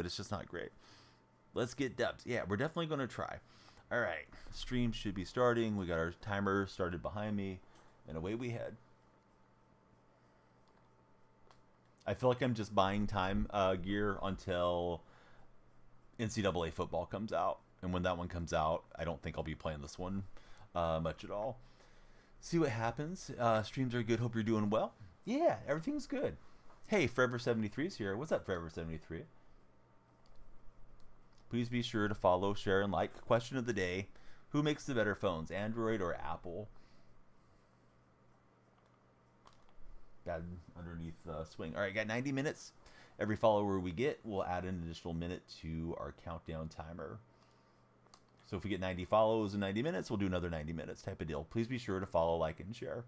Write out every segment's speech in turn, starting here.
but it's just not great. Let's get dubs. Yeah, we're definitely going to try. All right, stream should be starting. We got our timer started behind me, and away we head. I feel like I'm just buying time gear until NCAA football comes out. And when that one comes out, I don't think I'll be playing this one much at all. See what happens. Streams are good. Hope you're doing well. Yeah, everything's good. Hey, Forever73 is here. What's up, Forever73? Please be sure to follow, share, and like. Question of the day. Who makes the better phones, Android or Apple? Got underneath swing. All right, got 90 minutes. Every follower we get, we'll add an additional minute to our countdown timer. So if we get 90 follows in 90 minutes, we'll do another 90 minutes type of deal. Please be sure to follow, like, and share.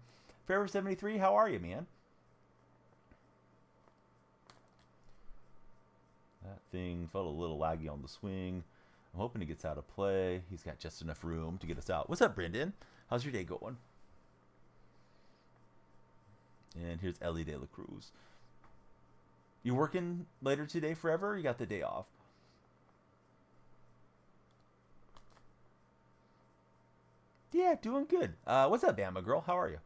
Forever73, how are you, man? That thing felt a little laggy on the swing. I'm hoping he gets out of play. He's got just enough room to get us out. What's up, Brendan? How's your day going? And here's Ellie De La Cruz. You working later today forever? Or you got the day off? Yeah, doing good. What's up, Bama girl? How are you?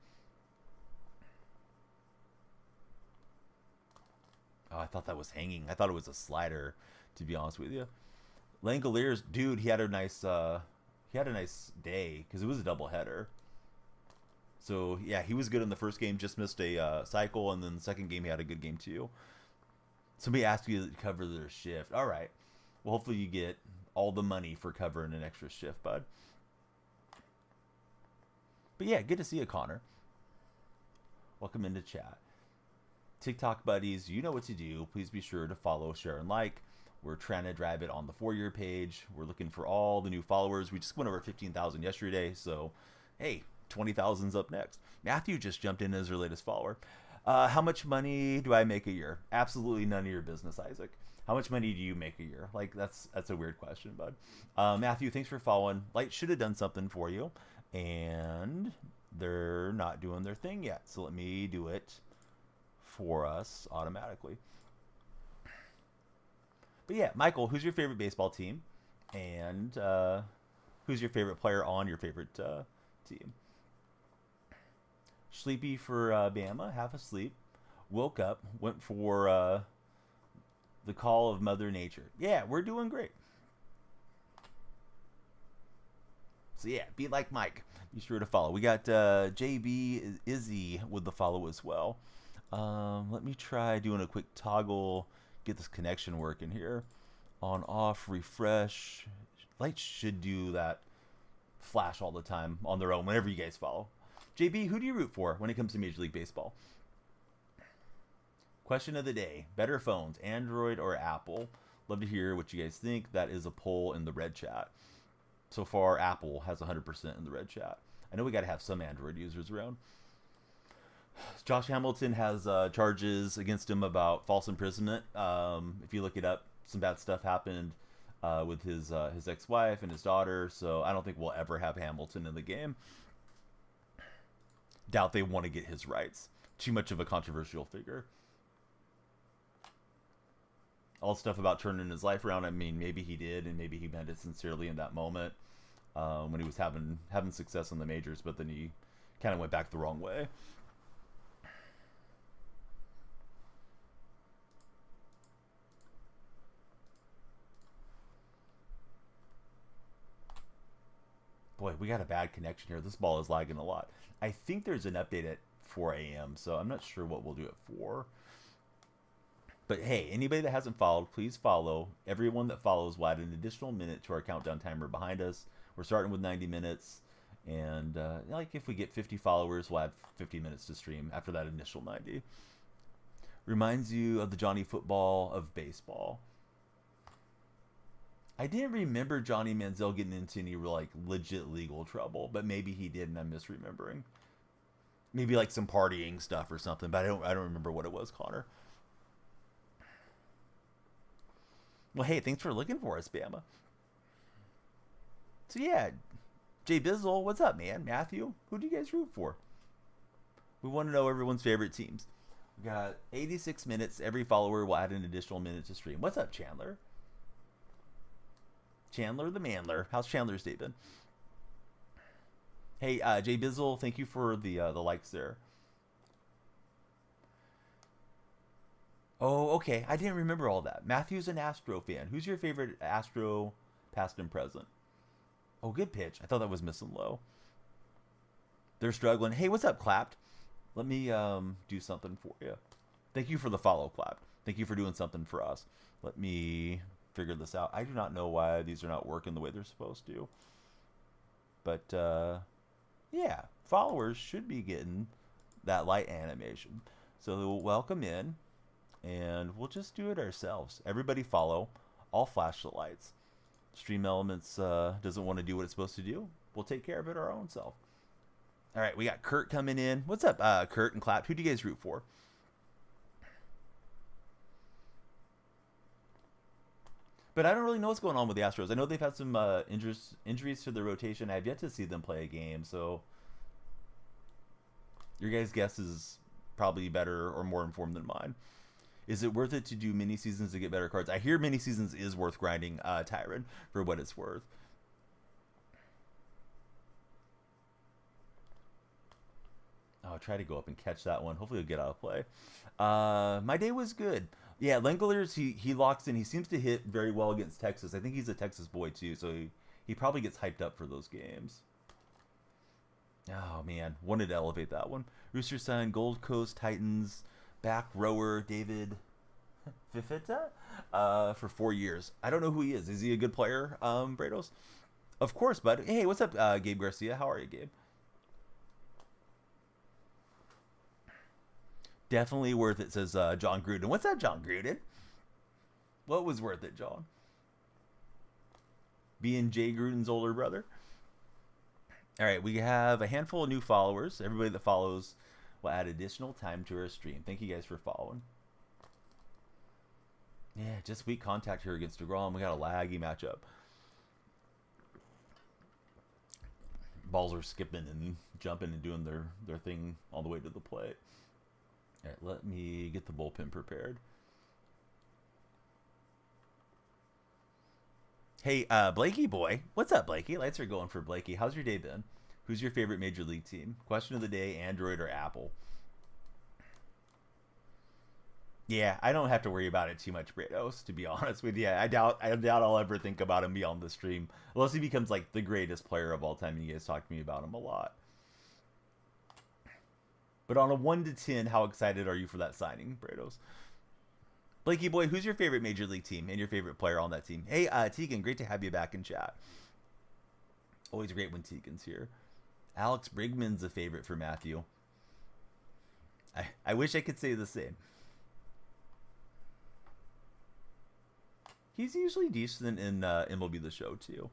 Oh, I thought that was hanging. I thought it was a slider, to be honest with you. Langoliers, dude, he had a nice day because it was a doubleheader. So yeah, he was good in the first game. Just missed a cycle, and then the second game he had a good game too. Somebody asked you to cover their shift. All right. Well, hopefully you get all the money for covering an extra shift, bud. But yeah, good to see you, Connor. Welcome into chat. TikTok buddies, you know what to do. Please be sure to follow, share, and like. We're trying to drive it on the For You page. We're looking for all the new followers. We just went over 15,000 yesterday, so hey, 20,000's up next. Matthew just jumped in as our latest follower. How much money do I make a year? Absolutely none of your business, Isaac. How much money do you make a year? Like, that's a weird question, bud. Matthew, thanks for following. Light should have done something for you, and they're not doing their thing yet. So let me do it for us automatically. But yeah, Michael, who's your favorite baseball team? And who's your favorite player on your favorite team? Sleepy for Bama, half asleep. Woke up, went for the call of Mother Nature. Yeah, we're doing great. So yeah, be like Mike. Be sure to follow. We got JB Izzy with the follow as well. Let me try doing a quick toggle. Get this connection working here. On, off, refresh. Lights should do that flash all the time on their own whenever you guys follow. JB, who do you root for when it comes to Major League Baseball? Question of the day. Better phones, Android or Apple? Love to hear what you guys think. That is a poll in the red chat. So far, Apple has 100% in the red chat. I know we got to have some Android users around. Josh Hamilton has charges against him about false imprisonment. If you look it up, some bad stuff happened with his ex-wife and his daughter. So I don't think we'll ever have Hamilton in the game. Doubt they want to get his rights. Too much of a controversial figure. All stuff about turning his life around. I mean, maybe he did, and maybe he meant it sincerely in that moment when he was having success in the majors, but then he kind of went back the wrong way. Boy, we got a bad connection here. This ball is lagging a lot. I think there's an update at 4 a.m., so I'm not sure what we'll do at 4. But hey, anybody that hasn't followed, please follow. Everyone that follows will add an additional minute to our countdown timer behind us. We're starting with 90 minutes. And like if we get 50 followers, we'll add 50 minutes to stream after that initial 90. Reminds you of the Johnny Football of baseball. I didn't remember Johnny Manziel getting into any like legit legal trouble, but maybe he did and I'm misremembering. Maybe like some partying stuff or something, but I don't remember what it was, Connor. Well, hey, thanks for looking for us, Bama. So yeah, Jay Bizzle, what's up, man? Matthew, who do you guys root for? We want to know everyone's favorite teams. We got 86 minutes. Every follower will add an additional minute to stream. What's up, Chandler? Chandler the Manler. How's Chandler's day been? Hey, Jay Bizzle, thank you for the likes there. Oh, okay. I didn't remember all that. Matthew's an Astro fan. Who's your favorite Astro, past and present? Oh, good pitch. I thought that was missing low. They're struggling. Hey, what's up, Clapped? Let me do something for you. Thank you for the follow, Clapped. Thank you for doing something for us. Let me figure this out. I do not know why these are not working the way they're supposed to. But, yeah. Followers should be getting that light animation. So welcome in. And we'll just do it ourselves. Everybody follow. I'll flash the lights. Stream Elements doesn't want to do what it's supposed to do. We'll take care of it our own self. All right, we got Kurt coming in. What's up, Kurt and Clapped? Who do you guys root for? But I don't really know what's going on with the Astros. I know they've had some injuries to their rotation. I have yet to see them play a game, so your guys' guess is probably better or more informed than mine. Is it worth it to do mini seasons to get better cards? I hear mini seasons is worth grinding, Tyron, for what it's worth. I'll try to go up and catch that one. Hopefully he'll get out of play. My day was good. Yeah, Langoliers, he locks in. He seems to hit very well against Texas. I think he's a Texas boy, too, so he probably gets hyped up for those games. Oh, man. Wanted to elevate that one. Rooster Sun, Gold Coast Titans, back rower David Fifita for 4 years. I don't know who he is. Is he a good player, Brados? Of course, bud. Hey, what's up, Gabe Garcia? How are you, Gabe? Definitely worth it, says John Gruden. What's that, John Gruden? What was worth it, John? Being Jay Gruden's older brother? All right, we have a handful of new followers. Everybody that follows will add additional time to our stream. Thank you guys for following. Yeah, just weak contact here against DeGrom. We got a laggy matchup. Balls are skipping and jumping and doing their thing all the way to the plate. All right, let me get the bullpen prepared. Hey, Blakey boy. What's up, Blakey? Lights are going for Blakey. How's your day been? Who's your favorite Major League team? Question of the day, Android or Apple? Yeah, I don't have to worry about it too much, Brados, to be honest with you. I doubt I'll ever think about him beyond the stream. Unless he becomes like the greatest player of all time and you guys talk to me about him a lot. But on a 1 to 10, how excited are you for that signing, Brados? Blakey boy, who's your favorite Major League team and your favorite player on that team? Hey, Tegan, great to have you back in chat. Always great when Tegan's here. Alex Brigman's a favorite for Matthew. I wish I could say the same. He's usually decent in MLB The Show, too.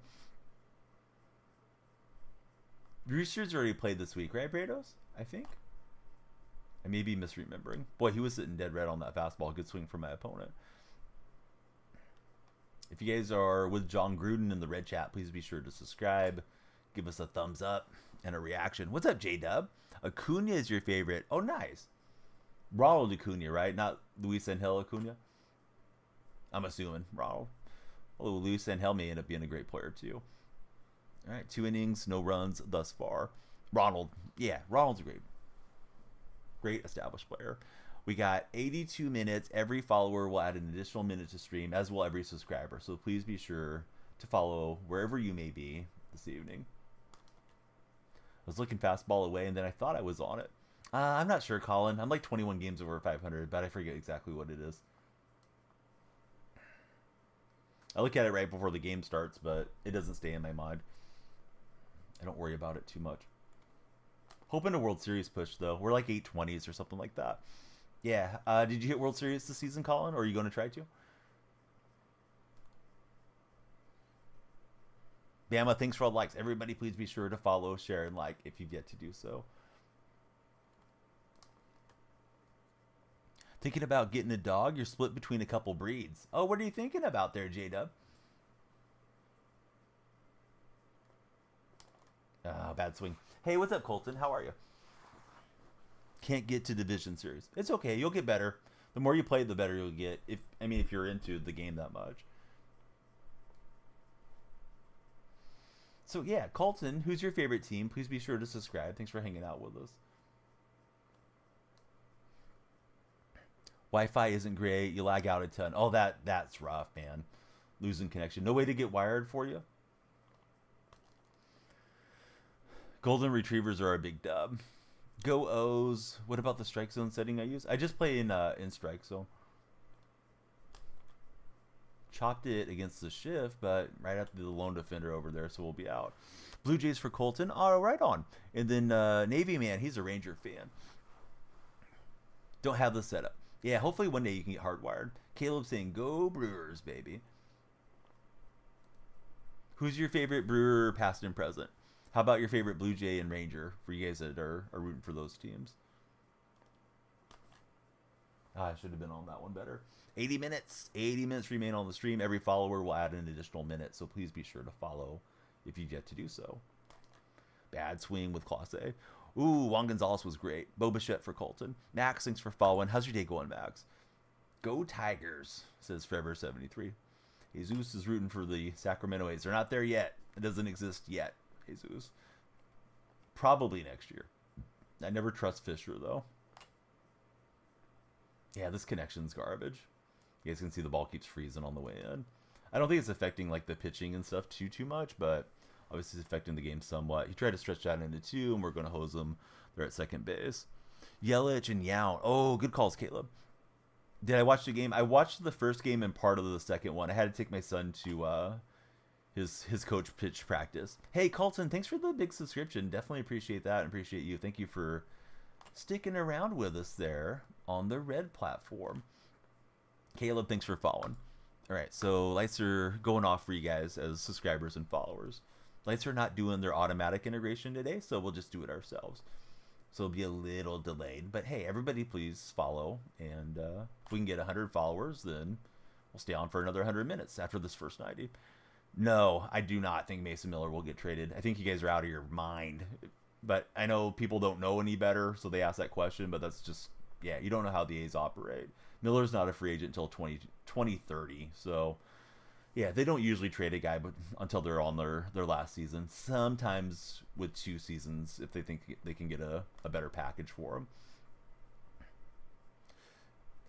Roosters already played this week, right, Brados? I think. I may be misremembering. Boy, he was sitting dead red on that fastball. Good swing from my opponent. If you guys are with John Gruden in the red chat, please be sure to subscribe. Give us a thumbs up and a reaction. What's up, J-Dub? Acuna is your favorite. Oh, nice. Ronald Acuna, right? Not Luis Angel Acuna? I'm assuming Ronald. Although Luis Angel may end up being a great player, too. All right, 2 innings, no runs thus far. Ronald. Yeah, Ronald's a great established player. We got 82 minutes. Every follower will add an additional minute to stream, as will every subscriber. So please be sure to follow wherever you may be this evening. I was looking fastball away, and then I thought I was on it. I'm not sure, Colin. I'm like 21 games over 500, but I forget exactly what it is. I look at it right before the game starts, but it doesn't stay in my mind. I don't worry about it too much. Hoping a World Series push, though. We're like 820s or something like that. Yeah. Did you hit World Series this season, Colin? Or are you going to try to? Bama, thanks for all the likes. Everybody, please be sure to follow, share, and like if you've yet to do so. Thinking about getting a dog? You're split between a couple breeds. Oh, what are you thinking about there, J-Dub? Bad swing. Hey, what's up, Colton? How are you? Can't get to Division Series. It's okay. You'll get better. The more you play, the better you'll get. If you're into the game that much. So yeah, Colton, who's your favorite team? Please be sure to subscribe. Thanks for hanging out with us. Wi-Fi isn't great. You lag out a ton. Oh, that's rough, man. Losing connection. No way to get wired for you. Golden retrievers are a big dub. Go O's. What about the strike zone setting I use? I just play in strike zone. Chopped it against the shift, but right after the lone defender over there, so we'll be out. Blue Jays for Colton. Oh, right on. And then Navy Man, he's a Ranger fan. Don't have the setup. Yeah, hopefully one day you can get hardwired. Caleb saying, go Brewers, baby. Who's your favorite Brewer, past and present? How about your favorite Blue Jay and Ranger for you guys that are rooting for those teams? I should have been on that one better. 80 minutes. 80 minutes remain on the stream. Every follower will add an additional minute, so please be sure to follow if you've yet to do so. Bad swing with Class A. Ooh, Juan Gonzalez was great. Bo Bichette for Colton. Max, thanks for following. How's your day going, Max? Go Tigers, says Forever73. Jesus is rooting for the Sacramento A's. They're not there yet. It doesn't exist yet, Jesus. Probably next year. I never trust Fisher, though. Yeah, this connection's garbage. You guys can see the ball keeps freezing on the way in. I don't think it's affecting like the pitching and stuff too much, but obviously it's affecting the game somewhat. He tried to stretch that into 2, and we're going to hose them. They're at second base. Yelich and Yount. Oh, good calls, Caleb. Did I watch the game? I watched the first game and part of the second one. I had to take my son to his coach pitch practice. Hey, Colton, thanks for the big subscription. Definitely appreciate that and appreciate you. Thank you for sticking around with us there on the red platform. Caleb, thanks for following. All right, so lights are going off for you guys as subscribers and followers. Lights are not doing their automatic integration today, so we'll just do it ourselves. So it'll be a little delayed. But hey, everybody please follow. And if we can get 100 followers, then we'll stay on for another 100 minutes after this first 90. No, I do not think Mason Miller will get traded. I think you guys are out of your mind. But I know people don't know any better, so they ask that question. But that's just, yeah, you don't know how the A's operate. Miller's not a free agent until 2030. So, yeah, they don't usually trade a guy until they're on their last season. Sometimes with 2 seasons if they think they can get a better package for him.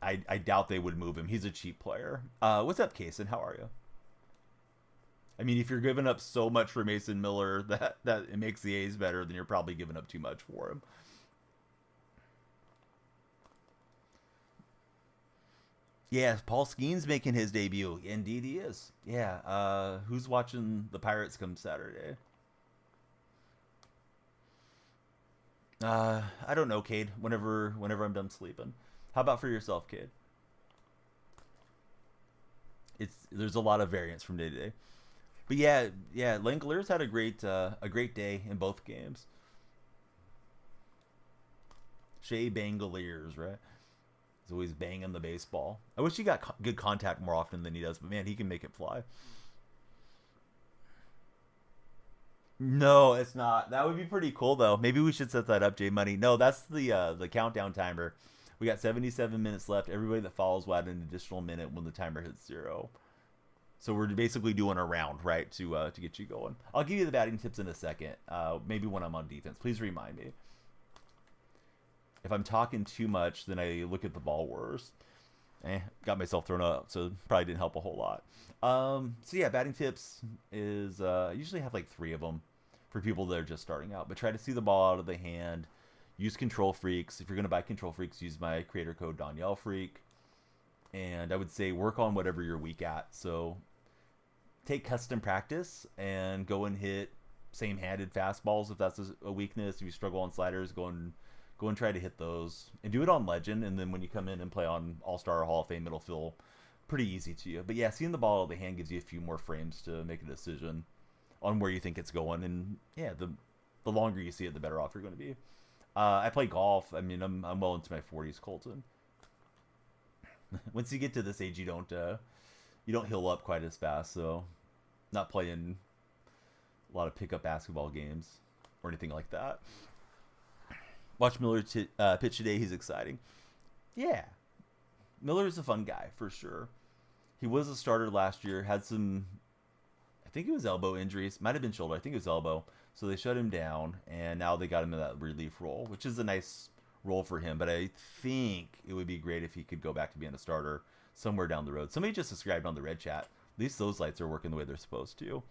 I doubt they would move him. He's a cheap player. What's up, Kaysen? How are you? I mean, if you're giving up so much for Mason Miller that it makes the A's better, then you're probably giving up too much for him. Yeah, Paul Skeen's making his debut. Indeed he is. Yeah, who's watching the Pirates come Saturday? I don't know, Cade. Whenever I'm done sleeping. How about for yourself, Cade? There's a lot of variance from day to day. But yeah, Langoliers had a great day in both games. Shea Bangoliers, right? He's always banging the baseball. I wish he got good contact more often than he does, but man, he can make it fly. No, it's not. That would be pretty cool, though. Maybe we should set that up, J Money. No, that's the countdown timer. We got 77 minutes left. Everybody that follows will add an additional minute when the timer hits 0. So we're basically doing a round, right, to get you going. I'll give you the batting tips in a second. Maybe when I'm on defense. Please remind me. If I'm talking too much, then I look at the ball worse. Got myself thrown up, so probably didn't help a whole lot. So yeah, batting tips is I usually have like 3 of them for people that are just starting out. But try to see the ball out of the hand. Use Control Freaks. If you're going to buy Control Freaks, use my creator code DanielleFreak. And I would say work on whatever you're weak at. So take custom practice and go and hit same-handed fastballs if that's a weakness. If you struggle on sliders, go and try to hit those. And do it on Legend, and then when you come in and play on All-Star or Hall of Fame, it'll feel pretty easy to you. But yeah, seeing the ball out of the hand gives you a few more frames to make a decision on where you think it's going. And yeah, the longer you see it, the better off you're going to be. I play golf. I mean, I'm well into my 40s, Colton. Once you get to this age, you don't heal up quite as fast. So, not playing a lot of pickup basketball games or anything like that. Watch Miller pitch today. He's exciting. Yeah, Miller's a fun guy for sure. He was a starter last year. Had some think it was elbow injuries. Might have been shoulder. I think it was elbow. So they shut him down, and now they got him in that relief role, which is a nice role for him. But I think it would be great if he could go back to being a starter somewhere down the road. Somebody just subscribed on the red chat. At least those lights are working the way they're supposed to.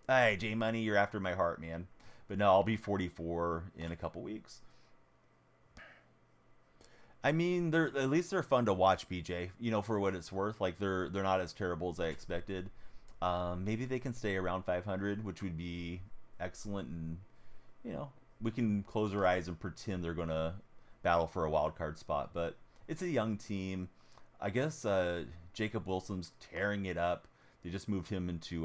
Hey, J Money, you're after my heart, man. But no, I'll be 44 in a couple weeks. I mean, they're at least they're fun to watch, BJ. You know, for what it's worth. Like they're not as terrible as I expected. Maybe they can stay around 500, which would be excellent. And you know, we can close our eyes and pretend they're gonna battle for a wild card spot. But it's a young team. I guess Jacob Wilson's tearing it up. They just moved him into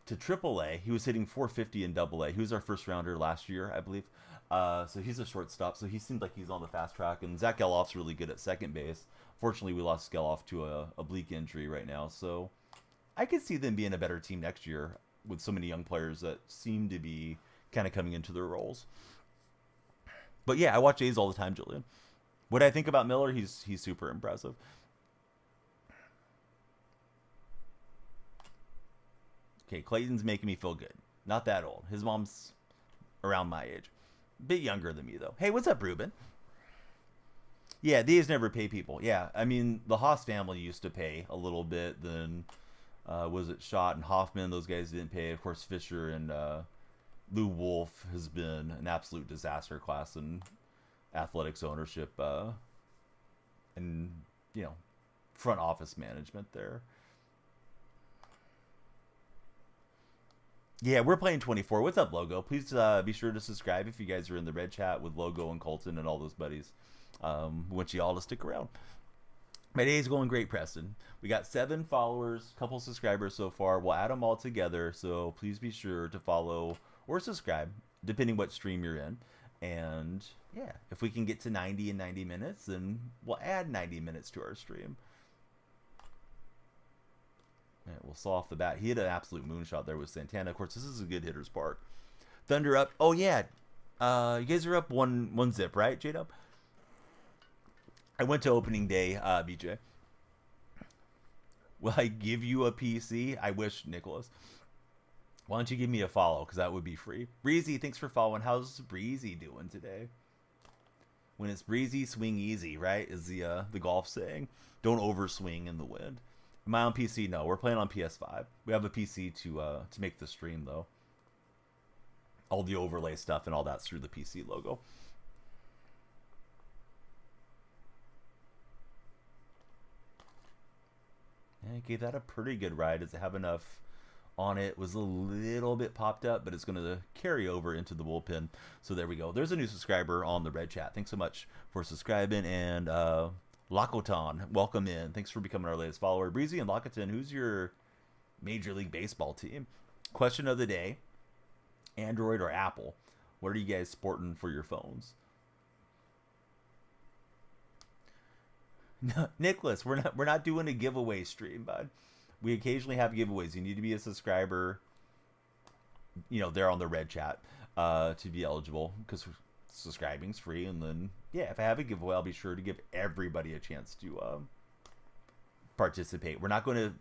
to AAA. He was hitting 450 in AA. He was our first rounder last year, I believe. So he's a shortstop. So he seems like he's on the fast track. And Zach Geloff's really good at second base. Fortunately, we lost Geloff to a oblique injury right now. So I could see them being a better team next year with so many young players that seem to be kind of coming into their roles. But yeah, I watch A's all the time, Julian. What I think about Miller, he's super impressive. Okay, Clayton's making me feel good. Not that old. His mom's around my age. Bit younger than me, though. Hey, what's up, Ruben? Yeah, these never pay people. Yeah, I mean, the Haas family used to pay a little bit. Then, was it Schott and Hoffman? Those guys didn't pay. Of course, Fisher and Lou Wolf has been an absolute disaster class in athletics ownership and, you know, front office management there. Yeah, we're playing 24. What's up, Logo? Please be sure to subscribe if you guys are in the red chat with Logo and Colton and all those buddies. We want you all to stick around. My day is going great, Preston. We got 7 followers, couple subscribers so far. We'll add them all together, so please be sure to follow or subscribe, depending what stream you're in. And yeah, if we can get to 90 in 90 minutes, then we'll add 90 minutes to our stream. Right, we'll saw off the bat. He hit an absolute moonshot there with Santana. Of course, this is a good hitter's park. Thunder up. Oh, yeah. You guys are up one zip, right, J-Dub? I went to opening day, BJ. Will I give you a PC? I wish, Nicholas. Why don't you give me a follow, because that would be free. Breezy, thanks for following. How's Breezy doing today? When it's breezy, swing easy, right? Is the golf saying. Don't overswing in the wind. Am I on PC? No, we're playing on PS5. We have a PC to make the stream, though. All the overlay stuff and all that's through the PC logo. I gave that a pretty good ride. Does it have enough on it? Was a little bit popped up, but it's going to carry over into the bullpen. So there we go. There's a new subscriber on the red chat. Thanks so much for subscribing. And Lakotan, welcome in. Thanks for becoming our latest follower. Breezy and Lakotan, who's your Major League Baseball team? Question of the day: Android or Apple? What are you guys sporting for your phones? No, Nicholas, we're not doing a giveaway stream, bud. We occasionally have giveaways. You need to be a subscriber, you know, there on the red chat to be eligible, because subscribing's free. And then, yeah, if I have a giveaway, I'll be sure to give everybody a chance to participate. We're not going to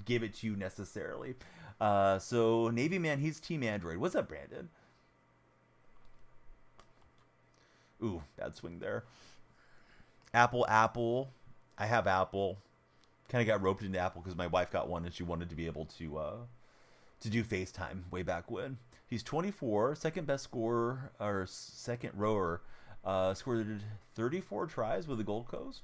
give it to you necessarily. So Navy Man, he's Team Android. What's up, Brandon? Ooh, bad swing there. Apple. I have Apple. Kind of got roped into Apple because my wife got one and she wanted to be able to do FaceTime way back when. He's 24, second best scorer, or second rower. Scored 34 tries with the Gold Coast.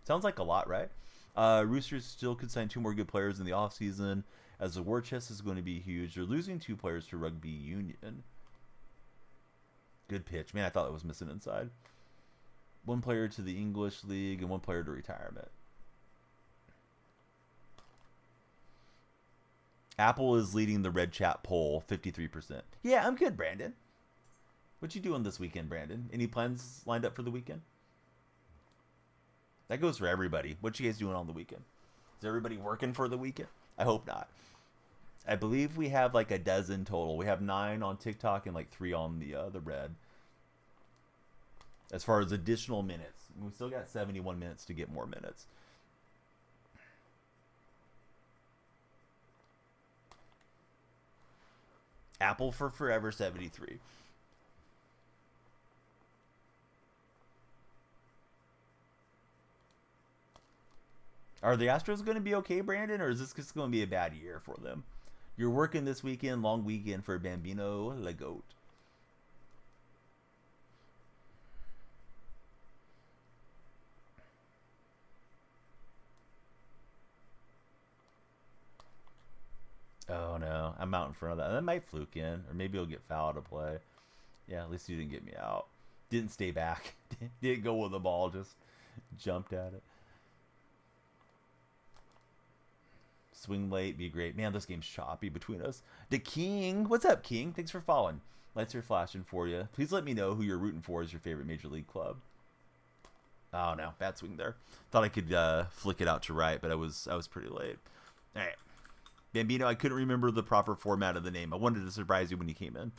Sounds like a lot, right? Roosters still could sign 2 more good players in the offseason, as the war chest is going to be huge. They're losing 2 players to rugby union. Good pitch. Man, I thought it was missing inside. 1 player to the English League and 1 player to retirement. Apple is leading the red chat poll, 53%. Yeah, I'm good, Brandon. What you doing this weekend, Brandon? Any plans lined up for the weekend? That goes for everybody. What you guys doing on the weekend? Is everybody working for the weekend? I hope not. I believe we have like a dozen total. We have 9 on TikTok and like 3 on the red. As far as additional minutes, we still got 71 minutes to get more minutes. Apple for Forever 73. Are the Astros going to be okay, Brandon, or is this just going to be a bad year for them? You're working this weekend, long weekend for Bambino Legote. Oh no, I'm out in front of that. That might fluke in, or maybe he'll get foul to play. Yeah, at least you didn't get me out. Didn't stay back. Didn't go with the ball, just jumped at it. Swing late, be great. Man, this game's choppy between us. The King, what's up, King? Thanks for following. Lights are flashing for you. Please let me know who you're rooting for as your favorite Major League club. Oh no, bad swing there. Thought I could flick it out to right, but I was pretty late. All right. Bambino, I couldn't remember the proper format of the name. I wanted to surprise you when you came in.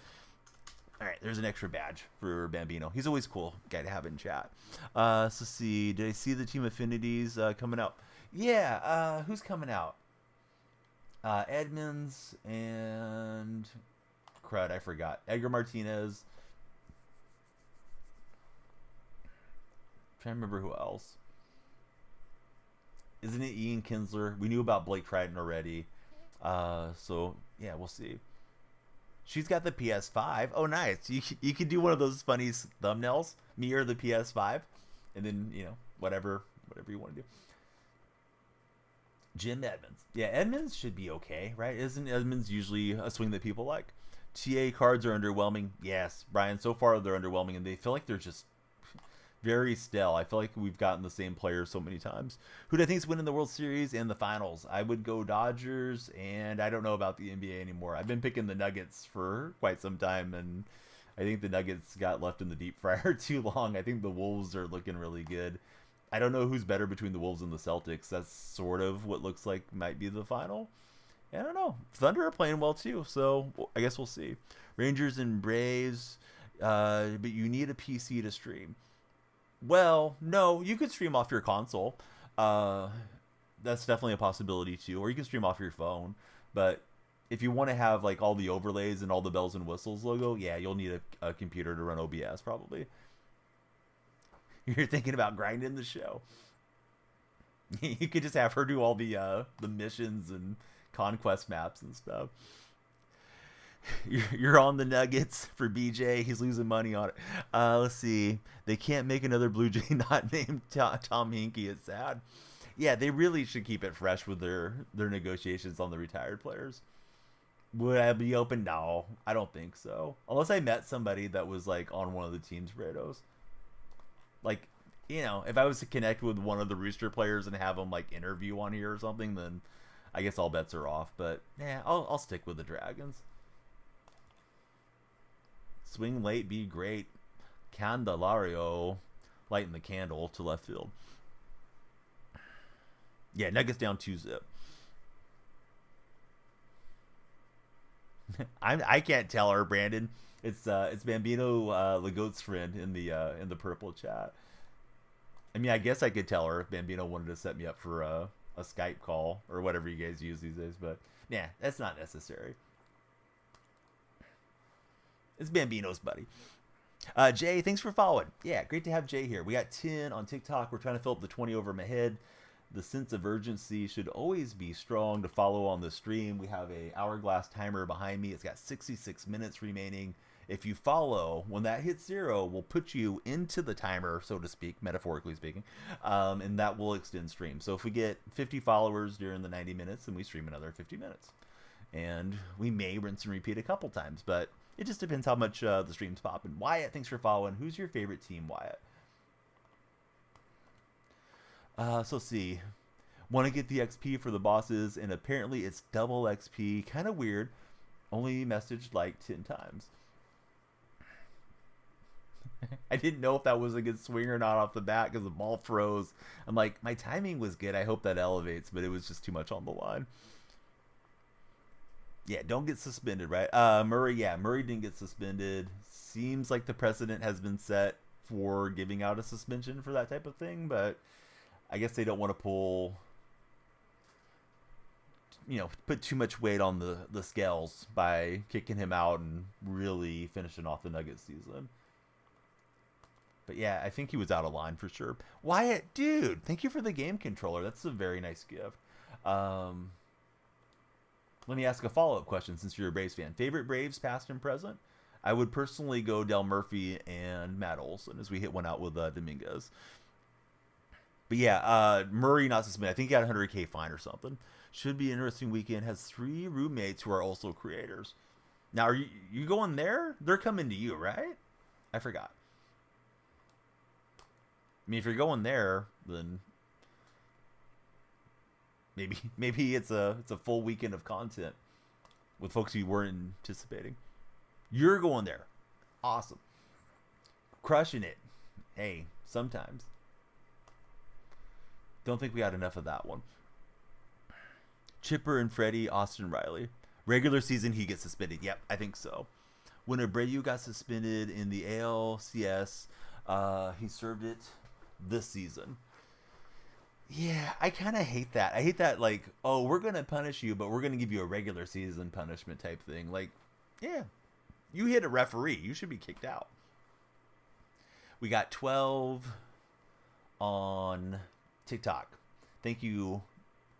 All right, there's an extra badge for Bambino. He's always cool guy to have in chat. Let's see. Did I see the team affinities coming out? Yeah. Who's coming out? Edmonds and crud. I forgot. Edgar Martinez. I'm trying to remember who else. Isn't it Ian Kinsler? We knew about Blake Triton already. So yeah, we'll see. She's got the PS5. Oh, nice. You could do one of those funny thumbnails, me or the PS5, and then whatever you want to do. Jim Edmonds. Yeah, Edmonds should be okay, right? Isn't Edmonds usually a swing that people like? TA cards are underwhelming. Yes, Brian. So far they're underwhelming, and they feel like they're just very stale. I feel like we've gotten the same players so many times. Who do I think is winning the World Series and the finals? I would go Dodgers, and I don't know about the NBA anymore. I've been picking the Nuggets for quite some time, and I think the Nuggets got left in the deep fryer too long. I think the Wolves are looking really good. I don't know who's better between the Wolves and the Celtics. That's sort of what looks like might be the final. I don't know. Thunder are playing well too, so I guess we'll see. Rangers and Braves, but you need a PC to stream. Well, no, you could stream off your console. That's definitely a possibility too, or you can stream off your phone. But if you want to have like all the overlays and all the bells and whistles logo, yeah, you'll need a computer to run OBS probably. You're thinking about grinding the show. You could just have her do all the missions and conquest maps and stuff. You're on the Nuggets for BJ. He's losing money on it. Let's see. They can't make another Blue Jay not named Tom Hinkie. It's sad. Yeah, they really should keep it fresh with their negotiations on the retired players. Would I be open? No, I don't think so. Unless I met somebody that was like on one of the team's Brados. Like, if I was to connect with one of the Rooster players and have them like interview on here or something, then I guess all bets are off. But yeah, I'll stick with the Dragons. Swing late, be great. Candelario lighting the candle to left field. Yeah, Nuggets down 2-0. I can't tell her, Brandon. It's Bambino Legote's friend in the purple chat. I mean, I guess I could tell her if Bambino wanted to set me up for a Skype call or whatever you guys use these days, but yeah, that's not necessary. It's Bambino's buddy. Jay, thanks for following. Yeah, great to have Jay here. We got 10 on TikTok. We're trying to fill up the 20 over my head. The sense of urgency should always be strong to follow on the stream. We have a hourglass timer behind me. It's got 66 minutes remaining. If you follow, when that hits 0, we'll put you into the timer, so to speak, metaphorically speaking, and that will extend stream. So if we get 50 followers during the 90 minutes, then we stream another 50 minutes. And we may rinse and repeat a couple times, but it just depends how much the stream's popping. Wyatt, thanks for following. Who's your favorite team, Wyatt? So let's see. Want to get the XP for the bosses, and apparently it's double XP. Kind of weird. Only messaged like 10 times. I didn't know if that was a good swing or not off the bat because the ball froze. I'm like, my timing was good. I hope that elevates, but it was just too much on the line. Yeah, don't get suspended, right? Murray didn't get suspended. Seems like the precedent has been set for giving out a suspension for that type of thing, but I guess they don't want to pull put too much weight on the scales by kicking him out and really finishing off the Nuggets season. But yeah, I think he was out of line for sure. Wyatt, dude, thank you for the game controller. That's a very nice gift. Let me ask a follow-up question since you're a Braves fan. Favorite Braves, past and present? I would personally go Del Murphy and Matt Olson as we hit one out with Dominguez. But yeah, Murray not suspended. I think he got a 100K fine or something. Should be an interesting weekend. Has 3 roommates who are also creators. Now, are you going there? They're coming to you, right? I forgot. I mean, if you're going there, then maybe it's a full weekend of content with folks you weren't anticipating. You're going there. Awesome. Crushing it. Hey, sometimes. Don't think we got enough of that one. Chipper and Freddie, Austin Riley. Regular season, he gets suspended. Yep, I think so. When Abreu got suspended in the ALCS, he served it this season. Yeah, I kind of hate that. I hate that, like, oh, we're going to punish you, but we're going to give you a regular season punishment type thing. Like, yeah, you hit a referee. You should be kicked out. We got 12 on TikTok. Thank you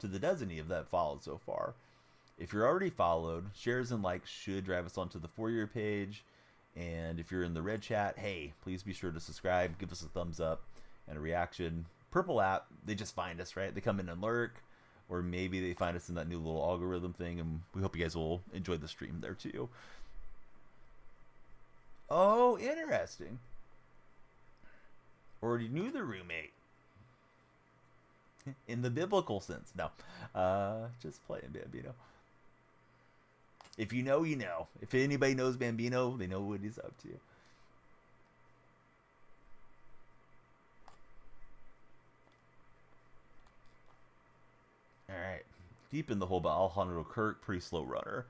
to the dozen of that followed so far. If you're already followed, shares and likes should drive us onto the For Your page. And if you're in the red chat, hey, please be sure to subscribe, give us a thumbs up and a reaction. Purple app, they just find us, right? They come in and lurk, or maybe they find us in that new little algorithm thing, and we hope you guys will enjoy the stream there too. Oh, interesting. Already knew the roommate. In the biblical sense. No. Just playing Bambino. If you know, you know. If anybody knows Bambino, they know what he's up to. Alright. Deep in the hole by Alejandro Kirk, pretty slow runner.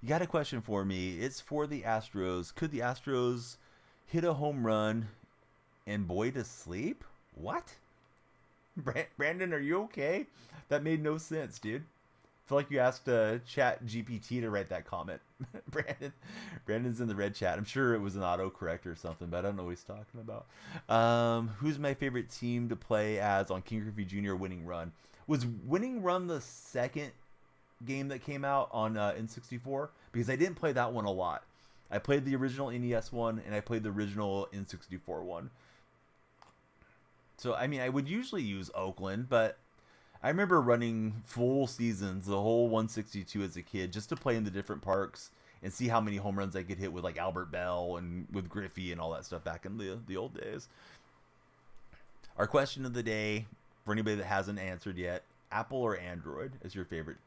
You got a question for me. It's for the Astros. Could the Astros hit a home run and Boyd to sleep? What? Brandon, are you okay? That made no sense, dude. I feel like you asked Chat GPT to write that comment. Brandon's in the red chat. I'm sure it was an autocorrect or something, but I don't know what he's talking about. Who's my favorite team to play as on King Griffey Jr. Winning Run? Was Winning Run the second game that came out on N64? Because I didn't play that one a lot. I played the original NES one, and I played the original N64 one. So, I mean, I would usually use Oakland, but I remember running full seasons, the whole 162 as a kid, just to play in the different parks and see how many home runs I could hit with, like, Albert Bell and with Griffey and all that stuff back in the old days. Our question of the day, for anybody that hasn't answered yet, Apple or Android is your favorite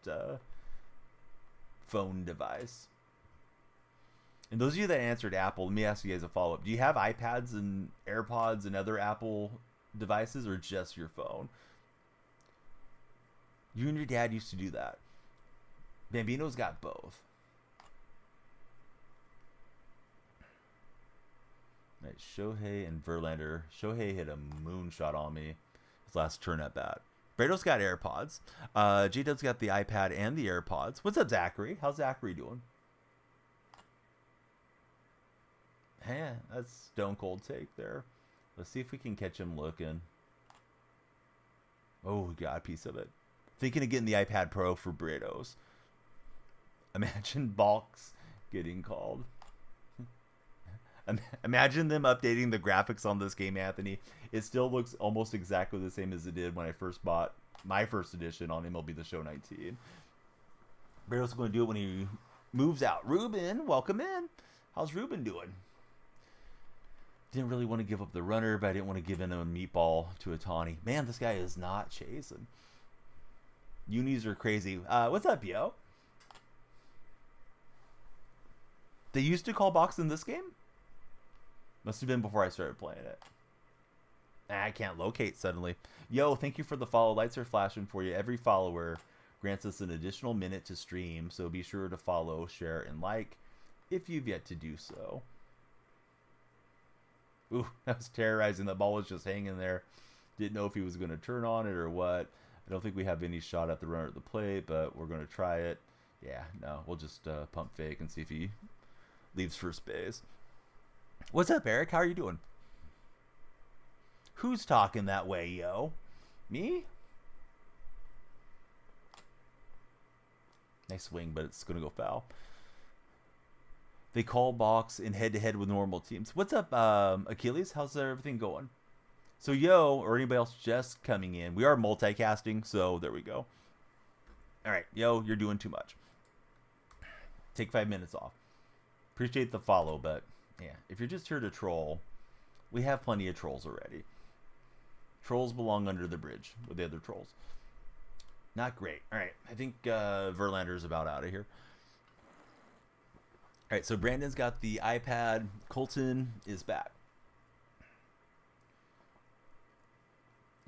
phone device? And those of you that answered Apple, let me ask you guys a follow-up. Do you have iPads and AirPods and other Apple devices, or just your phone? You and your dad used to do that. Bambino's got both. Right, Shohei and Verlander. Shohei hit a moonshot on me his last turn at bat. Brado's got AirPods. J-Dub's got the iPad and the AirPods. What's up, Zachary? How's Zachary doing? Hey, that's stone cold take there. Let's see if we can catch him looking. Oh, we got a piece of it. Thinking of getting the iPad Pro for Brados. Imagine Balks getting called. Imagine them updating the graphics on this game, Anthony. It still looks almost exactly the same as it did when I first bought my first edition on MLB The Show 19. Brados is going to do it when he moves out. Ruben, welcome in. How's Ruben doing? Didn't really want to give up the runner, but I didn't want to give in a meatball to Ohtani. Man, this guy is not chasing. Unis are crazy. What's up, yo? They used to call box in this game? Must have been before I started playing it. I can't locate suddenly. Yo, thank you for the follow. Lights are flashing for you. Every follower grants us an additional minute to stream, so be sure to follow, share, and like if you've yet to do so. Ooh, that was terrorizing. The ball was just hanging there. Didn't know if he was going to turn on it or what. I don't think we have any shot at the runner at the plate, but we're going to try it. Yeah, no, we'll just pump fake and see if he leaves first base. What's up, Eric? How are you doing? Who's talking that way, yo? Me? Nice swing, but it's going to go foul. They call box in head-to-head with normal teams. What's up, Achilles? How's everything going? So, yo, or anybody else just coming in, we are multicasting, so there we go. All right, yo, you're doing too much. Take 5 minutes off. Appreciate the follow, but yeah, if you're just here to troll, we have plenty of trolls already. Trolls belong under the bridge with the other trolls. Not great. All right, I think Verlander's about out of here. All right, so Brandon's got the iPad. Colton is back.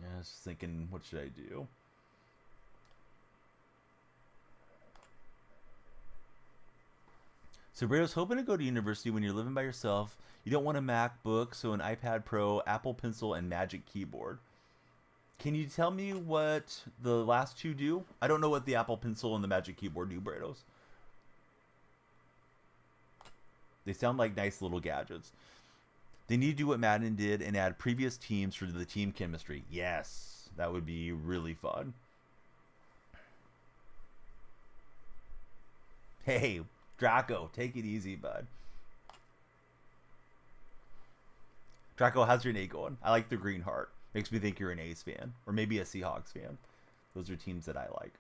Yeah, I was just thinking, what should I do? So Brado's hoping to go to university when you're living by yourself. You don't want a MacBook, so an iPad Pro, Apple Pencil, and Magic Keyboard. Can you tell me what the last two do? I don't know what the Apple Pencil and the Magic Keyboard do, Brados. They sound like nice little gadgets. They need to do what Madden did and add previous teams for the team chemistry. Yes, that would be really fun. Hey, Draco, take it easy, bud. Draco, how's your day going? I like the green heart. Makes me think you're an A's fan. Or maybe a Seahawks fan. Those are teams that I like.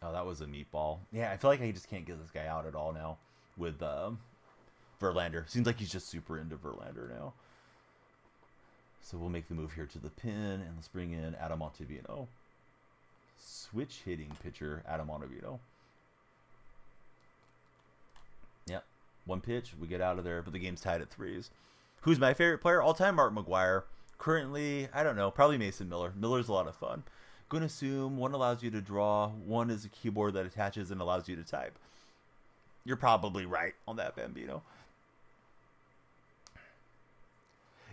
Oh, that was a meatball. Yeah, I feel like I just can't get this guy out at all now with Verlander. Seems like he's just super into Verlander now. So we'll make the move here to the pin, and let's bring in Adam Ottavino. Switch hitting pitcher, Adam Ottavino. Yep, one pitch, we get out of there, but the game's tied at 3s. Who's my favorite player? All-time Mark McGwire. Currently, I don't know, probably Mason Miller. Miller's a lot of fun. Going to assume one allows you to draw, one is a keyboard that attaches and allows you to type. You're probably right on that, Bambino.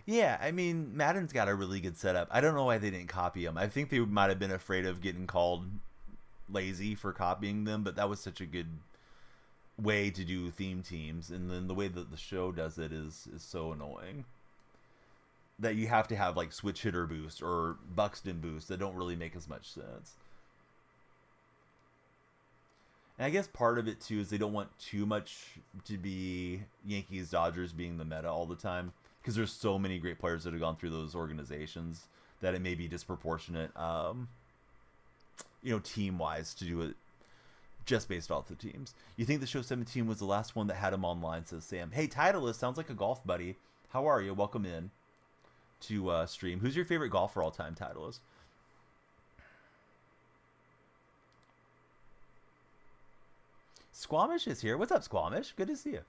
Yeah, I mean, Madden's got a really good setup. I don't know why they didn't copy them. I think they might have been afraid of getting called lazy for copying them, but that was such a good way to do theme teams. And then the way that the show does it is so annoying. That you have to have like switch hitter boost or Buxton boost that don't really make as much sense. And I guess part of it too is they don't want too much to be Yankees Dodgers being the meta all the time, because there's so many great players that have gone through those organizations that it may be disproportionate, team wise to do it just based off the teams. You think the show 17 was the last one that had him online, says Sam. Hey, Titleist, sounds like a golf buddy. How are you? Welcome in to stream. Who's your favorite golfer all time, Titleist? Squamish is here. What's up, Squamish? Good to see you.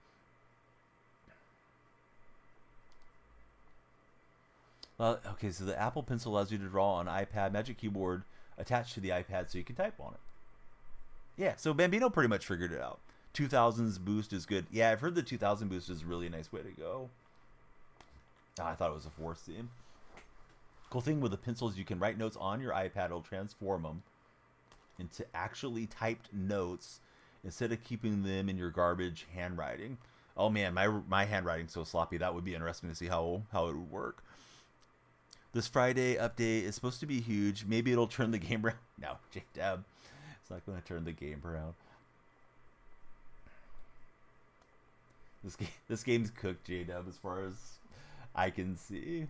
Okay, so the Apple Pencil allows you to draw on iPad, Magic Keyboard attached to the iPad so you can type on it. Yeah, so Bambino pretty much figured it out. 2000s boost is good. Yeah, I've heard the 2000 boost is really a nice way to go. Oh, I thought it was a force theme. Cool thing with the pencils, you can write notes on your iPad. It'll transform them into actually typed notes instead of keeping them in your garbage handwriting. Oh man, my handwriting's so sloppy. That would be interesting to see how it would work. This Friday update is supposed to be huge. Maybe it'll turn the game around. No, J-Dab. It's not going to turn the game around. This game's cooked, J-Dub, as far as I can see.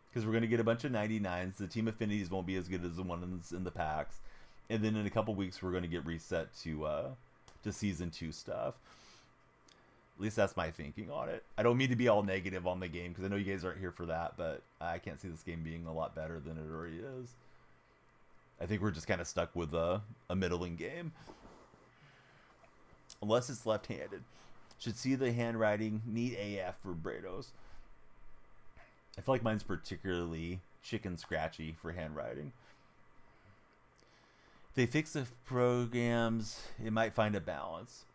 Because we're going to get a bunch of 99s. The team affinities won't be as good as the ones in the packs. And then in a couple weeks, we're going to get reset to Season 2 stuff. At least that's my thinking on it. I don't mean to be all negative on the game, because I know you guys aren't here for that, but I can't see this game being a lot better than it already is. I think we're just kind of stuck with a middling game. Unless it's left-handed. Should see the handwriting. Neat AF for Brados. I feel like mine's particularly chicken scratchy for handwriting. If they fix the programs, it might find a balance.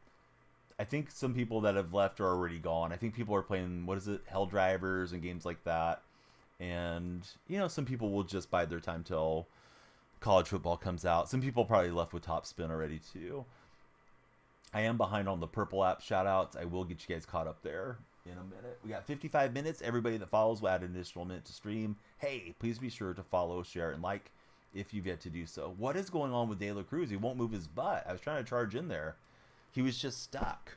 I think some people that have left are already gone. I think people are playing, what is it, Hell Drivers and games like that. And, you know, some people will just bide their time till college football comes out. Some people probably left with Top Spin already too. I am behind on the Purple app shout outs. I will get you guys caught up there in a minute. We got 55 minutes. Everybody that follows will add an additional minute to stream. Hey, please be sure to follow, share, and like if you've yet to do so. What is going on with De La Cruz? He won't move his butt. I was trying to charge in there. He was just stuck.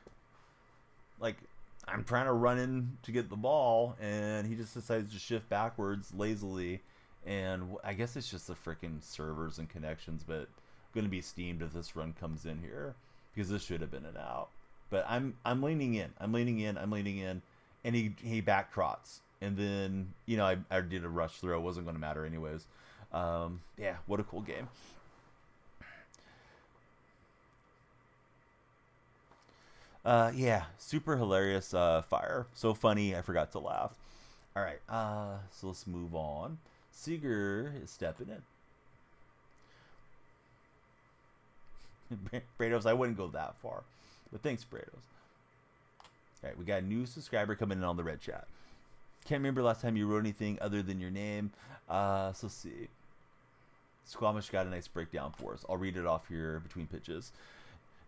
Like, I'm trying to run in to get the ball, and he just decides to shift backwards lazily. And I guess it's just the freaking servers and connections, but going to be steamed if this run comes in here, because this should have been an out. But I'm leaning in. I'm leaning in. And he back trots. And then, you know, I did a rush throw. It wasn't going to matter anyways. Yeah, what a cool game. Yeah, super hilarious fire. So funny, I forgot to laugh. All right, so let's move on. Seeger is stepping in. Brados, I wouldn't go that far. But thanks, Brados. All right, we got a new subscriber coming in on the red chat. Can't remember last time you wrote anything other than your name. So let's see. Squamish got a nice breakdown for us. I'll read it off here between pitches.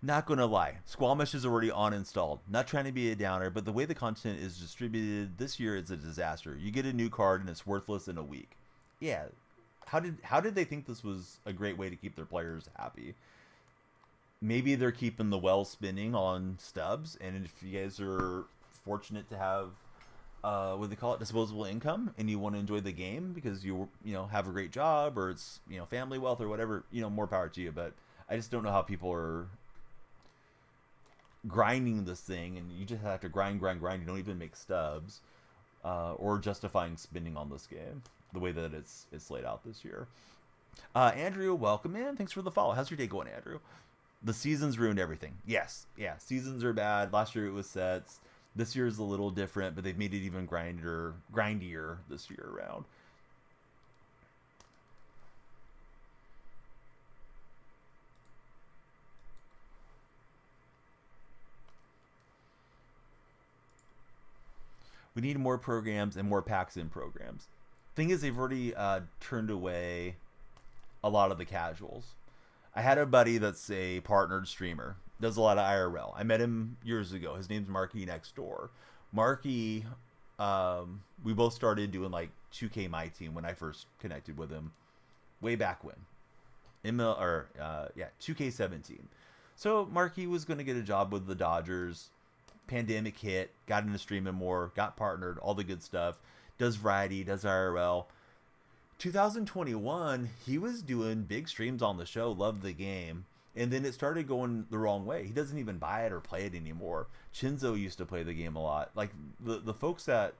Not gonna lie, Squamish is already uninstalled. Not trying to be a downer, but the way the content is distributed this year is a disaster. You get a new card and it's worthless in a week. Yeah, how did they think this was a great way to keep their players happy? Maybe they're keeping the well spinning on stubs, and if you guys are fortunate to have what do they call it, disposable income, and you want to enjoy the game because you know have a great job, or it's, you know, family wealth or whatever, you know, more power to you. But I just don't know how people are grinding this thing, and you just have to grind. You don't even make stubs or justifying spending on this game the way that it's laid out this year. Andrew, welcome in. Thanks for the follow. How's your day going, Andrew? The seasons ruined everything. Yes, yeah, seasons are bad. Last year it was sets. This year is a little different, but they've made it even grindier this year around. We need more programs and more packs in programs. Thing is, they've already turned away a lot of the casuals. I had a buddy that's a partnered streamer, does a lot of IRL. I met him years ago. His name's Marky Next Door. Marky, we both started doing like 2K My Team when I first connected with him, way back when. 2K17. So Marky was going to get a job with the Dodgers. Pandemic hit, got into streaming more, got partnered, all the good stuff. Does variety, does IRL. 2021, he was doing big streams on the show, loved the game, and then it started going the wrong way. He doesn't even buy it or play it anymore. Chinzo used to play the game a lot. Like the folks that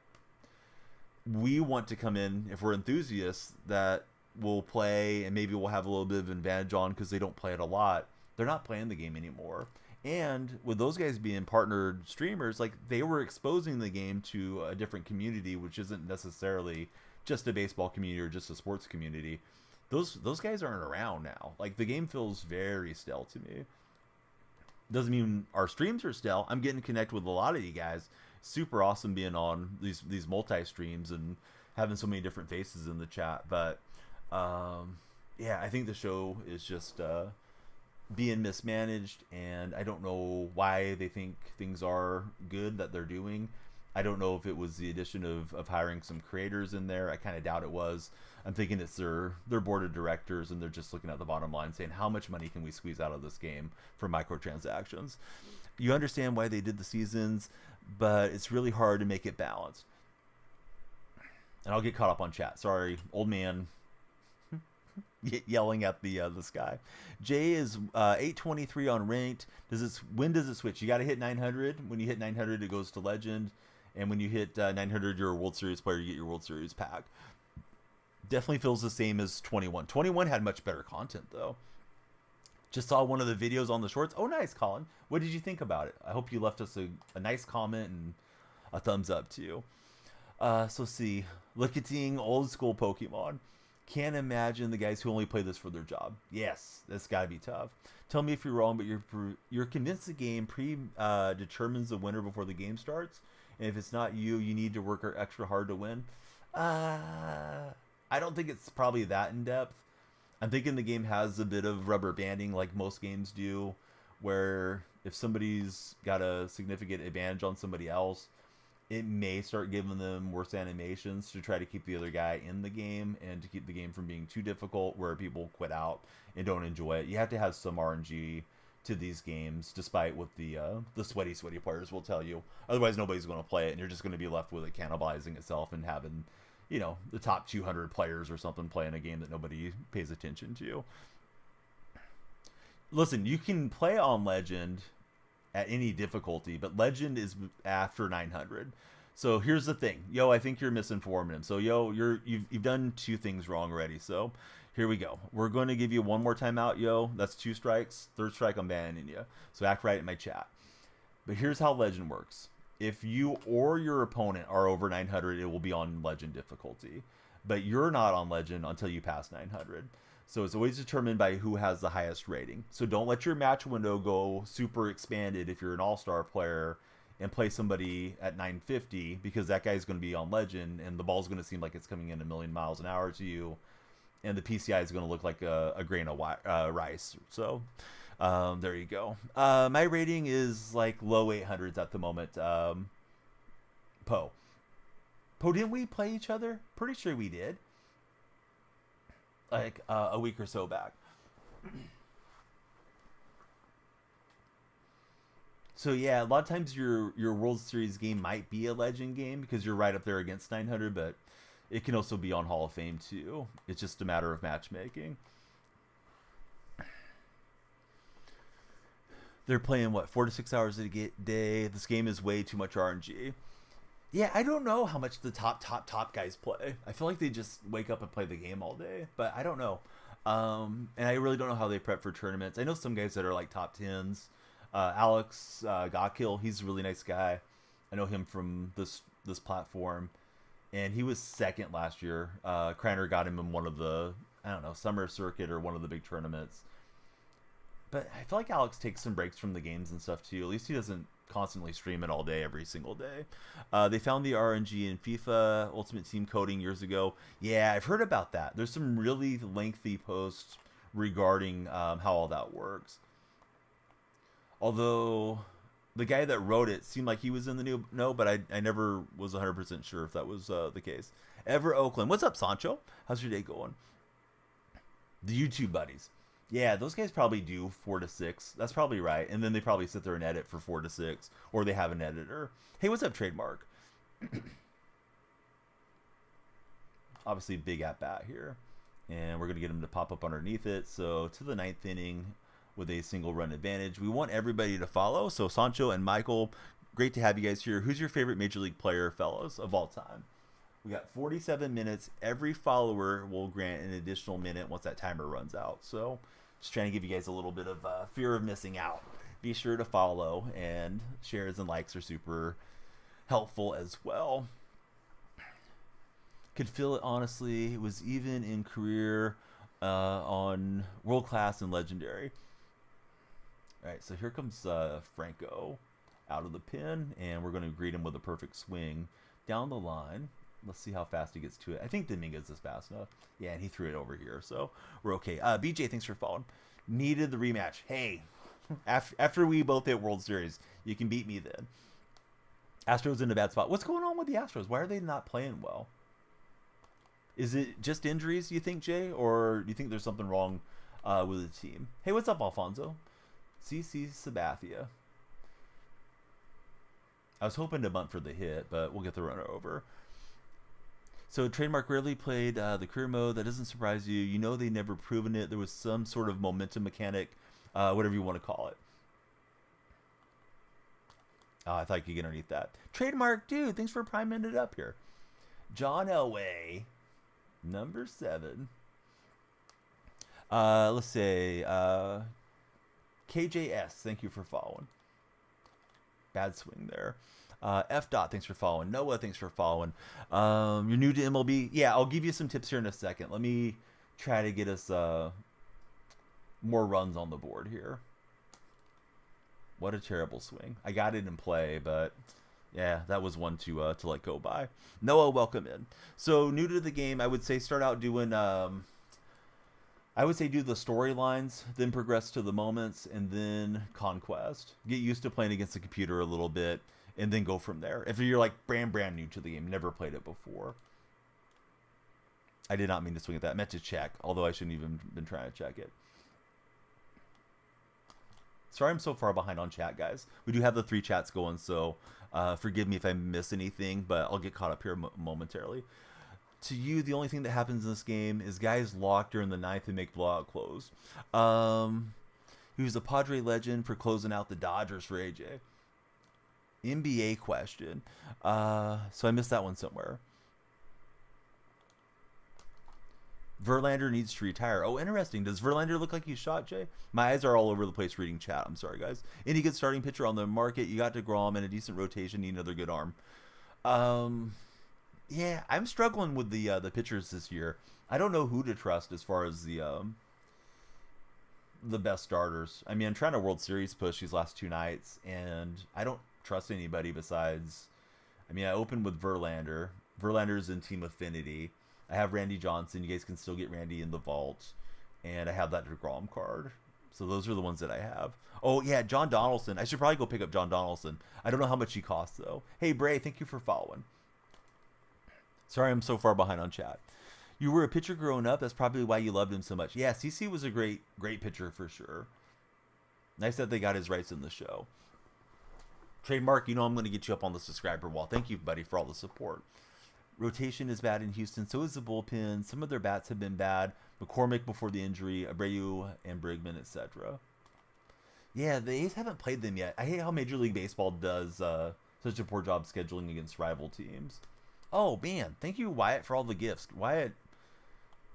we want to come in, if we're enthusiasts, that will play and maybe we'll have a little bit of advantage on because they don't play it a lot, they're not playing the game anymore. And with those guys being partnered streamers, like, they were exposing the game to a different community, which isn't necessarily just a baseball community or just a sports community. Those guys aren't around now. Like, the game feels very stale to me. Doesn't mean our streams are stale. I'm getting to connect with a lot of you guys. Super awesome being on these multi streams and having so many different faces in the chat. But yeah, I think the show is just being mismanaged, and I don't know why they think things are good that they're doing. I don't know if it was the addition of hiring some creators in there. I kind of doubt it was. I'm thinking it's their board of directors, and they're just looking at the bottom line saying, how much money can we squeeze out of this game for microtransactions? You understand why they did the seasons, but it's really hard to make it balanced. And I'll get caught up on chat. Sorry, old man yelling at the sky. Jay is 823 on ranked. When does it switch? You got to hit 900. When you hit 900, it goes to legend, and when you hit 900, you're a World Series player. You get your World Series pack. Definitely feels the same as 21. 21 had much better content though. Just saw one of the videos on the shorts. Oh, nice, Colin. What did you think about it? I hope you left us a nice comment and a thumbs up too. So see, Lickitung, old school Pokemon. Can't imagine the guys who only play this for their job. Yes, that's got to be tough. Tell me if you're wrong, but you're convinced the game determines the winner before the game starts, and if it's not you, you need to work extra hard to win. I don't think it's probably that in depth. I'm thinking the game has a bit of rubber banding like most games do, where if somebody's got a significant advantage on somebody else, it may start giving them worse animations to try to keep the other guy in the game and to keep the game from being too difficult where people quit out and don't enjoy it. You have to have some RNG to these games, despite what the sweaty players will tell you. Otherwise, nobody's going to play it, and you're just going to be left with it cannibalizing itself and having, you know, the top 200 players or something playing a game that nobody pays attention to. Listen, you can play on Legend at any difficulty, but Legend is after 900. So here's the thing, yo. I think you're misinforming him. So yo, you've done two things wrong already. So here we go. We're going to give you one more timeout, yo. That's 2 strikes. 3rd strike, I'm banning you. So act right in my chat. But here's how Legend works. If you or your opponent are over 900, it will be on Legend difficulty. But you're not on Legend until you pass 900. So it's always determined by who has the highest rating. So don't let your match window go super expanded if you're an all-star player and play somebody at 950, because that guy's going to be on Legend and the ball's going to seem like it's coming in a million miles an hour to you, and the PCI is going to look like a grain of rice. So there you go. My rating is like low 800s at the moment. Poe, didn't we play each other? Pretty sure we did. Like a week or so back. So yeah, a lot of times your World Series game might be a Legend game because you're right up there against 900, but it can also be on Hall of Fame too. It's just a matter of matchmaking. They're playing what, 4 to 6 hours a day. This game is way too much RNG. Yeah, I don't know how much the top guys play. I feel like they just wake up and play the game all day, but I don't know. And I really don't know how they prep for tournaments. I know some guys that are like top 10s. Alex Gokil, he's a really nice guy. I know him from this platform, and he was 2nd last year. Craner got him in one of the, I don't know, summer circuit or one of the big tournaments. But I feel like Alex takes some breaks from the games and stuff too. At least he doesn't constantly stream it all day, every single day. They found the RNG in FIFA Ultimate Team coding years ago. Yeah, I've heard about that. There's some really lengthy posts regarding how all that works. Although the guy that wrote it seemed like he was in the know, but I never was 100% sure if that was the case. Ever Oakland, what's up, Sancho? How's your day going? The YouTube buddies. Yeah, those guys probably do 4 to 6. That's probably right. And then they probably sit there and edit for 4 to 6. Or they have an editor. Hey, what's up, Trademark? Obviously, big at bat here. And we're going to get him to pop up underneath it. So, to the 9th inning with a single run advantage. We want everybody to follow. So, Sancho and Michael, great to have you guys here. Who's your favorite Major League player, fellows, of all time? We got 47 minutes. Every follower will grant an additional minute once that timer runs out. So, just trying to give you guys a little bit of fear of missing out. Be sure to follow, and shares and likes are super helpful as well. Could feel it, honestly. It was even in career on World Class and Legendary. All right, so here comes Franco out of the pin, and we're going to greet him with a perfect swing down the line. Let's see how fast he gets to it. I think Dominguez is fast enough. Yeah, and he threw it over here, so we're okay. BJ, thanks for following. Needed the rematch. Hey, after we both hit World Series, you can beat me then. Astros in a bad spot. What's going on with the Astros? Why are they not playing well? Is it just injuries, you think, Jay? Or do you think there's something wrong with the team? Hey, what's up, Alfonso? CC Sabathia. I was hoping to bunt for the hit, but we'll get the runner over. So Trademark rarely played the career mode. That doesn't surprise you. You know they never proven it. There was some sort of momentum mechanic, whatever you want to call it. Oh, I thought you could get underneath that. Trademark, dude, thanks for priming it up here. John Elway, number 7. Let's say KJS, thank you for following. Bad swing there. F. Dot, thanks for following. Noah, thanks for following. You're new to MLB? Yeah, I'll give you some tips here in a second. Let me try to get us more runs on the board here. What a terrible swing. I got it in play, but Yeah, that was one to let go by. Noah, welcome in. So new to the game, I would say start out doing I would say do the storylines, then progress to the moments, and then conquest. Get used to playing against the computer a little bit, and then go from there. If you're like brand new to the game, never played it before. I did not mean to swing at that. I meant to check, although I shouldn't even been trying to check it. Sorry I'm so far behind on chat, guys. We do have the 3 chats going, so forgive me if I miss anything, but I'll get caught up here momentarily. To you, the only thing that happens in this game is guys lock during the 9th and make blowout close. He was a Padre legend for closing out the Dodgers for AJ. NBA question. So I missed that one somewhere. Verlander needs to retire. Oh, interesting. Does Verlander look like he's shot, Jay? My eyes are all over the place reading chat. I'm sorry, guys. Any good starting pitcher on the market? You got DeGrom and a decent rotation. Need another good arm. Yeah, I'm struggling with the pitchers this year. I don't know who to trust as far as the best starters. I mean, I'm trying to World Series push these last 2 nights, and I don't trust anybody besides. I mean, I opened with Verlander. Verlander's in Team Affinity. I have Randy Johnson. You guys can still get Randy in the vault, and I have that DeGrom card. So those are the ones that I have. Oh yeah, John Donaldson. I should probably go pick up John Donaldson. I don't know how much he costs though. Hey Bray, thank you for following. Sorry I'm so far behind on chat. You were a pitcher growing up. That's probably why you loved him so much. Yeah, CC was a great pitcher for sure. Nice that they got his rights in the show. Trademark, you know I'm going to get you up on the subscriber wall. Thank you, buddy, for all the support. Rotation is bad in Houston. So is the bullpen. Some of their bats have been bad. McCormick before the injury. Abreu and Brigman, etc. Yeah, the A's haven't played them yet. I hate how Major League Baseball does such a poor job scheduling against rival teams. Oh, man. Thank you, Wyatt, for all the gifts. Wyatt,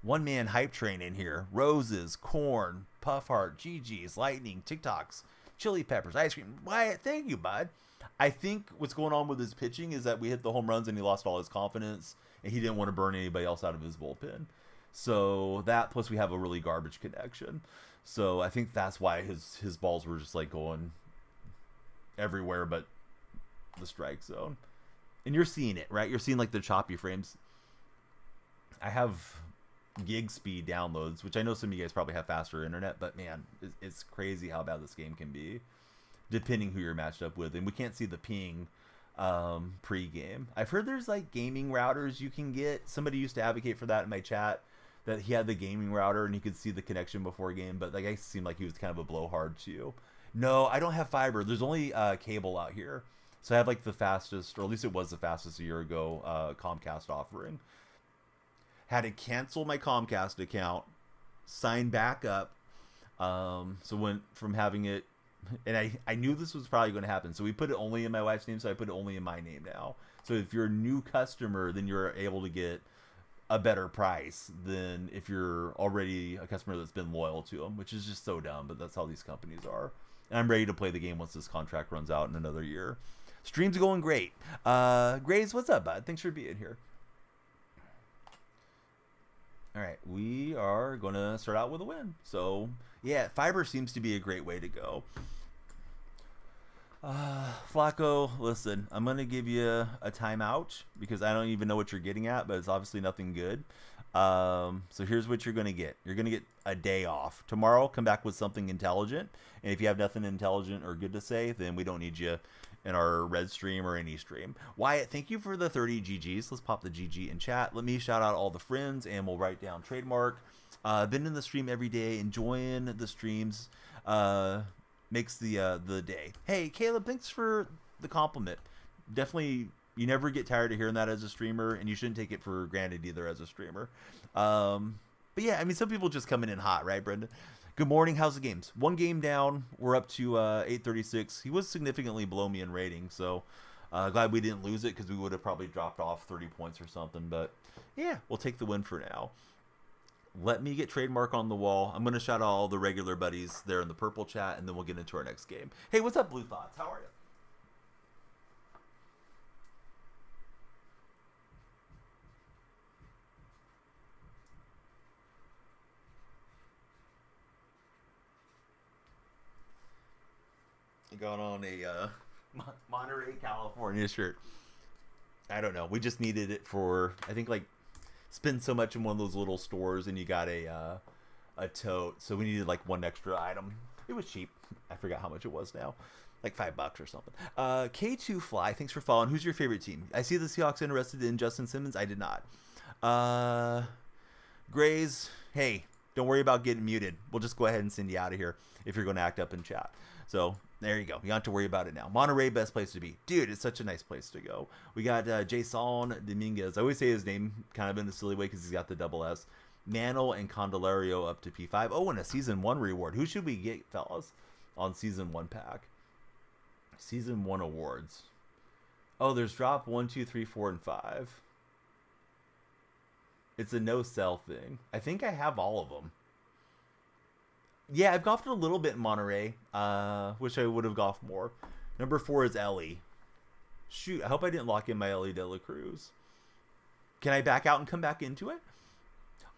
one-man hype train in here. Roses, corn, Puff Heart, GG's, lightning, TikToks, chili peppers, ice cream. Wyatt, thank you, bud. I think what's going on with his pitching is that we hit the home runs and he lost all his confidence, and he didn't want to burn anybody else out of his bullpen. So that, plus we have a really garbage connection. So I think that's why his balls were just like going everywhere but the strike zone. And you're seeing it, right? You're seeing like the choppy frames. I have gig speed downloads, which I know some of you guys probably have faster internet, but man, it's crazy how bad this game can be, depending who you're matched up with. And we can't see the ping pre-game. I've heard there's like gaming routers you can get. Somebody used to advocate for that in my chat, that he had the gaming router and he could see the connection before game, but that guy seemed like he was kind of a blowhard too. No, I don't have fiber. There's only cable out here. So I have like the fastest, or at least it was the fastest a year ago, Comcast offering. Had to cancel my Comcast account, sign back up. So went from having it, and I knew this was probably going to happen. So we put it only in my wife's name, so I put it only in my name now. So if you're a new customer, then you're able to get a better price than if you're already a customer that's been loyal to them, which is just so dumb, but that's how these companies are. And I'm ready to play the game once this contract runs out in another year. Stream's going great. Graves, what's up, bud? Thanks for being here. All right, we are going to start out with a win. So, yeah, fiber seems to be a great way to go. Flacco, listen, I'm going to give you a timeout because I don't even know what you're getting at, but it's obviously nothing good. So here's what you're going to get. You're going to get a day off. Tomorrow, come back with something intelligent. And if you have nothing intelligent or good to say, then we don't need you in our red stream or any stream. Wyatt, thank you for the 30 GGs. Let's pop the GG in chat. Let me shout out all the friends, and we'll write down trademark. Been in the stream every day, enjoying the streams. Makes the day. Hey, Caleb, thanks for the compliment. Definitely, you never get tired of hearing that as a streamer, and you shouldn't take it for granted either as a streamer. But yeah, I mean, some people just come in hot, right, Brendan? Good morning. How's the games? One game down. We're up to 836. He was significantly below me in rating, so glad we didn't lose it because we would have probably dropped off 30 points or something. But yeah, we'll take the win for now. Let me get trademark on the wall. I'm going to shout out all the regular buddies there in the purple chat, and then we'll get into our next game. Hey, what's up, Blue Thoughts? How are you? Got on a Monterey, California shirt. I don't know. We just needed it for, I think, like, spend so much in one of those little stores and you got a tote. So we needed like one extra item. It was cheap. I forgot how much it was now. Like $5 or something. K2 Fly, thanks for following. Who's your favorite team? I see the Seahawks interested in Justin Simmons. I did not. Grays, hey, don't worry about getting muted. We'll just go ahead and send you out of here if you're going to act up in chat. So there you go. You don't have to worry about it now. Monterey, best place to be. Dude, it's such a nice place to go. We got Jason Dominguez. I always say his name kind of in a silly way because he's got the double S. Mantle and Candelario up to P5. Oh, and a Season 1 reward. Who should we get, fellas, on Season 1 pack? Season 1 awards. Oh, there's drop 1, 2, 3, 4, and 5. It's a no-sell thing. I think I have all of them. Yeah, I've golfed a little bit in Monterey. Wish I would have golfed more. Number 4 is Ellie. Shoot, I hope I didn't lock in my Ellie De La Cruz. Can I back out and come back into it?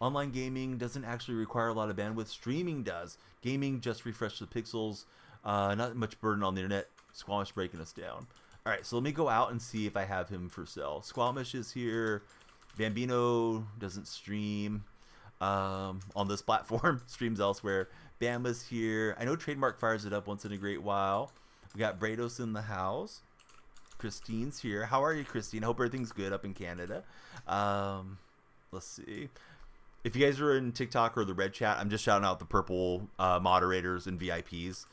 Online gaming doesn't actually require a lot of bandwidth. Streaming does. Gaming just refresh the pixels. Not much burden on the internet. Squamish breaking us down. All right, so let me go out and see if I have him for sale. Squamish is here. Bambino doesn't stream on this platform. Streams elsewhere. Bama's here. I know Trademark fires it up once in a great while. We got Brados in the house. Christine's here. How are you, Christine? Hope everything's good up in Canada. Let's see. If you guys are in TikTok or the red chat, I'm just shouting out the purple moderators and VIPs.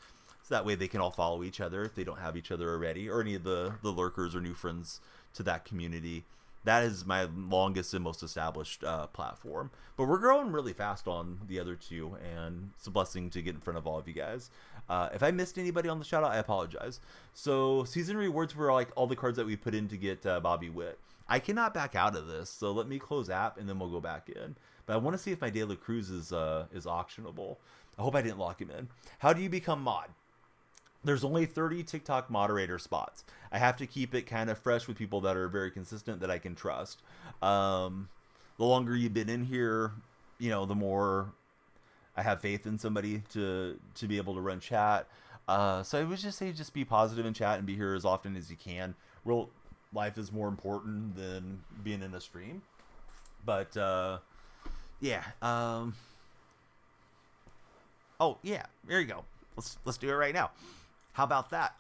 So that way they can all follow each other if they don't have each other already, or any of the lurkers or new friends to that community. That is my longest and most established platform. But we're growing really fast on the other two, and it's a blessing to get in front of all of you guys. If I missed anybody on the shout out, I apologize. So season rewards were like all the cards that we put in to get Bobby Witt. I cannot back out of this, so let me close app and then we'll go back in. But I want to see if my De La Cruz is auctionable. I hope I didn't lock him in. How do you become mod? There's only 30 TikTok moderator spots. I have to keep it kind of fresh with people that are very consistent that I can trust. The longer you've been in here, you know, the more I have faith in somebody to be able to run chat. So I would just say just be positive in chat and be here as often as you can. Real life is more important than being in a stream. But yeah. Oh yeah, there you go. Let's do it right now. How about that?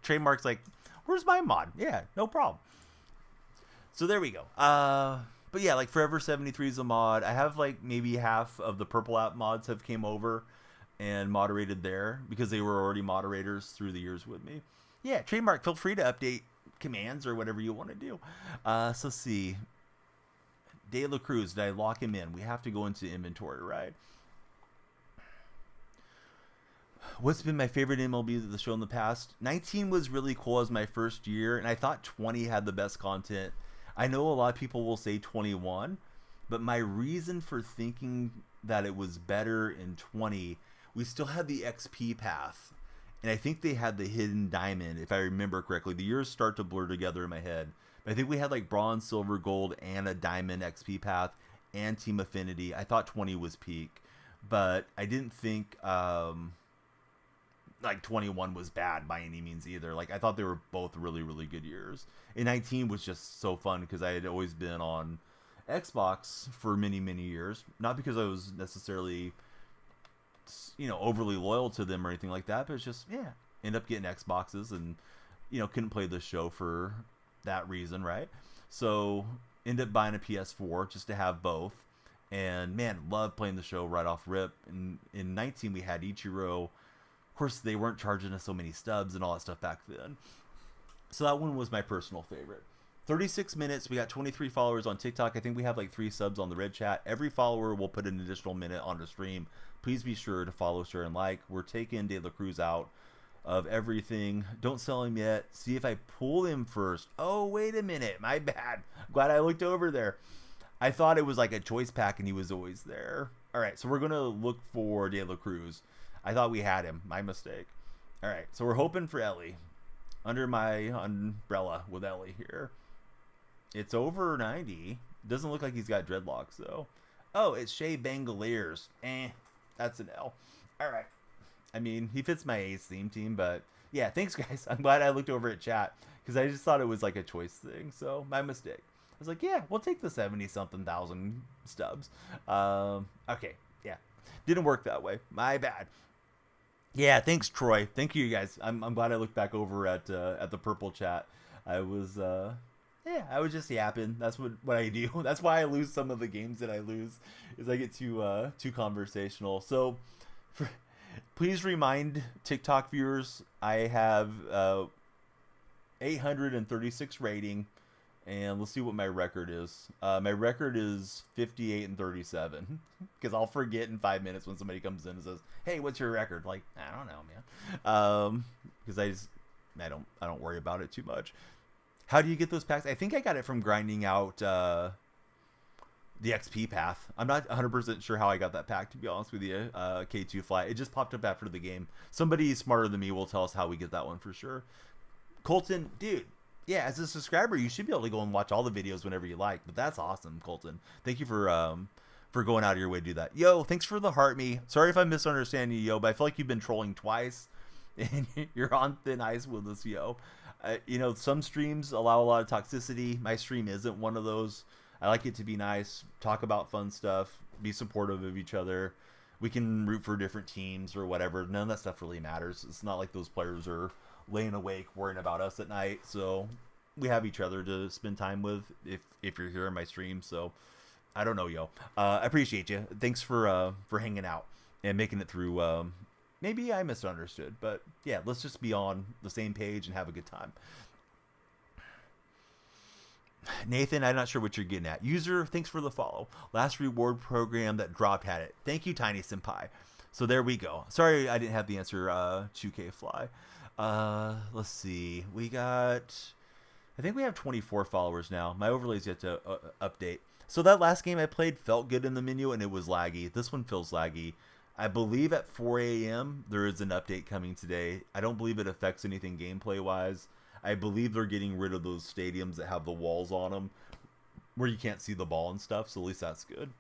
Trademark's like, where's my mod? Yeah, no problem. So there we go. But yeah, like Forever 73 is a mod. I have like maybe half of the Purple app mods have came over and moderated there because they were already moderators through the years with me. Yeah, Trademark, feel free to update commands or whatever you want to do. So see. De La Cruz, did I lock him in? We have to go into inventory, right? What's been my favorite MLB of the show in the past? 19 was really cool as my first year, and I thought 20 had the best content. I know a lot of people will say 21, but my reason for thinking that it was better in 20, we still had the XP path, and I think they had the hidden diamond, if I remember correctly. The years start to blur together in my head, but I think we had like bronze, silver, gold, and a diamond XP path, and Team Affinity. I thought 20 was peak, but I didn't think like 21 was bad by any means either. Like I thought they were both really, really good years. And 19 was just so fun because I had always been on Xbox for many, many years. Not because I was necessarily, you know, overly loyal to them or anything like that, but it's just, yeah, end up getting Xboxes and, you know, couldn't play the show for that reason, right? So end up buying a PS4 just to have both. And man, love playing the show right off rip. And in 19 we had Ichiro. Of course, they weren't charging us so many stubs and all that stuff back then. So that one was my personal favorite. 36 minutes. We got 23 followers on TikTok. I think we have like 3 subs on the red chat. Every follower will put an additional minute on the stream. Please be sure to follow, share, and like. We're taking De La Cruz out of everything. Don't sell him yet. See if I pull him first. Oh, wait a minute. My bad. Glad I looked over there. I thought it was like a choice pack and he was always there. All right, so we're going to look for De La Cruz. I thought we had him. My mistake. All right, so we're hoping for Ellie. Under my umbrella with Ellie here. It's over 90. Doesn't look like he's got dreadlocks, though. Oh, it's Shea Bangaliers. That's an L. All right. I mean, he fits my Ace theme team, but Yeah, thanks, guys. I'm glad I looked over at chat because I just thought it was like a choice thing. So my mistake. I was like, yeah, we'll take the 70 something thousand stubs. Okay, yeah, didn't work that way. My bad. Yeah, thanks, Troy. Thank you, guys. I'm glad I looked back over at the purple chat. I was yeah, I was just yapping. That's what I do. That's why I lose some of the games that I lose, is I get too conversational. So, for, please remind TikTok viewers I have 836 rating, and let's see what my record is. My record is 58-37, because I'll forget in 5 minutes when somebody comes in and says, "Hey, what's your record?" Like, I don't know, man. Because I don't worry about it too much. How do you get those packs? I think I got it from grinding out the XP path. I'm not 100% sure how I got that pack, to be honest with you. K2 Fly. It just popped up after the game. Somebody smarter than me will tell us how we get that one for sure. Colton, dude, yeah, as a subscriber, you should be able to go and watch all the videos whenever you like. But that's awesome, Colton. Thank you for going out of your way to do that. Yo, thanks for the heart me. Sorry if I'm misunderstanding you, yo, but I feel like you've been trolling twice, and you're on thin ice with us, yo. You know, some streams allow a lot of toxicity. My stream isn't one of those. I like it to be nice, talk about fun stuff, be supportive of each other. We can root for different teams or whatever. None of that stuff really matters. It's not like those players are laying awake worrying about us at night. So we have each other to spend time with if you're here in my stream. So I don't know, yo. I appreciate you. Thanks for hanging out and making it through. Maybe I misunderstood, but yeah, let's just be on the same page and have a good time. Nathan, I'm not sure what you're getting at. User, thanks for the follow. Last reward program that dropped had it. Thank you, Tiny Senpai. So there we go. Sorry I didn't have the answer, 2K Fly. Let's see. I think we have 24 followers now. My overlay's yet to update. So that last game I played felt good in the menu, and it was laggy. This one feels laggy. I believe at 4 a.m. there is an update coming today. I don't believe it affects anything gameplay-wise. I believe they're getting rid of those stadiums that have the walls on them where you can't see the ball and stuff, so at least that's good.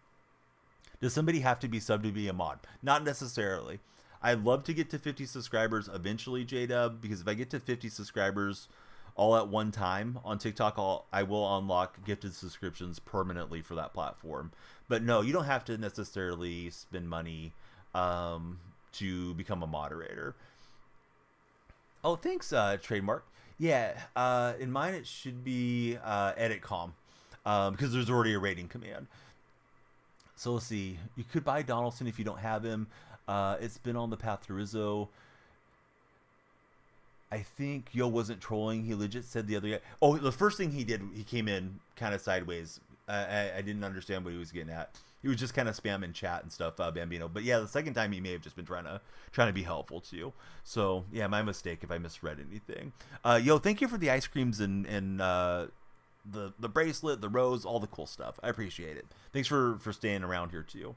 Does somebody have to be subbed to be a mod? Not necessarily. I'd love to get to 50 subscribers eventually, J-Dub, because if I get to 50 subscribers all at one time on TikTok, I will unlock gifted subscriptions permanently for that platform. But no, you don't have to necessarily spend money to become a moderator. Oh, thanks, Trademark. Yeah, in mine it should be edit com, because there's already a rating command. So let's see. You could buy Donaldson if you don't have him. It's been on the path to Rizzo. I think Yo wasn't trolling. He legit said the other guy. Oh, the first thing he did, he came in kind of sideways. I didn't understand what he was getting at. He was just kind of spamming chat and stuff, Bambino. But yeah, the second time he may have just been trying to be helpful to you. So yeah, my mistake if I misread anything. Yo, thank you for the ice creams and the bracelet, the rose, all the cool stuff. I appreciate it. Thanks for staying around here too.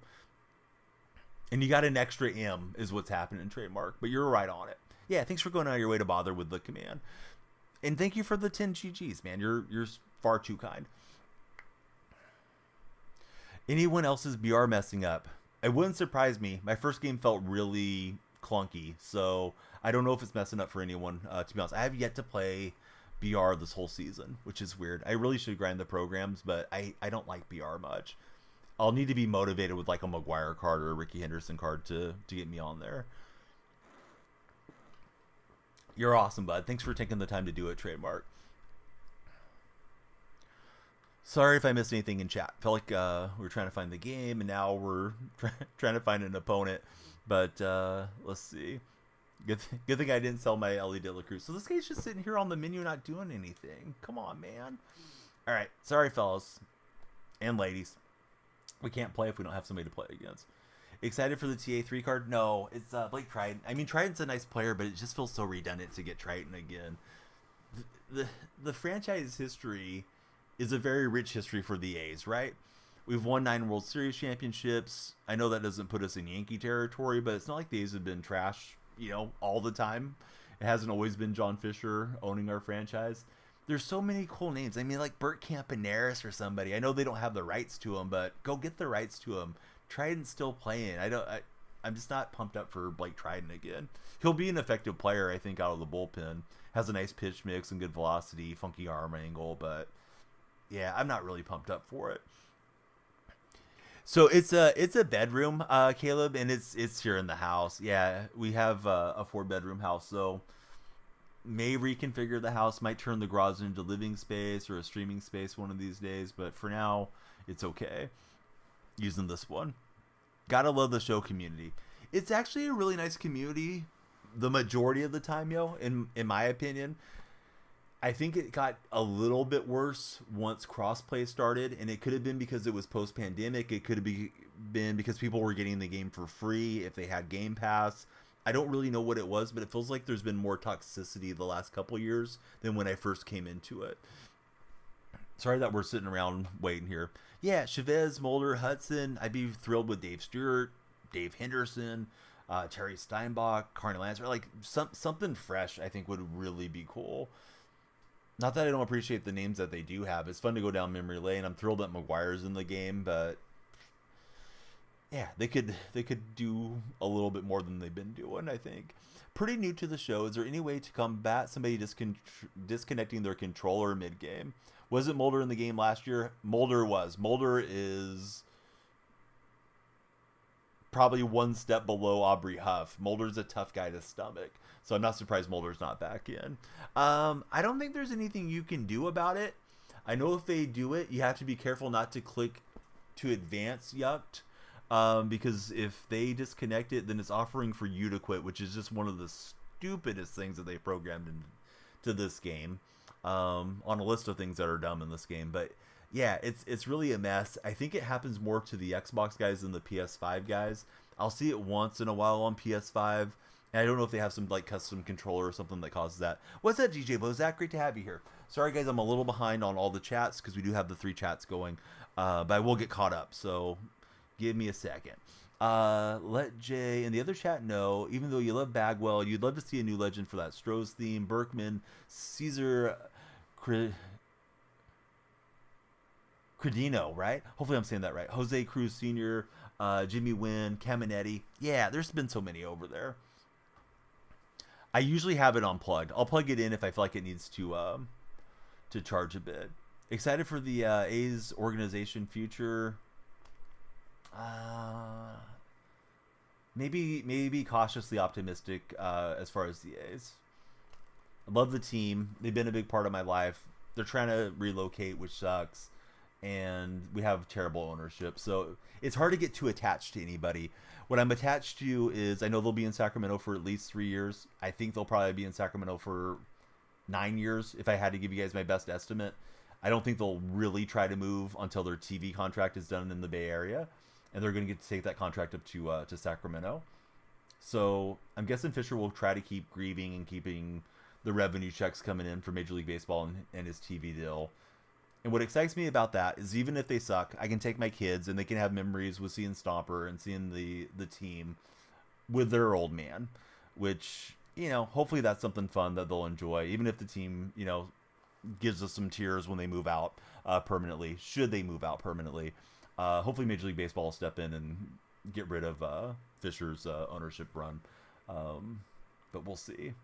And you got an extra M is what's happening in Trademark, but you're right on it. Yeah, thanks for going out of your way to bother with the command. And thank you for the 10 GGs, man. You're far too kind. Anyone else's BR messing up? It wouldn't surprise me. My first game felt really clunky, so I don't know if it's messing up for anyone, to be honest. I have yet to play BR this whole season, which is weird. I really should grind the programs, but I don't like BR much. I'll need to be motivated with like a Maguire card or a Ricky Henderson card to get me on there. You're awesome, bud. Thanks for taking the time to do it, Trademark. Sorry if I missed anything in chat. Felt like we were trying to find the game, and now we're trying to find an opponent. But let's see. Good thing I didn't sell my Ellie De La Cruz. So this guy's just sitting here on the menu not doing anything. Come on, man. All right. Sorry, fellas and ladies. We can't play if we don't have somebody to play against. Excited for the TA3 card? No, it's Blake Triton. I mean, Triton's a nice player, but it just feels so redundant to get Triton again. The franchise history is a very rich history for the A's, right? We've won 9 World Series championships. I know that doesn't put us in Yankee territory, but it's not like the A's have been trash, all the time. It hasn't always been John Fisher owning our franchise. There's so many cool names. I mean, like Bert Campaneris or somebody. I know they don't have the rights to him, but go get the rights to him. Triton's still playing. I'm I'm just not pumped up for Blake Triton again. He'll be an effective player, I think, out of the bullpen. Has a nice pitch mix and good velocity, funky arm angle, but yeah, I'm not really pumped up for it. So it's a bedroom, Caleb, and it's here in the house. Yeah, we have a 4-bedroom house, so may reconfigure the house, might turn the garage into living space or a streaming space one of these days, but for now, it's okay using this one. Gotta love the show community. It's actually a really nice community the majority of the time, in my opinion. I think it got a little bit worse once crossplay started, and it could have been because it was post-pandemic. It could have been because people were getting the game for free if they had Game Pass. I don't really know what it was, but it feels like there's been more toxicity the last couple years than when I first came into it. Sorry that we're sitting around waiting here. Yeah, Chavez, Mulder, Hudson. I'd be thrilled with Dave Stewart, Dave Henderson, Terry Steinbach, Carney Lancer. Like something fresh, I think would really be cool. Not that I don't appreciate the names that they do have. It's fun to go down memory lane. I'm thrilled that McGuire's in the game, but yeah, they could do a little bit more than they've been doing, I think. Pretty new to the show. Is there any way to combat somebody disconnecting their controller mid-game? Wasn't Mulder in the game last year? Mulder was. Mulder is probably one step below Aubrey Huff. Mulder's a tough guy to stomach. So I'm not surprised Mulder's not back in. I don't think there's anything you can do about it. I know if they do it, you have to be careful not to click to advance yucked. Because if they disconnect it, then it's offering for you to quit, which is just one of the stupidest things that they programmed into this game. On a list of things that are dumb in this game. But yeah, it's really a mess. I think it happens more to the Xbox guys than the PS5 guys. I'll see it once in a while on PS5. And I don't know if they have some like custom controller or something that causes that. What's that, DJ Bozak? Great to have you here. Sorry guys, I'm a little behind on all the chats because we do have the 3 chats going. But I will get caught up, so give me a second. Let Jay and the other chat know, even though you love Bagwell, you'd love to see a new legend for that Stroh's theme. Berkman, Caesar Credino, right? Hopefully I'm saying that right. Jose Cruz Sr., Jimmy Wynn, Caminetti. Yeah, there's been so many over there. I usually have it unplugged. I'll plug it in if I feel like it needs to charge a bit. Excited for the A's organization future. Maybe cautiously optimistic as far as the A's. I love the team. They've been a big part of my life. They're trying to relocate, which sucks. And we have terrible ownership. So it's hard to get too attached to anybody. What I'm attached to is I know they'll be in Sacramento for at least 3 years. I think they'll probably be in Sacramento for 9 years, if I had to give you guys my best estimate. I don't think they'll really try to move until their TV contract is done in the Bay Area. And they're going to get to take that contract up to Sacramento. So I'm guessing Fisher will try to keep grieving and keeping the revenue checks coming in for Major League Baseball and his TV deal. And what excites me about that is even if they suck, I can take my kids and they can have memories with seeing Stomper and seeing the team with their old man, which, hopefully that's something fun that they'll enjoy, even if the team, gives us some tears when they move out permanently, should they move out permanently. Hopefully Major League Baseball will step in and get rid of Fisher's ownership run. But we'll see.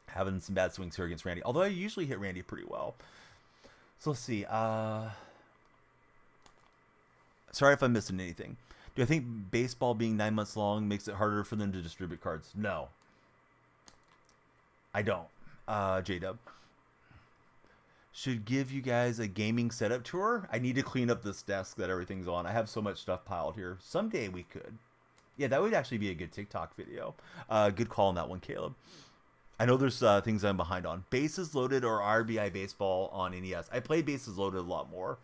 Having some bad swings here against Randy, although I usually hit Randy pretty well. So let's see. Sorry if I'm missing anything. Do I think baseball being 9 months long makes it harder for them to distribute cards? No. I don't. J-Dub. Should give you guys a gaming setup tour. I need to clean up this desk that everything's on. I have so much stuff piled here. Someday we could. Yeah, that would actually be a good TikTok video. Good call on that one, Caleb. I know there's things I'm behind on. Bases Loaded or RBI Baseball on NES. I play Bases Loaded a lot more.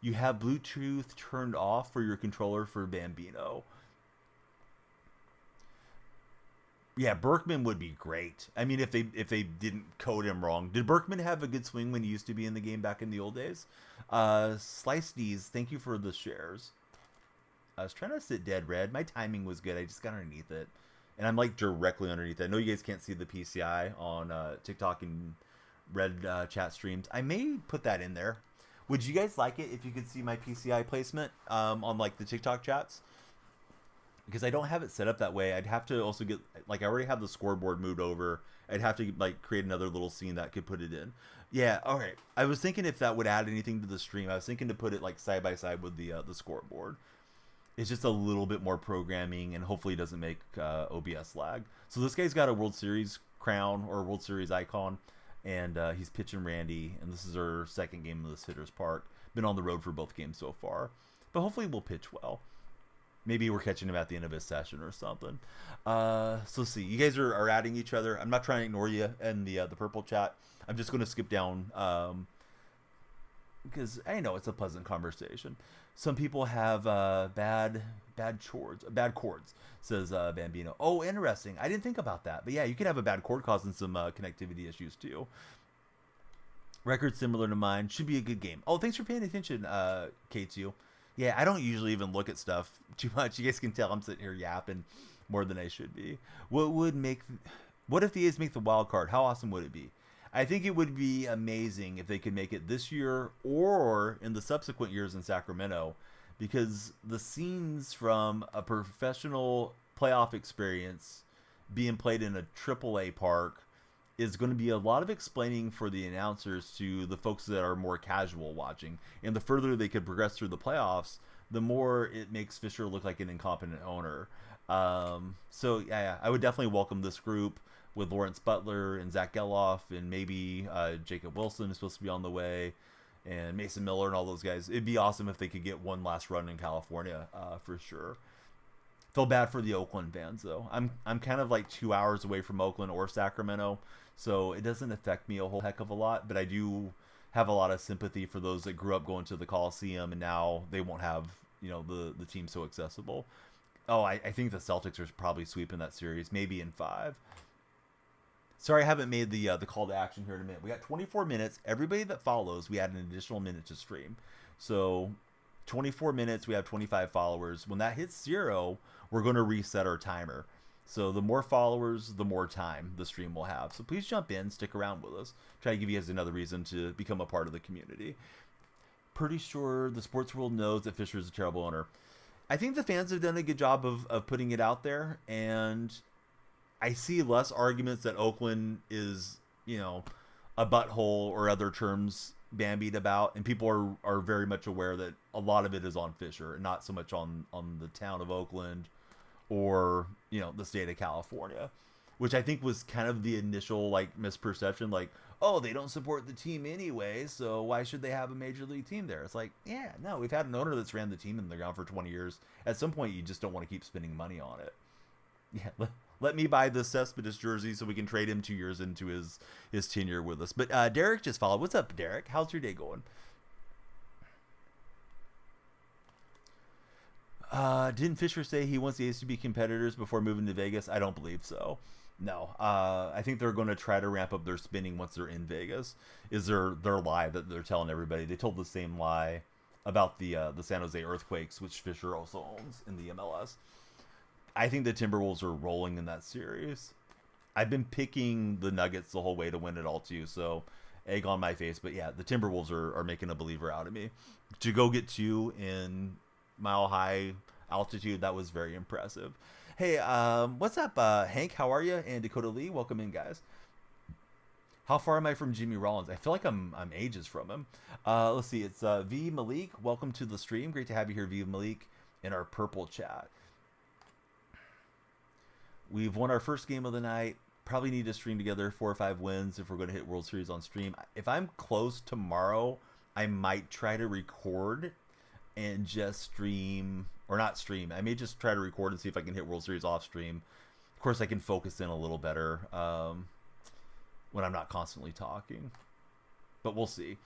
You have Bluetooth turned off for your controller for Bambino. Yeah, Berkman would be great. I mean, if they didn't code him wrong. Did Berkman have a good swing when he used to be in the game back in the old days? Slice D's, thank you for the shares. I was trying to sit dead red. My timing was good. I just got underneath it. And I'm like directly underneath it. I know you guys can't see the PCI on TikTok and red chat streams. I may put that in there. Would you guys like it if you could see my PCI placement on like the TikTok chats? because I don't have it set up that way. I'd have to also get, like, I already have the scoreboard moved over. I'd have to like create another little scene that could put it in. Yeah, all right. I was thinking if that would add anything to the stream. I was thinking to put it like side by side with the scoreboard. It's just a little bit more programming, and hopefully it doesn't make OBS lag. So this guy's got a World Series crown or World Series icon, and he's pitching Randy, and this is our second game of this Hitters Park. Been on the road for both games so far, but hopefully we'll pitch well. Maybe we're catching him at the end of his session or something. So let's see. You guys are adding each other. I'm not trying to ignore you in the purple chat. I'm just going to skip down because I know it's a pleasant conversation. Some people have bad chords, says Bambino. Oh, interesting. I didn't think about that. But yeah, you could have a bad chord causing some connectivity issues too. Record similar to mine. Should be a good game. Oh, thanks for paying attention, K2. Yeah, I don't usually even look at stuff too much. You guys can tell I'm sitting here yapping more than I should be. What if the A's make the wild card? How awesome would it be? I think it would be amazing if they could make it this year or in the subsequent years in Sacramento, because the scenes from a professional playoff experience being played in a AAA park is going to be a lot of explaining for the announcers to the folks that are more casual watching. And the further they could progress through the playoffs, the more it makes Fisher look like an incompetent owner. So yeah, I would definitely welcome this group with Lawrence Butler and Zach Geloff, and maybe Jacob Wilson is supposed to be on the way, and Mason Miller and all those guys. It'd be awesome if they could get one last run in California, for sure. Feel bad for the Oakland fans though. I'm kind of like 2 hours away from Oakland or Sacramento, so it doesn't affect me a whole heck of a lot, but I do have a lot of sympathy for those that grew up going to the Coliseum and now they won't have, the team so accessible. Oh, I think the Celtics are probably sweeping that series, maybe in 5. Sorry, I haven't made the call to action here in a minute. We got 24 minutes. Everybody that follows, we add an additional minute to stream. So 24 minutes, we have 25 followers. When that hits 0, we're going to reset our timer. So the more followers, the more time the stream will have. So please jump in, stick around with us. Try to give you guys another reason to become a part of the community. Pretty sure the sports world knows that Fisher is a terrible owner. I think the fans have done a good job of putting it out there, and I see less arguments that Oakland is, a butthole or other terms bandied about, and people are very much aware that a lot of it is on Fisher and not so much on the town of Oakland or, the state of California, which I think was kind of the initial misperception, oh, they don't support the team anyway, so why should they have a major league team there? It's like, yeah, no, we've had an owner that's ran the team and they're gone for 20 years. At some point, you just don't want to keep spending money on it. Yeah, let me buy the Cespedes jersey so we can trade him 2 years into his tenure with us. But Derek just followed. What's up, Derek? How's your day going? Didn't Fisher say he wants the A's to be competitors before moving to Vegas? I don't believe so. No. I think they're going to try to ramp up their spending once they're in Vegas. Is their lie that they're telling everybody. They told the same lie about the San Jose Earthquakes, which Fisher also owns in the MLS. I think the Timberwolves are rolling in that series. I've been picking the Nuggets the whole way to win it all too, so egg on my face. But yeah, the Timberwolves are making a believer out of me. To go get 2 in Mile High altitude, that was very impressive. Hey, what's up, Hank? How are you? And Dakota Lee, welcome in, guys. How far am I from Jimmy Rollins? I feel like I'm ages from him. Let's see. It's V Malik. Welcome to the stream. Great to have you here, V Malik, in our purple chat. We've won our first game of the night. Probably need to stream together 4 or 5 wins if we're going to hit World Series on stream. If I'm close tomorrow, I might try to record and just stream, or not stream. I may just try to record and see if I can hit World Series off stream. Of course, I can focus in a little better when I'm not constantly talking. But we'll see.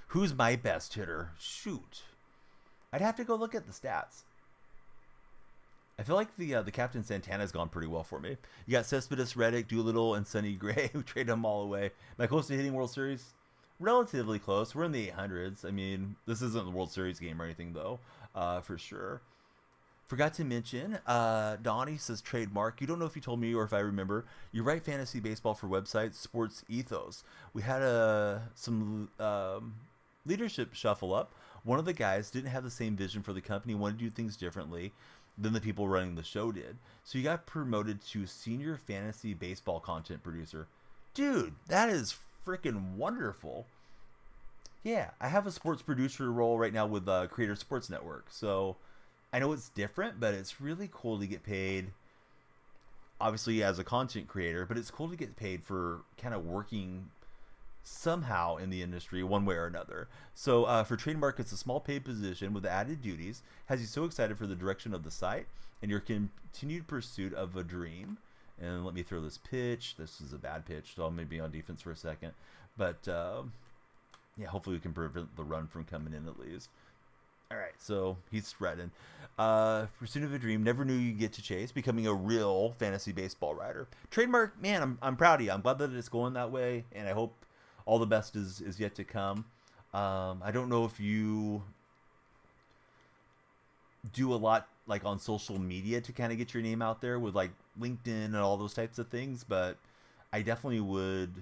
Who's my best hitter? Shoot. I'd have to go look at the stats. I feel like the Captain Santana has gone pretty well for me. You got Cespedes, Reddick, Doolittle, and Sonny Gray. We trade them all away. Am I close to hitting World Series? Relatively close. We're in the 800s. I mean, this isn't the World Series game or anything, though, for sure. Forgot to mention, Donnie says trademark. You don't know if you told me or if I remember. You write fantasy baseball for website Sports Ethos. We had some leadership shuffle up. One of the guys didn't have the same vision for the company, wanted to do things differently than the people running the show did. So he got promoted to senior fantasy baseball content producer. Dude, that is freaking wonderful. Yeah, I have a sports producer role right now with Creator Sports Network. So I know it's different, but it's really cool to get paid, obviously, as a content creator, but it's cool to get paid for kind of working somehow in the industry one way or another. So for Trademark, it's a small paid position with added duties, has you so excited for the direction of the site and your continued pursuit of a dream. And let me throw this pitch. This is a bad pitch, so I'm going to be on defense for a second. But yeah, hopefully we can prevent the run from coming in at least. All right, so he's spreading. Pursuit of a dream, never knew you'd get to chase, becoming a real fantasy baseball writer. Trademark, man, I'm proud of you. I'm glad that it's going that way, and I hope all the best is yet to come. I don't know if you do a lot like on social media to kind of get your name out there with like LinkedIn and all those types of things, but I definitely would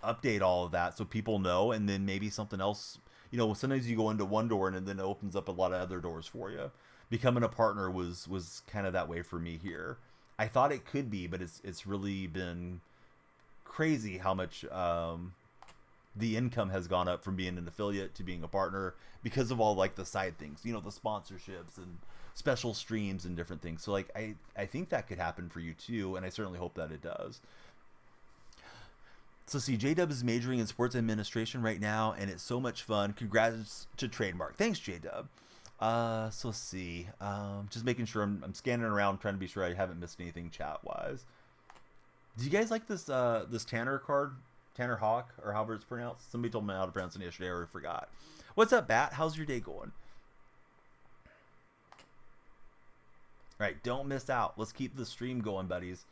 update all of that so people know, and then maybe something else. You know, sometimes you go into one door and then it opens up a lot of other doors for you. Becoming a partner was kind of that way for me here. I thought it could be, but it's really been crazy how much the income has gone up from being an affiliate to being a partner because of all like the side things, you know, the sponsorships and special streams and different things. So like I think that could happen for you too, and I certainly hope that it does. So see, J-Dub is majoring in sports administration right now, and it's so much fun. Congrats to Trademark. Thanks, J-Dub. So let's see. Just making sure I'm scanning around, trying to be sure I haven't missed anything chat-wise. Do you guys like this this Tanner card? Tanner Hawk, or however it's pronounced? Somebody told me how to pronounce it yesterday, I already forgot. What's up, Bat? How's your day going? All right, don't miss out. Let's keep the stream going, buddies.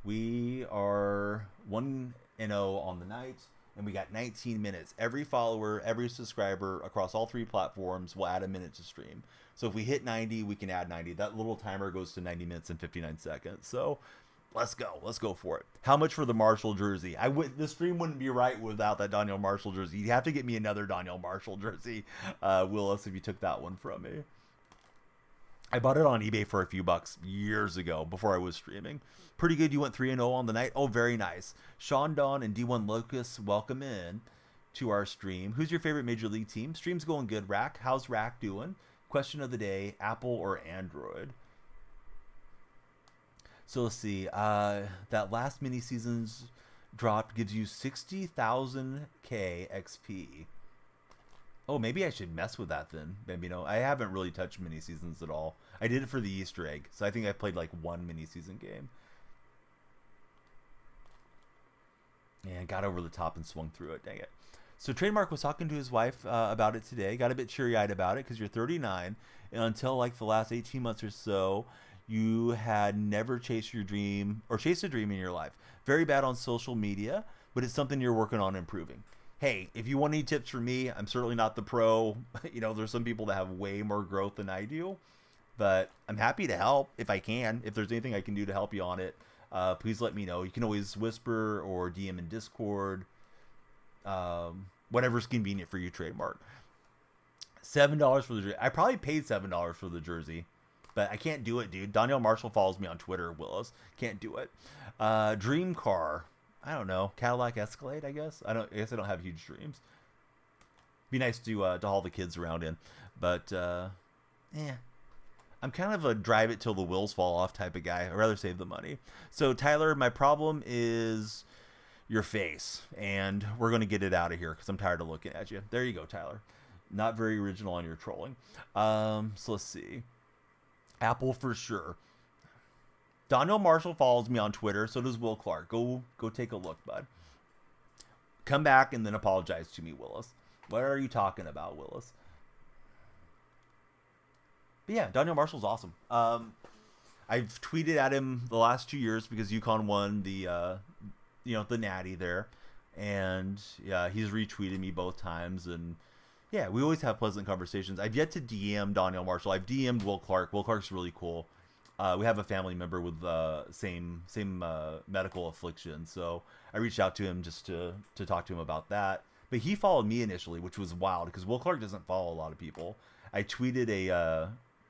We are 1-0 on the night, and we got 19 minutes. Every follower, every subscriber across all 3 platforms will add a minute to stream. So if we hit 90, we can add 90. That little timer goes to 90 minutes and 59 seconds. So let's go for it. How much for the Marshall jersey? The stream wouldn't be right without that Daniel Marshall jersey. You'd have to get me another Daniel Marshall jersey, Willis, if you took that one from me. I bought it on eBay for a few bucks years ago before I was streaming. Pretty good. You went 3-0 on the night. Oh, very nice. Sean Dawn and D1 Locust, welcome in to our stream. Who's your favorite Major League team? Stream's going good, Rack. How's Rack doing? Question of the day, Apple or Android? So let's see. That last mini seasons dropped gives you 60,000 K XP. Oh, maybe I should mess with that then. Maybe no. I haven't really touched mini seasons at all. I did it for the Easter egg, so I think I played like one mini season game. And got over the top and swung through it. Dang it. So Trademark was talking to his wife about it today. Got a bit cheery-eyed about it because you're 39, and until like the last 18 months or so, you had never chased your dream or chased a dream in your life. Very bad on social media, but it's something you're working on improving. Hey, if you want any tips from me, I'm certainly not the pro. You know, there's some people that have way more growth than I do, but I'm happy to help if I can. If there's anything I can do to help you on it, please let me know. You can always whisper or DM in Discord, whatever's convenient for you, Trademark. $7 for the jersey. I probably paid $7 for the jersey, but I can't do it, dude. Danielle Marshall follows me on Twitter, Willis. Can't do it. Dream car. I don't know. Cadillac Escalade, I guess. I guess I don't have huge dreams. Be nice to haul the kids around in, but yeah. I'm kind of a drive it till the wheels fall off type of guy. I'd rather save the money. So Tyler, my problem is your face, and we're going to get it out of here because I'm tired of looking at you. There you go, Tyler. Not very original on your trolling. So let's see. Apple for sure. Daniel Marshall follows me on Twitter. So does Will Clark. Go take a look, bud. Come back and then apologize to me, Willis. What are you talking about, Willis? But yeah, Daniel Marshall's awesome. I've tweeted at him the last 2 years because UConn won the the Natty there, and yeah, he's retweeted me both times, and yeah, we always have pleasant conversations. I've yet to DM Daniel Marshall. I've DM'd Will Clark. Will Clark's really cool. We have a family member with same medical affliction, so I reached out to him just to talk to him about that. but he followed me initially, which was wild because Will Clark doesn't follow a lot of people. I tweeted a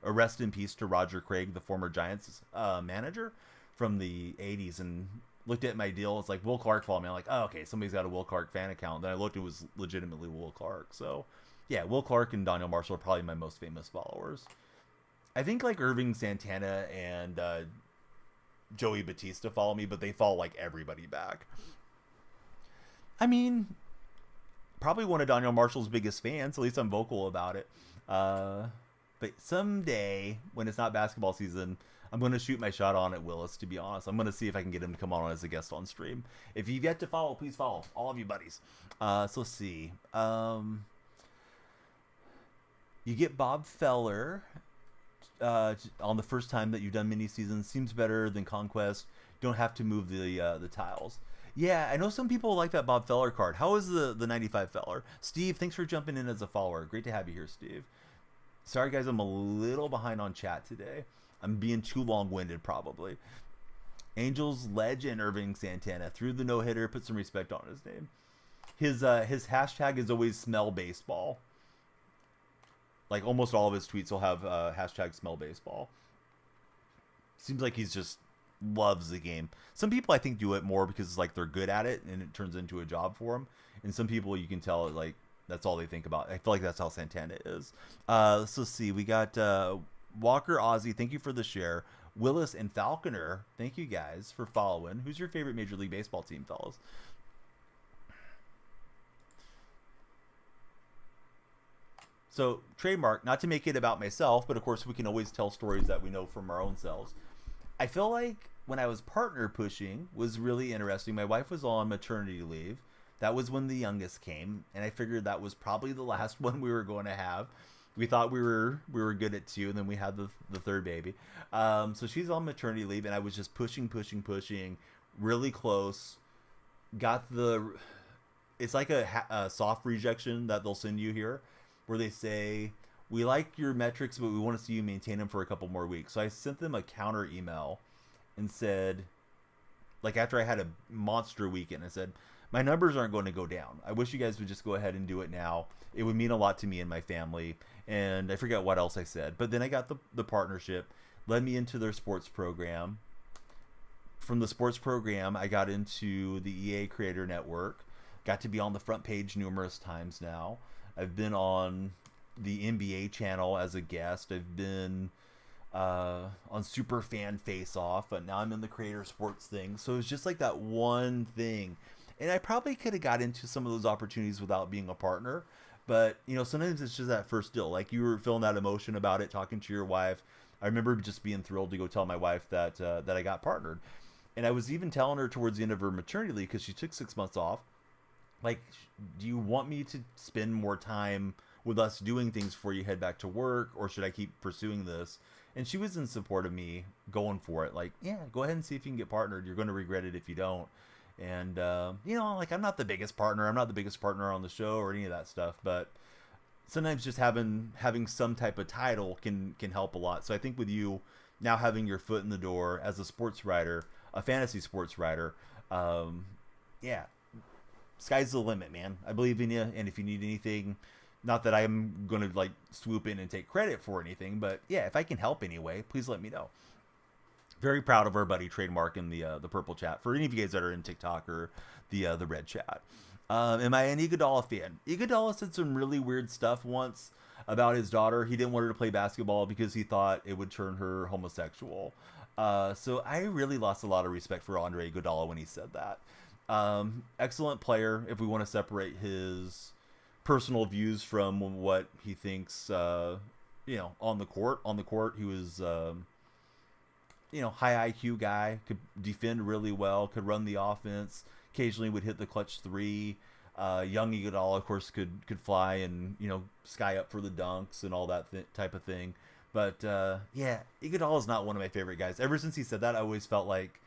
rest in peace to Roger Craig, the former Giants manager from the 80s, and looked at my deal. It's like Will Clark followed me. I'm like, oh, okay, somebody's got a Will Clark fan account. Then I looked, it was legitimately Will Clark. So yeah, Will Clark and Daniel Marshall are probably my most famous followers. I think like Irving Santana and Joey Batista follow me, but they follow like everybody back. I mean, probably one of Daniel Marshall's biggest fans. At least I'm vocal about it. But someday, when it's not basketball season, I'm going to shoot my shot on at Willis, to be honest. I'm going to see if I can get him to come on as a guest on stream. If you've yet to follow, please follow. All of you buddies. So let's see. You get Bob Feller on the first time that you've done mini seasons. Seems better than Conquest. Don't have to move the tiles. Yeah, I know some people like that Bob Feller card. How is the 95 Feller? Steve, thanks for jumping in as a follower. Great to have you here, Steve. Sorry, guys, I'm a little behind on chat today. I'm being too long-winded, probably. Angels legend Irving Santana threw the no-hitter, put some respect on his name. His hashtag is always smell baseball. Like almost all of his tweets will have hashtag smell baseball. Seems like he's just loves the game. Some people I think do it more because like they're good at it and it turns into a job for them. And some people you can tell like that's all they think about. I feel like that's how Santana is. Let's see. We got Walker Ozzy. Thank you for the share. Willis and Falconer. Thank you guys for following. Who's your favorite Major League Baseball team, fellas? So trademark, not to make it about myself, but of course we can always tell stories that we know from our own selves. I feel like when I was partner pushing was really interesting. My wife was on maternity leave. That was when the youngest came, and I figured that was probably the last one we were going to have. We thought we were good at 2, and then we had the third baby. So she's on maternity leave, and I was just pushing, really close. Got it's like a soft rejection that they'll send you here, where they say, we like your metrics, but we want to see you maintain them for a couple more weeks. So I sent them a counter email and said, like after I had a monster weekend, I said, my numbers aren't going to go down. I wish you guys would just go ahead and do it now. It would mean a lot to me and my family. And I forget what else I said. But then I got the partnership, led me into their sports program. From the sports program, I got into the EA Creator Network. Got to be on the front page numerous times now. I've been on the NBA channel as a guest. I've been on Superfan Face Off, but now I'm in the Creator Sports thing. So it's just like that one thing. And I probably could have got into some of those opportunities without being a partner. But, you know, sometimes it's just that first deal. Like you were feeling that emotion about it, talking to your wife. I remember just being thrilled to go tell my wife that I got partnered. And I was even telling her towards the end of her maternity leave, because she took 6 months off, like, do you want me to spend more time with us doing things before you head back to work, or should I keep pursuing this? And she was in support of me going for it. Like, yeah, go ahead and see if you can get partnered. You're going to regret it if you don't. And, you know, like, I'm not the biggest partner. I'm not the biggest partner on the show or any of that stuff. But sometimes just having some type of title can help a lot. So I think with you now having your foot in the door as a sports writer, a fantasy sports writer, yeah, sky's the limit, man. I believe in you. And if you need anything, not that I'm going to like swoop in and take credit for anything, but yeah, if I can help anyway, please let me know. Very proud of our buddy Trademark in the purple chat. For any of you guys that are in TikTok or the red chat. Am I an Iguodala fan? Iguodala said some really weird stuff once about his daughter. He didn't want her to play basketball because he thought it would turn her homosexual. So I really lost a lot of respect for Andre Iguodala when he said that. Excellent player if we want to separate his personal views from what he thinks, you know, on the court. On the court, he was, you know, high IQ guy, could defend really well, could run the offense, occasionally would hit the clutch three. Young Iguodala, of course, could fly and, you know, sky up for the dunks and all that type of thing. But, yeah, Iguodala is not one of my favorite guys. Ever since he said that, I always felt like,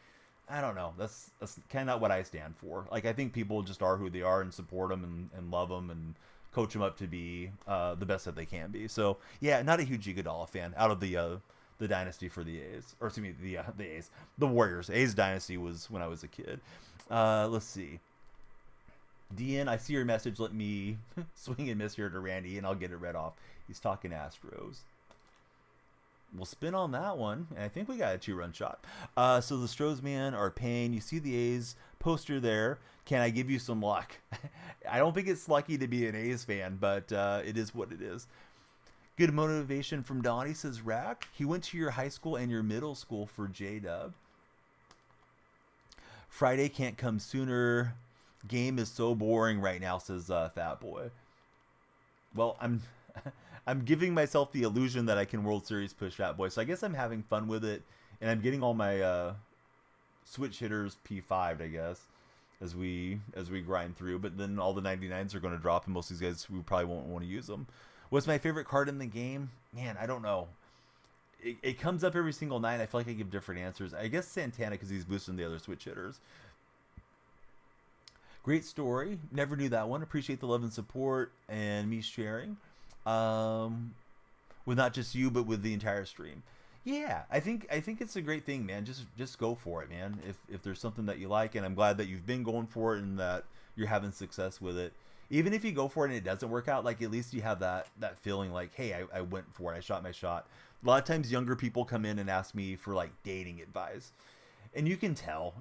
I don't know, that's kind of not what I stand for. Like, I think people just are who they are and support them and love them and coach them up to be the best that they can be. So, yeah, not a huge Iguodala fan out of the dynasty for the A's. Or, excuse me, the A's. The Warriors. A's dynasty was when I was a kid. Let's see. Dean, I see your message. Let me swing and miss here to Randy, and I'll get it read off. He's talking Astros. We'll spin on that one, and I think we got a 2-run shot. So the Stros, man, are paying. You see the A's poster there. Can I give you some luck? I don't think it's lucky to be an A's fan, but it is what it is. Good motivation from Donnie, says Rack. He went to your high school and your middle school for J-Dub. Friday can't come sooner. Game is so boring right now, says Fat Boy. Well, I'm giving myself the illusion that I can World Series push Fat Boy, so I guess I'm having fun with it, and I'm getting all my switch hitters P5'd, I guess, as we grind through. But then all the 99s are going to drop, and most of these guys we probably won't want to use them. What's my favorite card in the game? Man, I don't know. It comes up every single night. I feel like I give different answers. I guess Santana, because he's boosting the other switch hitters. Great story. Never knew that one. Appreciate the love and support and me sharing. With not just you, but with the entire stream. Yeah, I think it's a great thing, man. Just go for it, man. If there's something that you like, and I'm glad that you've been going for it and that you're having success with it. Even if you go for it and it doesn't work out, like, at least you have that feeling like, hey, I went for it. I shot my shot. A lot of times younger people come in and ask me for, like, dating advice. And you can tell,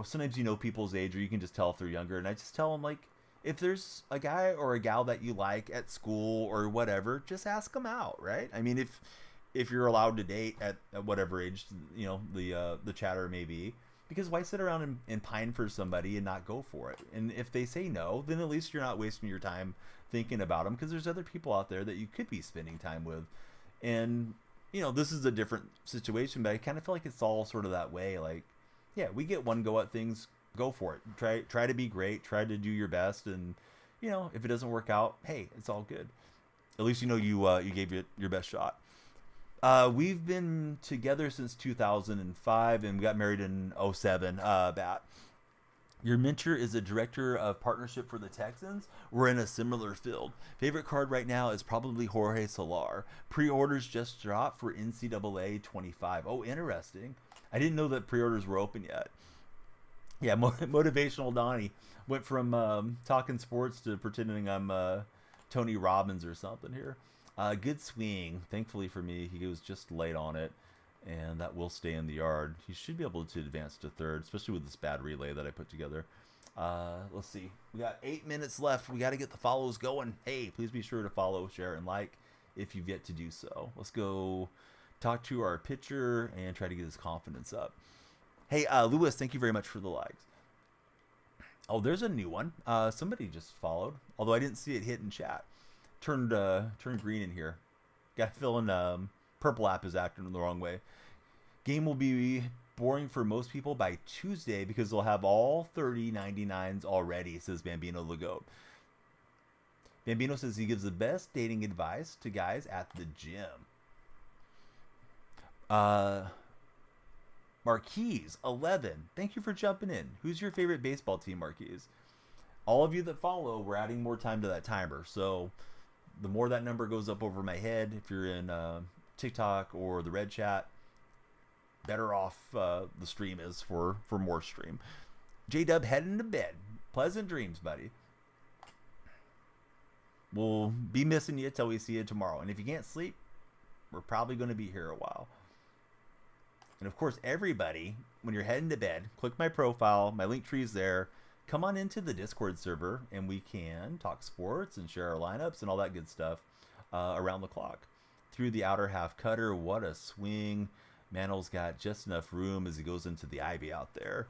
sometimes you know people's age, or you can just tell if they're younger. And I just tell them, like, if there's a guy or a gal that you like at school or whatever, just ask them out, right? I mean, if you're allowed to date at whatever age, the chatter may be. Because why sit around and pine for somebody and not go for it? And if they say no, then at least you're not wasting your time thinking about them, because there's other people out there that you could be spending time with. And, this is a different situation, but I kind of feel like it's all sort of that way. Like, yeah, we get one go at things, go for it. Try to be great, try to do your best, and, if it doesn't work out, hey, it's all good. At least you gave it your best shot. We've been together since 2005, and we got married in 2007. Bat. Your mentor is a director of partnership for the Texans. We're in a similar field. Favorite card right now is probably Jorge Solar. Pre-orders just dropped for NCAA 25. Oh, interesting. I didn't know that pre-orders were open yet. Yeah, motivational Donnie went from talking sports to pretending I'm Tony Robbins or something here. Good swing. Thankfully for me, he was just late on it, and that will stay in the yard. He should be able to advance to third, especially with this bad relay that I put together. Let's see. We got 8 minutes left. We got to get the follows going. Hey, please be sure to follow, share, and like if you've yet to do so. Let's go talk to our pitcher and try to get his confidence up. Hey, Lewis, thank you very much for the likes. Oh, there's a new one. Somebody just followed, although I didn't see it hit in chat. Turned green in here. Got to fill in. Purple app is acting in the wrong way. Game will be boring for most people by Tuesday because they'll have all 30 99s already, says Bambino Legoat. Bambino says he gives the best dating advice to guys at the gym. Marquise 11. Thank you for jumping in. Who's your favorite baseball team, Marquise? All of you that follow, we're adding more time to that timer. So the more that number goes up over my head, if you're in TikTok or the Red Chat, better off the stream is for more stream. J-Dub heading to bed. Pleasant dreams, buddy. We'll be missing you till we see you tomorrow. And if you can't sleep, we're probably going to be here a while. And of course, everybody, when you're heading to bed, click my profile. My link tree is there. Come on into the Discord server, and we can talk sports and share our lineups and all that good stuff around the clock. Through the outer half cutter, what a swing. Mantl's got just enough room as he goes into the ivy out there.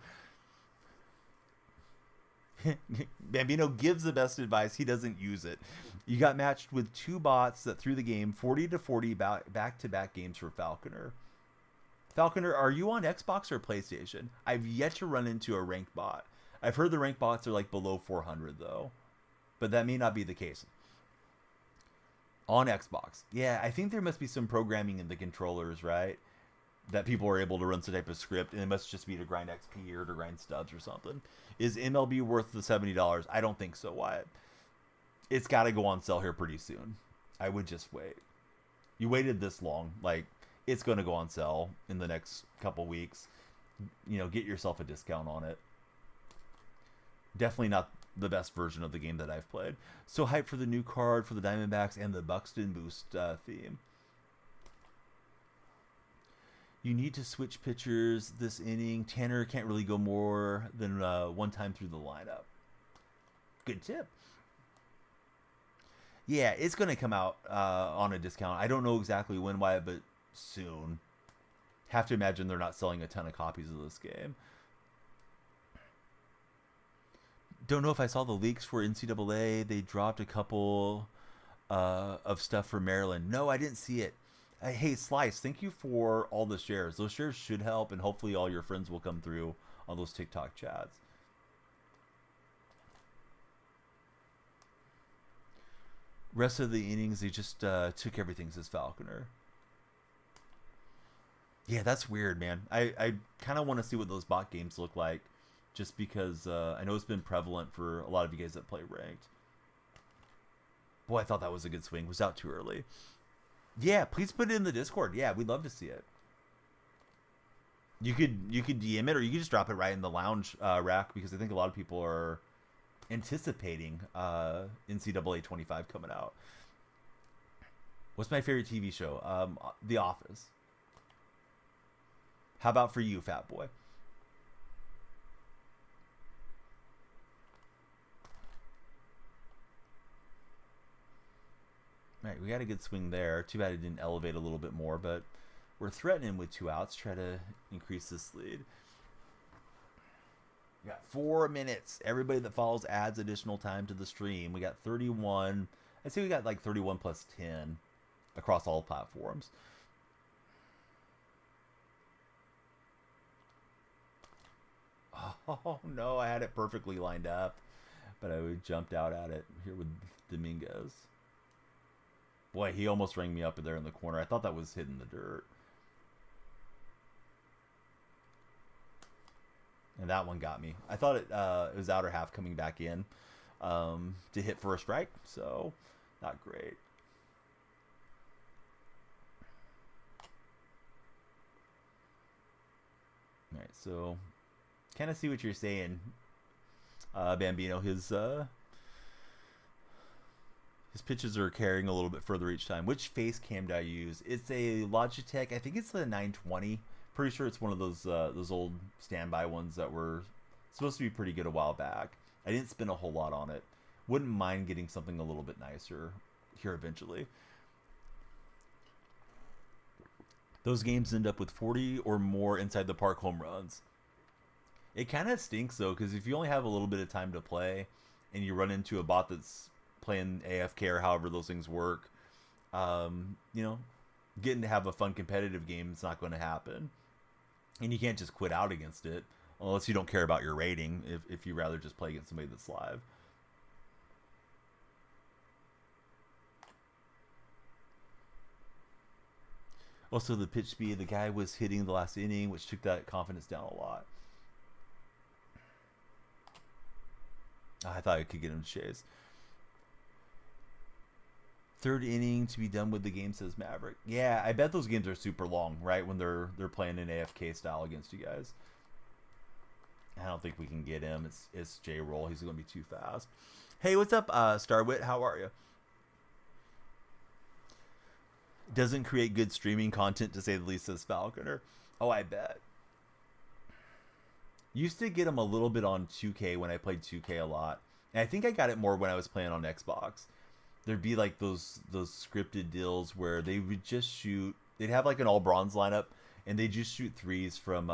Bambino gives the best advice. He doesn't use it. You got matched with two bots that threw the game 40-40 back-to-back games for Falconer. Falconer, are you on Xbox or PlayStation? I've yet to run into a ranked bot. I've heard the ranked bots are like below 400 though, but that may not be the case. On Xbox. Yeah, I think there must be some programming in the controllers, right? That people are able to run some type of script, and it must just be to grind XP or to grind studs or something. Is MLB worth the $70? I don't think so, Wyatt. It's got to go on sale here pretty soon. I would just wait. You waited this long. Like, it's going to go on sale in the next couple weeks. Get yourself a discount on it. Definitely not the best version of the game that I've played. So hyped for the new card for the Diamondbacks and the Buxton Boost theme. You need to switch pitchers this inning. Tanner can't really go more than one time through the lineup. Good tip. Yeah, it's going to come out on a discount. I don't know exactly when, why, but soon. Have to imagine they're not selling a ton of copies of this game. Don't know if I saw the leaks for NCAA. They dropped a couple of stuff for Maryland. No, I didn't see it. Hey, Slice, thank you for all the shares. Those shares should help, and hopefully all your friends will come through on those TikTok chats. Rest of the innings, they just took everything, says Falconer. Yeah, that's weird, man. I kind of want to see what those bot games look like, just because I know it's been prevalent for a lot of you guys that play ranked. Boy, I thought that was a good swing. Was out too early. Yeah, please put it in the Discord. Yeah, we'd love to see it. You could DM it, or you could just drop it right in the lounge rack, because I think a lot of people are anticipating NCAA 25 coming out. What's my favorite TV show? The Office. How about for you, Fat Boy? All right, we got a good swing there. Too bad it didn't elevate a little bit more, but we're threatening with 2 outs. Try to increase this lead. We got 4 minutes. Everybody that follows adds additional time to the stream. We got 31. I'd say we got like 31 plus 10 across all platforms. Oh, no, I had it perfectly lined up, but I jumped out at it here with Dominguez. Boy, he almost rang me up there in the corner. I thought that was hitting the dirt. And that one got me. I thought it was outer half coming back in to hit for a strike, so not great. All right, so kind of see what you're saying, Bambino. His pitches are carrying a little bit further each time. Which face cam do I use? It's a Logitech. I think it's the 920. Pretty sure it's one of those old standby ones that were supposed to be pretty good a while back. I didn't spend a whole lot on it. Wouldn't mind getting something a little bit nicer here eventually. Those games end up with 40 or more inside the park home runs. It kind of stinks though, because if you only have a little bit of time to play and you run into a bot that's playing AFK or however those things work, you know, getting to have a fun competitive game is not going to happen. And you can't just quit out against it unless you don't care about your rating, if you rather just play against somebody that's live. Also, the pitch speed, the guy was hitting the last inning, which took that confidence down a lot. I thought I could get him to chase. 3rd inning to be done with the game, says Maverick. Yeah, I bet those games are super long, right? When they're playing an AFK style against you guys. I don't think we can get him. It's J-Roll. He's going to be too fast. Hey, what's up, Starwit? How are you? Doesn't create good streaming content, to say the least, says Falconer. Oh, I bet. Used to get him a little bit on 2K when I played 2K a lot. And I think I got it more when I was playing on Xbox. There'd be like those scripted deals where they would just shoot. They'd have like an all bronze lineup, and they just shoot threes from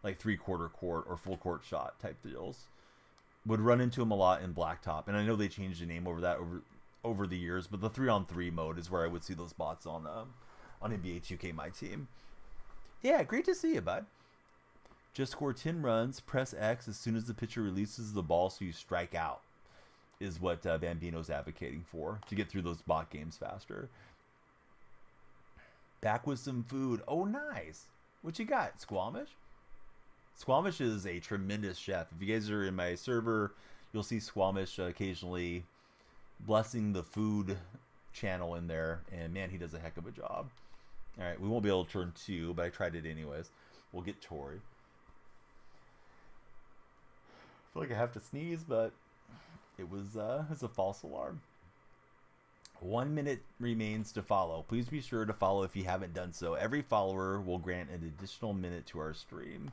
like 3/4 court or full court shot type deals. Would run into them a lot in Blacktop, and I know they changed the name over the years, but the 3-on-3 mode is where I would see those bots on NBA 2K My Team. Yeah, great to see you, bud. Just score 10 runs. Press X as soon as the pitcher releases the ball, so you strike out. Is what Bambino's advocating for, to get through those bot games faster. Back with some food. Oh, nice. What you got, Squamish? Squamish is a tremendous chef. If you guys are in my server, you'll see Squamish occasionally blessing the food channel in there, and man, he does a heck of a job. All right, we won't be able to turn 2, but I tried it anyways. We'll get Tori. I feel like I have to sneeze, but It was a false alarm. 1 minute remains to follow. Please be sure to follow if you haven't done so. Every follower will grant an additional minute to our stream.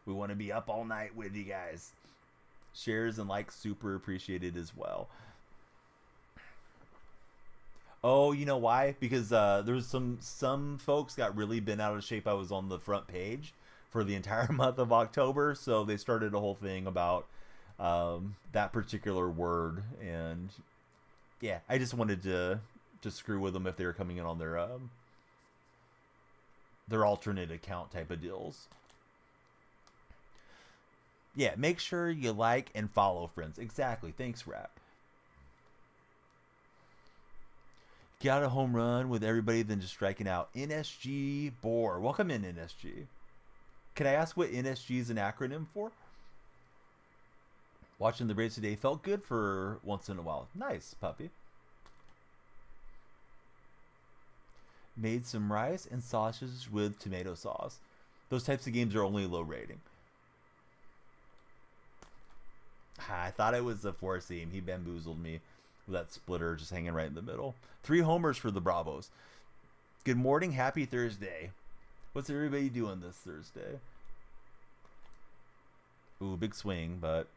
We want to be up all night with you guys. Shares and likes super appreciated as well. Oh, you know why? Because there was some folks got really bent out of shape. I was on the front page for the entire month of October, so they started a whole thing about that particular word, and yeah, I just wanted to screw with them if they were coming in on their alternate account type of deals. Yeah, make sure you like and follow, friends. Exactly. Thanks, Rap. Got a home run with everybody, then just striking out. NSG Boar. Welcome in, NSG. Can I ask what NSG is an acronym for? Watching the Braves today felt good for once in a while. Nice, puppy. Made some rice and sausages with tomato sauce. Those types of games are only low rating. I thought it was a four seam. He bamboozled me with that splitter just hanging right in the middle. 3 homers for the Bravos. Good morning. Happy Thursday. What's everybody doing this Thursday? Ooh, big swing, but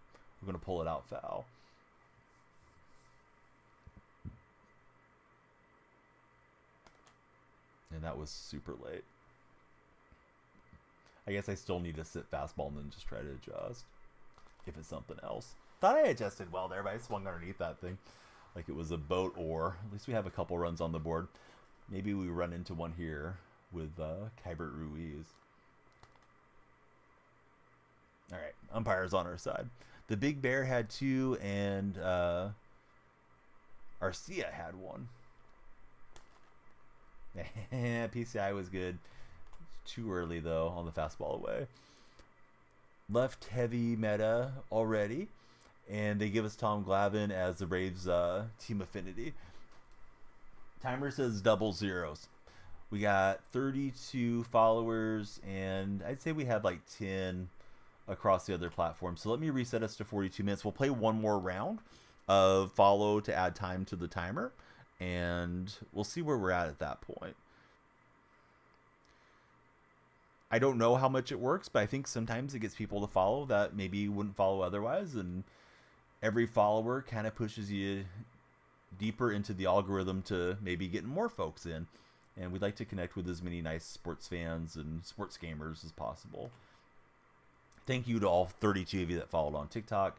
we're going to pull it out foul. And that was super late. I guess I still need to sit fastball and then just try to adjust. If it's something else. Thought I adjusted well there, but I swung underneath that thing like it was a boat oar. At least we have a couple runs on the board. Maybe we run into one here with Kybert Ruiz. All right, umpires on our side. The Big Bear had 2, and Arcia had 1. PCI was good. Too early, though, on the fastball away. Left heavy meta already, and they give us Tom Glavine as the Braves team affinity. Timer says double zeros. We got 32 followers, and I'd say we had like 10 across the other platforms. So let me reset us to 42 minutes. We'll play one more round of follow to add time to the timer, and we'll see where we're at that point. I don't know how much it works, but I think sometimes it gets people to follow that maybe wouldn't follow otherwise, and every follower kind of pushes you deeper into the algorithm to maybe get more folks in. And we'd like to connect with as many nice sports fans and sports gamers as possible. Thank you to all 32 of you that followed on TikTok.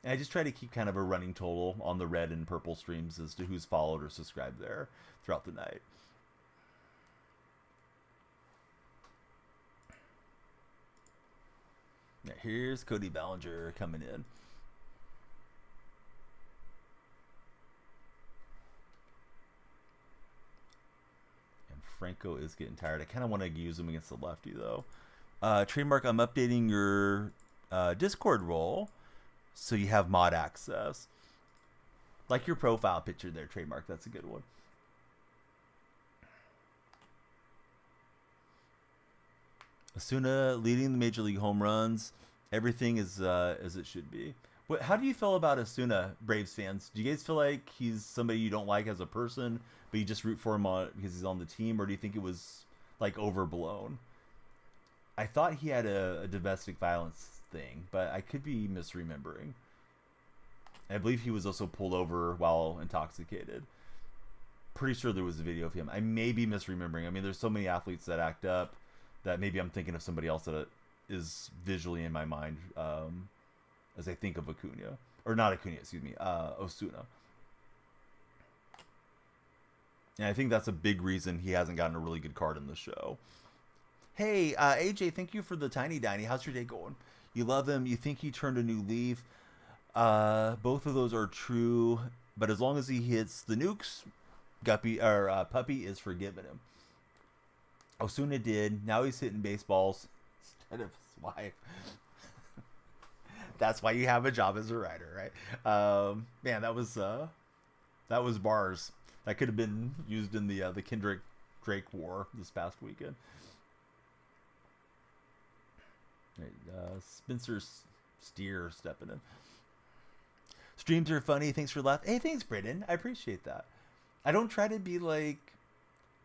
And I just try to keep kind of a running total on the red and purple streams as to who's followed or subscribed there throughout the night. Now here's Cody Bellinger coming in. Franco is getting tired. I kind of want to use him against the lefty, though. Trademark, I'm updating your Discord role so you have mod access. Like your profile picture there, Trademark. That's a good one. Osuna leading the Major League home runs. Everything is as it should be. How do you feel about Osuna, Braves fans? Do you guys feel like he's somebody you don't like as a person, but you just root for him because he's on the team, or do you think it was like overblown? I thought he had a domestic violence thing, but I could be misremembering. I believe he was also pulled over while intoxicated. Pretty sure there was a video of him. I may be misremembering. I mean, there's so many athletes that act up that maybe I'm thinking of somebody else that is visually in my mind as I think of Acuna. Or not Acuna, excuse me, Osuna. And I think that's a big reason he hasn't gotten a really good card in the show. Hey, AJ, thank you for the Tiny Diny. How's your day going? You love him. You think he turned a new leaf. Both of those are true. But as long as he hits the nukes, Puppy is forgiving him. Osuna did. Now he's hitting baseballs instead of his wife. That's why you have a job as a writer, right? Man, that was bars. That could have been used in the Kendrick Drake war this past weekend. Right, Spencer Steer stepping in. Streams are funny. Thanks for laughing. Hey, thanks, Brendan. I appreciate that. I don't try to be like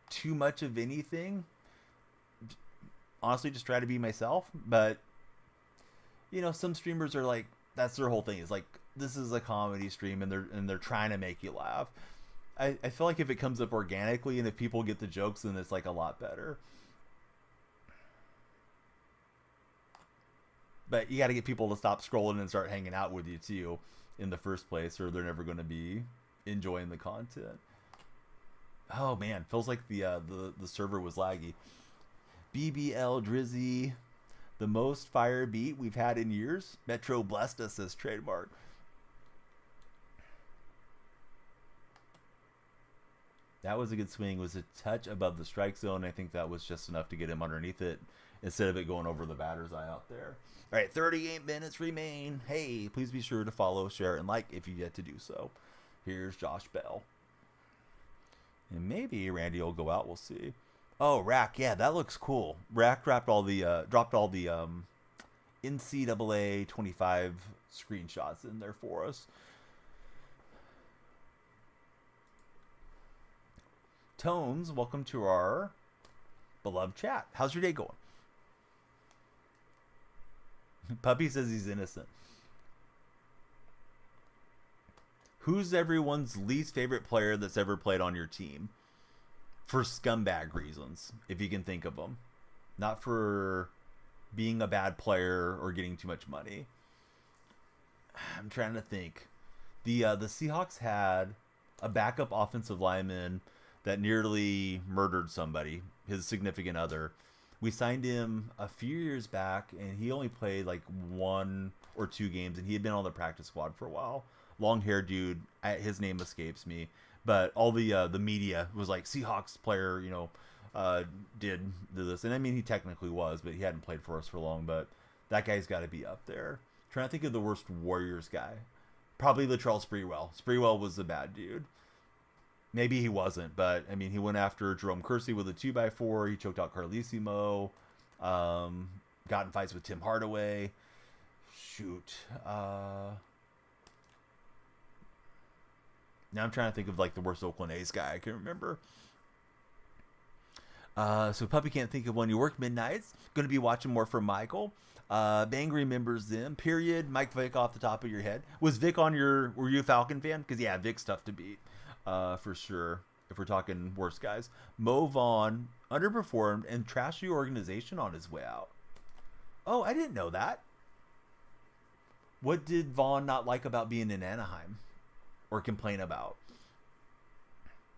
too much of anything. Honestly, just try to be myself. But you know, some streamers are like, that's their whole thing. Is like, this is a comedy stream, and they're trying to make you laugh. I feel like if it comes up organically and if people get the jokes, then it's like a lot better. But you got to get people to stop scrolling and start hanging out with you too in the first place, or they're never going to be enjoying the content. Oh man, feels like the server was laggy. BBL Drizzy, the most fire beat we've had in years. Metro blessed us as trademark. That was a good swing. It was a touch above the strike zone. I think that was just enough to get him underneath it instead of it going over the batter's eye out there. All right, 38 minutes remain. Hey, please be sure to follow, share, and like if you yet to do so. Here's Josh Bell. And maybe Randy will go out. We'll see. Oh, Rack. Yeah, that looks cool. Rack dropped all the NCAA 25 screenshots in there for us. Tones, welcome to our beloved chat. How's your day going? Puppy says he's innocent. Who's everyone's least favorite player that's ever played on your team? For scumbag reasons, if you can think of them. Not for being a bad player or getting too much money. I'm trying to think. The Seahawks had a backup offensive lineman that nearly murdered somebody, his significant other. We signed him a few years back, and he only played like 1 or 2 games, and he had been on the practice squad for a while. Long-haired dude, his name escapes me, but all the media was like, Seahawks player, you know, did this. And I mean, he technically was, but he hadn't played for us for long, but that guy's got to be up there. Trying to think of the worst Warriors guy. Probably Latrell Sprewell. Sprewell was the bad dude. Maybe he wasn't, but I mean, he went after Jerome Kersey with a 2x4. He choked out Carlissimo. Got in fights with Tim Hardaway. Shoot. Now I'm trying to think of like the worst Oakland A's guy I can remember. So Puppy can't think of one. You work midnights. Going to be watching more from Michael. Bang remembers them. Period. Mike Vick off the top of your head. Was Vic on your? Were you a Falcon fan? Because yeah, Vic's tough to beat. For sure, if we're talking worst guys. Mo Vaughn underperformed and trashed the organization on his way out. Oh, I didn't know that. What did Vaughn not like about being in Anaheim? Or complain about?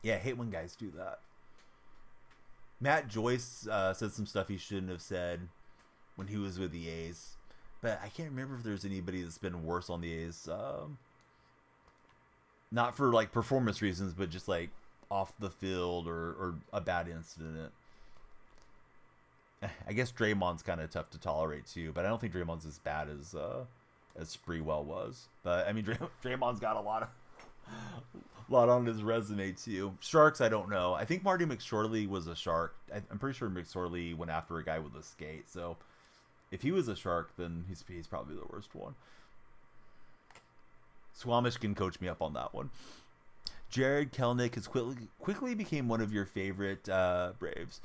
Yeah, I hate when guys do that. Matt Joyce said some stuff he shouldn't have said when he was with the A's. But I can't remember if there's anybody that's been worse on the A's. Not for like performance reasons, but just like off the field or a bad incident. I guess Draymond's kind of tough to tolerate too, but I don't think Draymond's as bad as Sprewell was. But I mean, Draymond's got a lot on his resume too. Sharks, I don't know. I think Marty McSorley was a Shark. I'm pretty sure McSorley went after a guy with a skate. So if he was a Shark, then he's probably the worst one. Swamish can coach me up on that one. Jared Kelnick has quickly became one of your favorite Braves.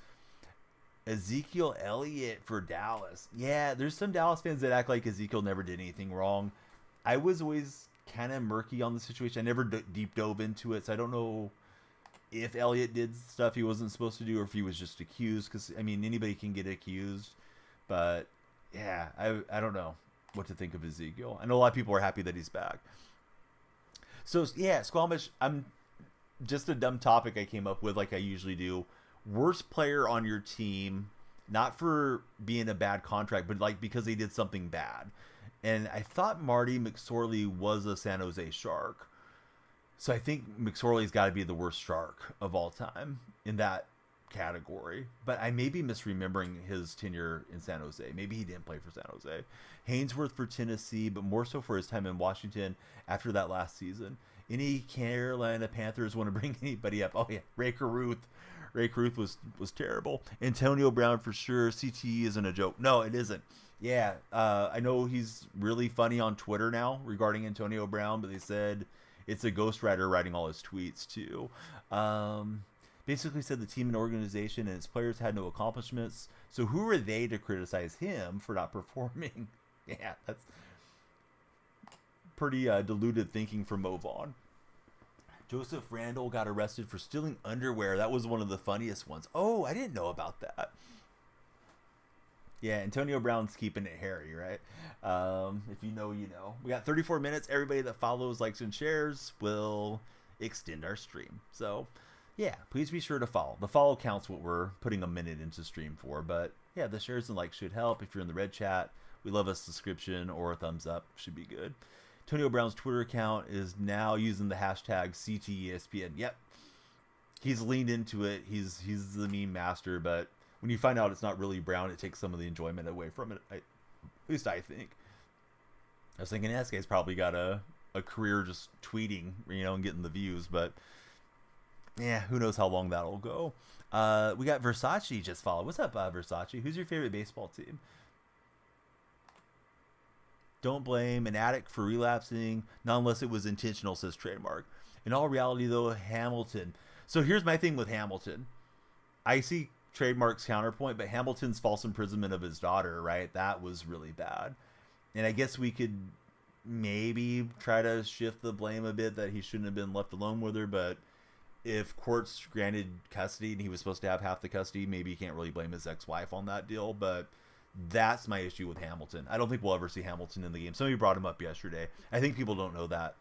Ezekiel Elliott for Dallas. Yeah, there's some Dallas fans that act like Ezekiel never did anything wrong. I was always kind of murky on the situation. I never deep dove into it, so I don't know if Elliott did stuff he wasn't supposed to do or if he was just accused. Because, I mean, anybody can get accused. But, yeah, I don't know what to think of Ezekiel. I know a lot of people are happy that he's back. So, yeah, Squamish, I'm just a dumb topic I came up with like I usually do. Worst player on your team, not for being a bad contract, but like because they did something bad. And I thought Marty McSorley was a San Jose Shark. So I think McSorley's got to be the worst Shark of all time in that category. But I may be misremembering his tenure in San Jose. Maybe he didn't play for San Jose. Hainsworth for Tennessee, but more so for his time in Washington after that last season. Any Carolina Panthers want to bring anybody up? Oh, yeah, Ray Caruth. Ray Caruth was terrible. Antonio Brown for sure. CTE isn't a joke. No, it isn't. Yeah, I know he's really funny on Twitter now regarding Antonio Brown, but they said it's a ghostwriter writing all his tweets too. Basically said the team and organization and its players had no accomplishments. So who are they to criticize him for not performing? Yeah, that's pretty diluted thinking from Mo Vaughn. Joseph Randall got arrested for stealing underwear. That was one of the funniest ones. Oh, I didn't know about that. Yeah, Antonio Brown's keeping it hairy, right? If you know, you know. We got 34 minutes. Everybody that follows, likes, and shares will extend our stream. So, yeah, please be sure to follow. The follow counts what we're putting a minute into stream for. But, yeah, the shares and likes should help. If you're in the red chat, we love a subscription or a thumbs up. Should be good. Antonio Brown's Twitter account is now using the hashtag CTESPN. Yep. He's leaned into it. He's the meme master, but when you find out it's not really Brown, it takes some of the enjoyment away from it. At least I think. I was thinking, this guy's probably got a career just tweeting, you know, and getting the views, but yeah, who knows how long that'll go. We got Versace just followed. What's up, Versace? Who's your favorite baseball team? Don't blame an addict for relapsing, not unless it was intentional, says Trademark. In all reality, though, Hamilton. So here's my thing with Hamilton. I see Trademark's counterpoint, but Hamilton's false imprisonment of his daughter, right? That was really bad. And I guess we could maybe try to shift the blame a bit that he shouldn't have been left alone with her, but if courts granted custody and he was supposed to have half the custody, maybe you can't really blame his ex-wife on that deal, but that's my issue with Hamilton. I don't think we'll ever see Hamilton in the game. Somebody brought him up yesterday. I think people don't know that.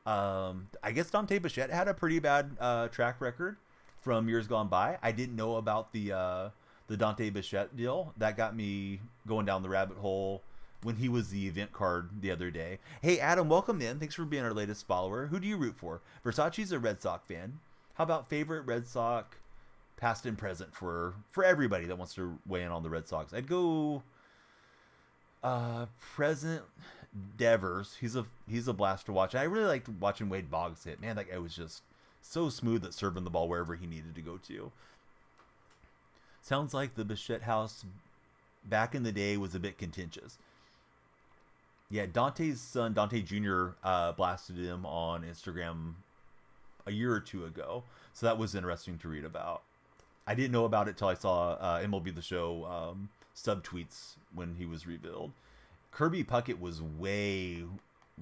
I guess Dante Bichette had a pretty bad track record from years gone by. I didn't know about the Dante Bichette deal. That got me going down the rabbit hole when he was the event card the other day. Hey, Adam, welcome in. Thanks for being our latest follower. Who do you root for? Versace's a Red Sox fan. How about favorite Red Sox past and present for everybody that wants to weigh in on the Red Sox? I'd go present Devers. He's a blast to watch. I really liked watching Wade Boggs hit. Man, that guy was just so smooth at serving the ball wherever he needed to go to. Sounds like the Bichette house back in the day was a bit contentious. Yeah, Dante's son, Dante Jr., blasted him on Instagram a year or two ago. So that was interesting to read about. I didn't know about it till I saw MLB The Show subtweets when he was revealed. Kirby Puckett was way,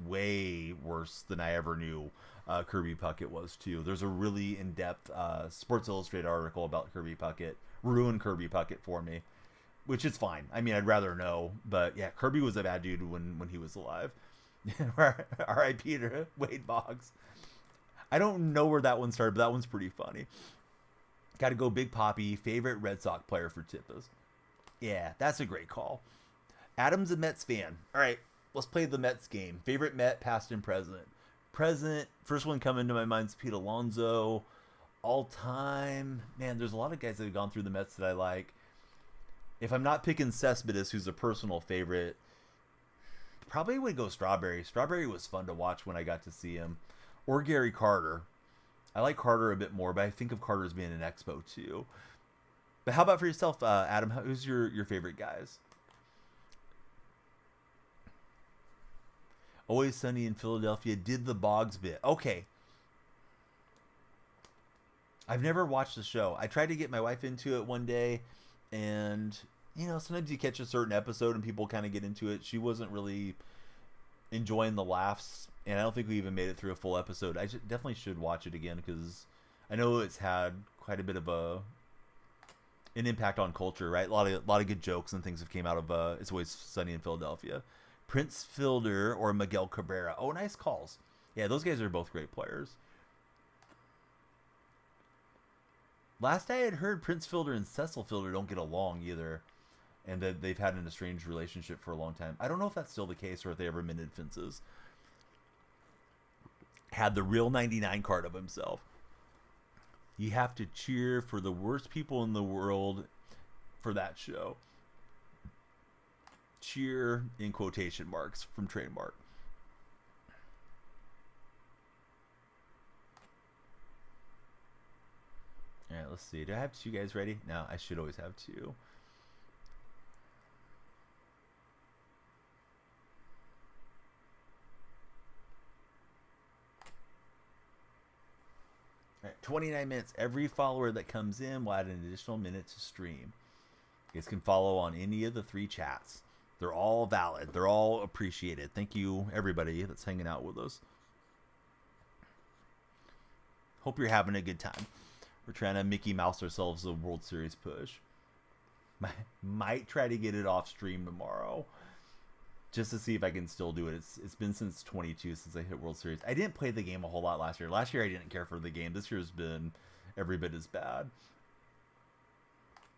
way worse than I ever knew Kirby Puckett was, too. There's a really in-depth Sports Illustrated article about Kirby Puckett. Ruined Kirby Puckett for me, which is fine. I mean, I'd rather know. But, yeah, Kirby was a bad dude when he was alive. R.I.P. to Wade Boggs. I don't know where that one started, but that one's pretty funny. Got to go Big Poppy, favorite Red Sox player for Tippas. Yeah, that's a great call. Adam's a Mets fan. All right, let's play the Mets game. Favorite Met, past and present. Present, first one coming to my mind is Pete Alonso. All time, man, there's a lot of guys that have gone through the Mets that I like. If I'm not picking Cespedes, who's a personal favorite, probably would go Strawberry. Strawberry was fun to watch when I got to see him. Or Gary Carter. I like Carter a bit more, but I think of Carter as being an expo too. But how about for yourself, Adam? Who's your favorite guys? Always Sunny in Philadelphia did the Boggs bit. Okay. I've never watched the show. I tried to get my wife into it one day, and, you know, sometimes you catch a certain episode and people kind of get into it. She wasn't really enjoying the laughs, and I don't think we even made it through a full episode. I definitely should watch it again because I know it's had quite a bit of an impact on culture, right? A lot of good jokes and things have came out of It's Always Sunny in Philadelphia. Prince Fielder or Miguel Cabrera. Oh, nice calls. Yeah, those guys are both great players. Last I had heard, Prince Fielder and Cecil Fielder don't get along either, and that they've had an estranged relationship for a long time. I don't know if that's still the case or if they ever mended fences. Had the real 99 card of himself. You have to cheer for the worst people in the world for that show. Cheer in quotation marks from Trademark. All right, let's see. Do I have two guys ready? No, I should always have two. All right, 29 minutes. Every follower that comes in will add an additional minute to stream. You guys can follow on any of the 3 chats. They're all valid. They're all appreciated. Thank you, everybody that's hanging out with us. Hope you're having a good time. We're trying to Mickey Mouse ourselves a World Series push. Might try to get it off stream tomorrow, just to see if I can still do it. It's been since 22 since I hit World Series. I didn't play the game a whole lot last year. Last year I didn't care for the game. This year's been every bit as bad.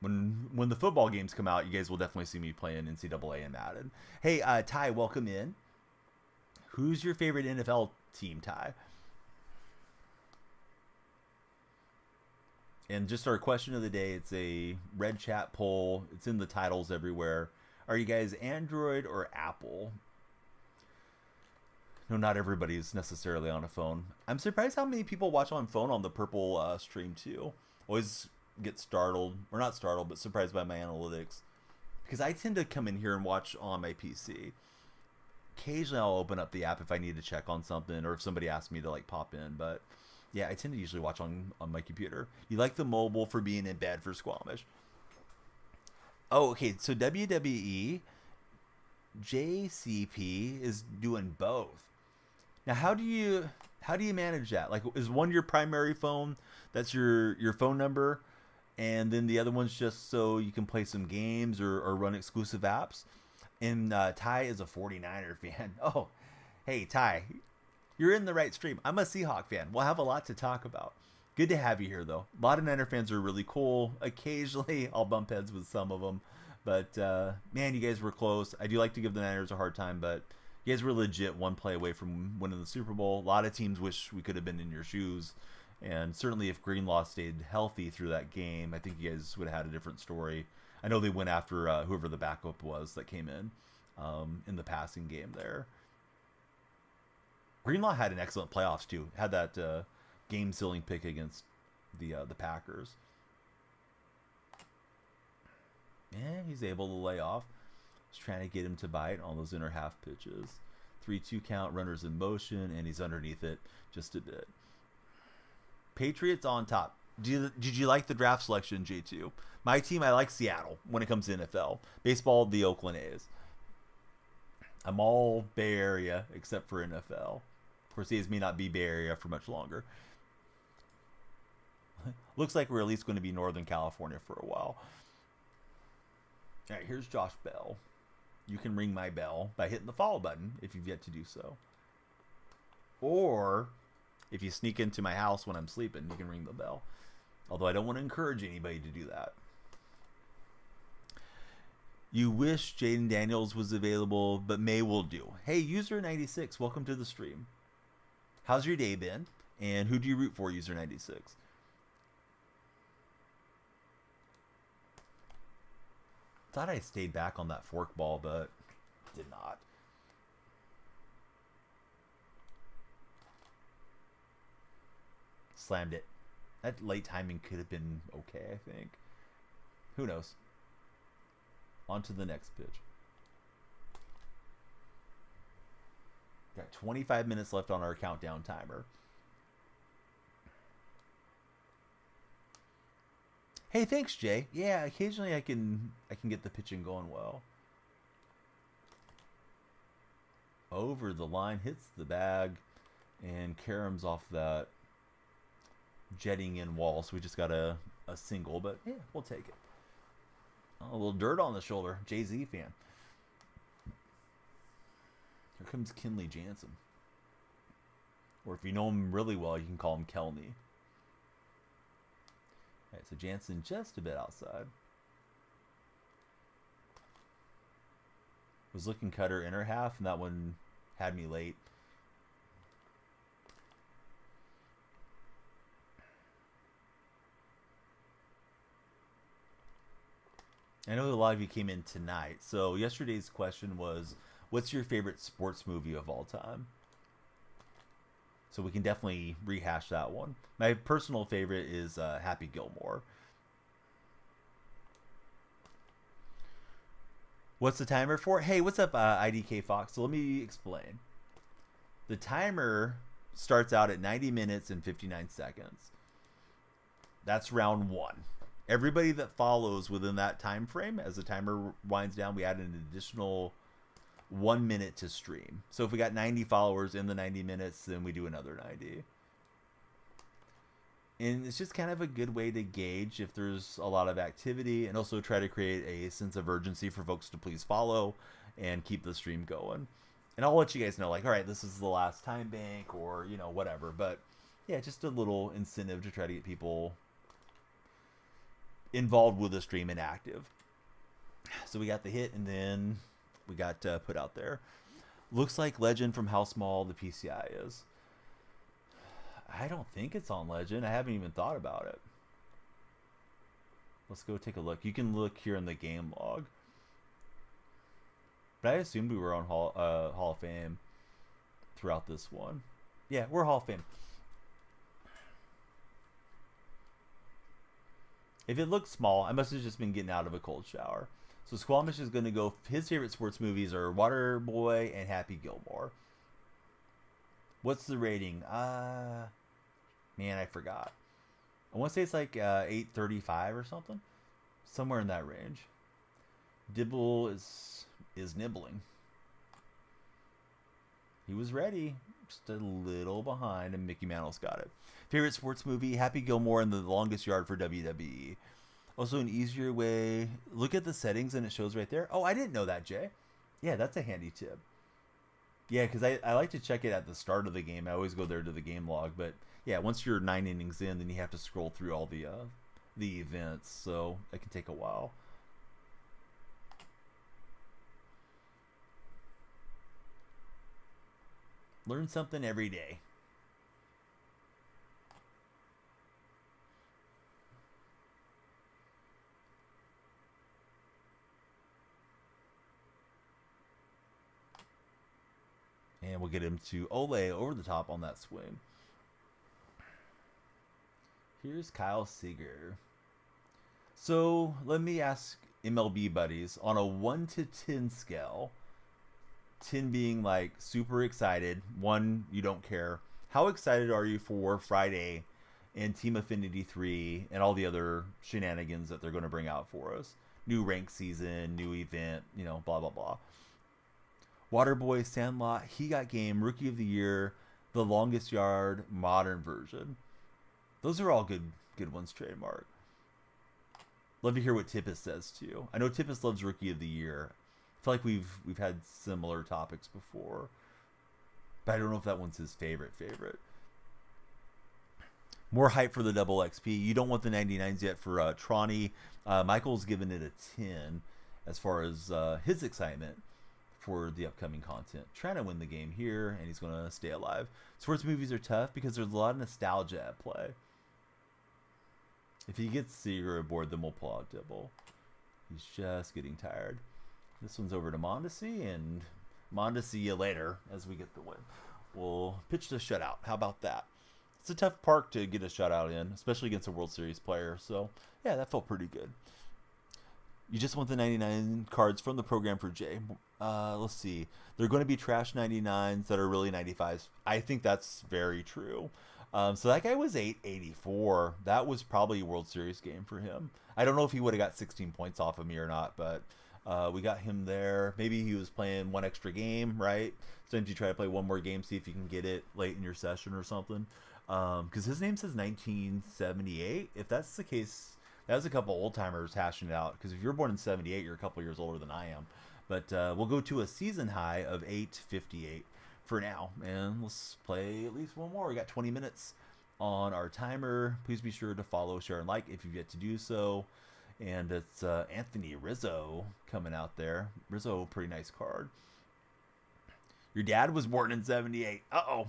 When the football games come out, you guys will definitely see me playing NCAA and Madden. Hey, Ty, welcome in. Who's your favorite NFL team, Ty? And just our question of the day, it's a red chat poll. It's in the titles everywhere. Are you guys Android or Apple? No, not everybody's necessarily on a phone. I'm surprised how many people watch on phone on the purple stream too. Always get startled, or not startled, but surprised by my analytics. Because I tend to come in here and watch on my PC. Occasionally I'll open up the app if I need to check on something, or if somebody asks me to like pop in, but yeah, I tend to usually watch on my computer. You like the mobile for being in bed for Squamish. Oh, okay. So WWE, JCP is doing both. Now, how do you manage that? Like, is one your primary phone? That's your phone number, and then the other one's just so you can play some games or run exclusive apps. And Ty is a 49er fan. Oh, hey Ty. You're in the right stream. I'm a Seahawk fan. We'll have a lot to talk about. Good to have you here, though. A lot of Niner fans are really cool. Occasionally, I'll bump heads with some of them. But, man, you guys were close. I do like to give the Niners a hard time, but you guys were legit one play away from winning the Super Bowl. A lot of teams wish we could have been in your shoes. And certainly if Greenlaw stayed healthy through that game, I think you guys would have had a different story. I know they went after whoever the backup was that came in the passing game there. Greenlaw had an excellent playoffs too. Had that game-sealing pick against the Packers. Yeah, he's able to lay off. Just trying to get him to bite on those inner half pitches. 3-2 count, runners in motion, and he's underneath it just a bit. Patriots on top. Did you like the draft selection, J2? My team, I like Seattle when it comes to NFL. Baseball, the Oakland A's. I'm all Bay Area except for NFL. Of course, the A's may not be Bay Area for much longer. Looks like we're at least going to be Northern California for a while. All right, here's Josh Bell. You can ring my bell by hitting the follow button if you've yet to do so. Or if you sneak into my house when I'm sleeping, you can ring the bell. Although I don't want to encourage anybody to do that. You wish Jaden Daniels was available, but May will do. Hey, User96, welcome to the stream. How's your day been? And who do you root for, User96? Thought I stayed back on that fork ball, but did not. Slammed it. That late timing could have been okay, I think. Who knows? On to the next pitch. Got 25 minutes left on our countdown timer. Hey, thanks, Jay. Yeah, occasionally I can get the pitching going well. Over the line, hits the bag, and Karam's off that jetting in wall, so we just got a single, but yeah, we'll take it. Oh, a little dirt on the shoulder. Jay-Z fan. Here comes Kenley Jansen. Or if you know him really well, you can call him Kelney. All right, so Jansen just a bit outside. Was looking cutter inner half, and that one had me late. I know a lot of you came in tonight. So yesterday's question was, what's your favorite sports movie of all time? So we can definitely rehash that one. My personal favorite is Happy Gilmore. What's the timer for? Hey, what's up, IDK Fox? So let me explain. The timer starts out at 90 minutes and 59 seconds. That's round one. Everybody that follows within that time frame, as the timer winds down, we add an additional 1 minute to stream. So if we got 90 followers in the 90 minutes, then we do another 90. And it's just kind of a good way to gauge if there's a lot of activity, and also try to create a sense of urgency for folks to please follow and keep the stream going. And I'll let you guys know, like, all right, this is the last time bank, or, you know, whatever. But yeah, just a little incentive to try to get people involved with the stream and active. So we got the hit, and then we got put out there. Looks like Legend from how small the PCI is. I don't think it's on Legend. I haven't even thought about it. Let's go take a look. You can look here in the game log. But I assumed we were on Hall of Fame throughout this one. Yeah, we're Hall of Fame. If it looks small, I must have just been getting out of a cold shower. So Squamish is going to go, his favorite sports movies are Waterboy and Happy Gilmore. What's the rating? Man, I forgot. I want to say it's like 835 or something. Somewhere in that range. Dibble is nibbling. He was ready. Just a little behind, and Mickey Mantle's got it. Favorite sports movie? Happy Gilmore and The Longest Yard for WWE. Also, an easier way. Look at the settings, and it shows right there. Oh, I didn't know that, Jay. Yeah, that's a handy tip. Yeah, because I like to check it at the start of the game. I always go there to the game log. But yeah, once you're 9 innings in, then you have to scroll through all the events. So it can take a while. Learn something every day. And we'll get him to Ole over the top on that swing. Here's Kyle Seager. So let me ask MLB buddies, on a 1 to 10 scale, 10 being like super excited, 1 you don't care, how excited are you for Friday and Team Affinity 3 and all the other shenanigans that they're going to bring out for us? New rank season, new event, you know, blah, blah, blah. Waterboy, Sandlot, He Got Game, Rookie of the Year, The Longest Yard, Modern Version. Those are all good ones, trademark. Love to hear what Tippis says too. I know Tippis loves Rookie of the Year. I feel like we've had similar topics before, but I don't know if that one's his favorite. More hype for the double XP. You don't want the 99s yet for Tronny. Michael's given it a 10 as far as his excitement for the upcoming content. Trying to win the game here, and he's going to stay alive. Sports movies are tough because there's a lot of nostalgia at play. If he gets Seager aboard, then we'll pull out Dibble. He's just getting tired. This one's over to Mondesi, and Mondesi you later as we get the win. We'll pitch the shutout. How about that? It's a tough park to get a shutout in, especially against a World Series player. So, yeah, that felt pretty good. You just want the 99 cards from the program for Jay. Let's see. They're going to be trash 99s that are really 95s. I think that's very true. So that guy was 884. That was probably a World Series game for him. I don't know if he would have got 16 points off of me or not, but we got him there. Maybe he was playing one extra game, right? Sometimes you try to play one more game, see if you can get it late in your session or something. Because his name says 1978. If that's the case, that was a couple old timers hashing it out. Because if you're born in 78, you're a couple years older than I am. But we'll go to a season high of 858 for now. And let's play at least one more. We got 20 minutes on our timer. Please be sure to follow, share, and like if you've yet to do so. And it's Anthony Rizzo coming out there. Rizzo, pretty nice card. Your dad was born in 78. Uh-oh.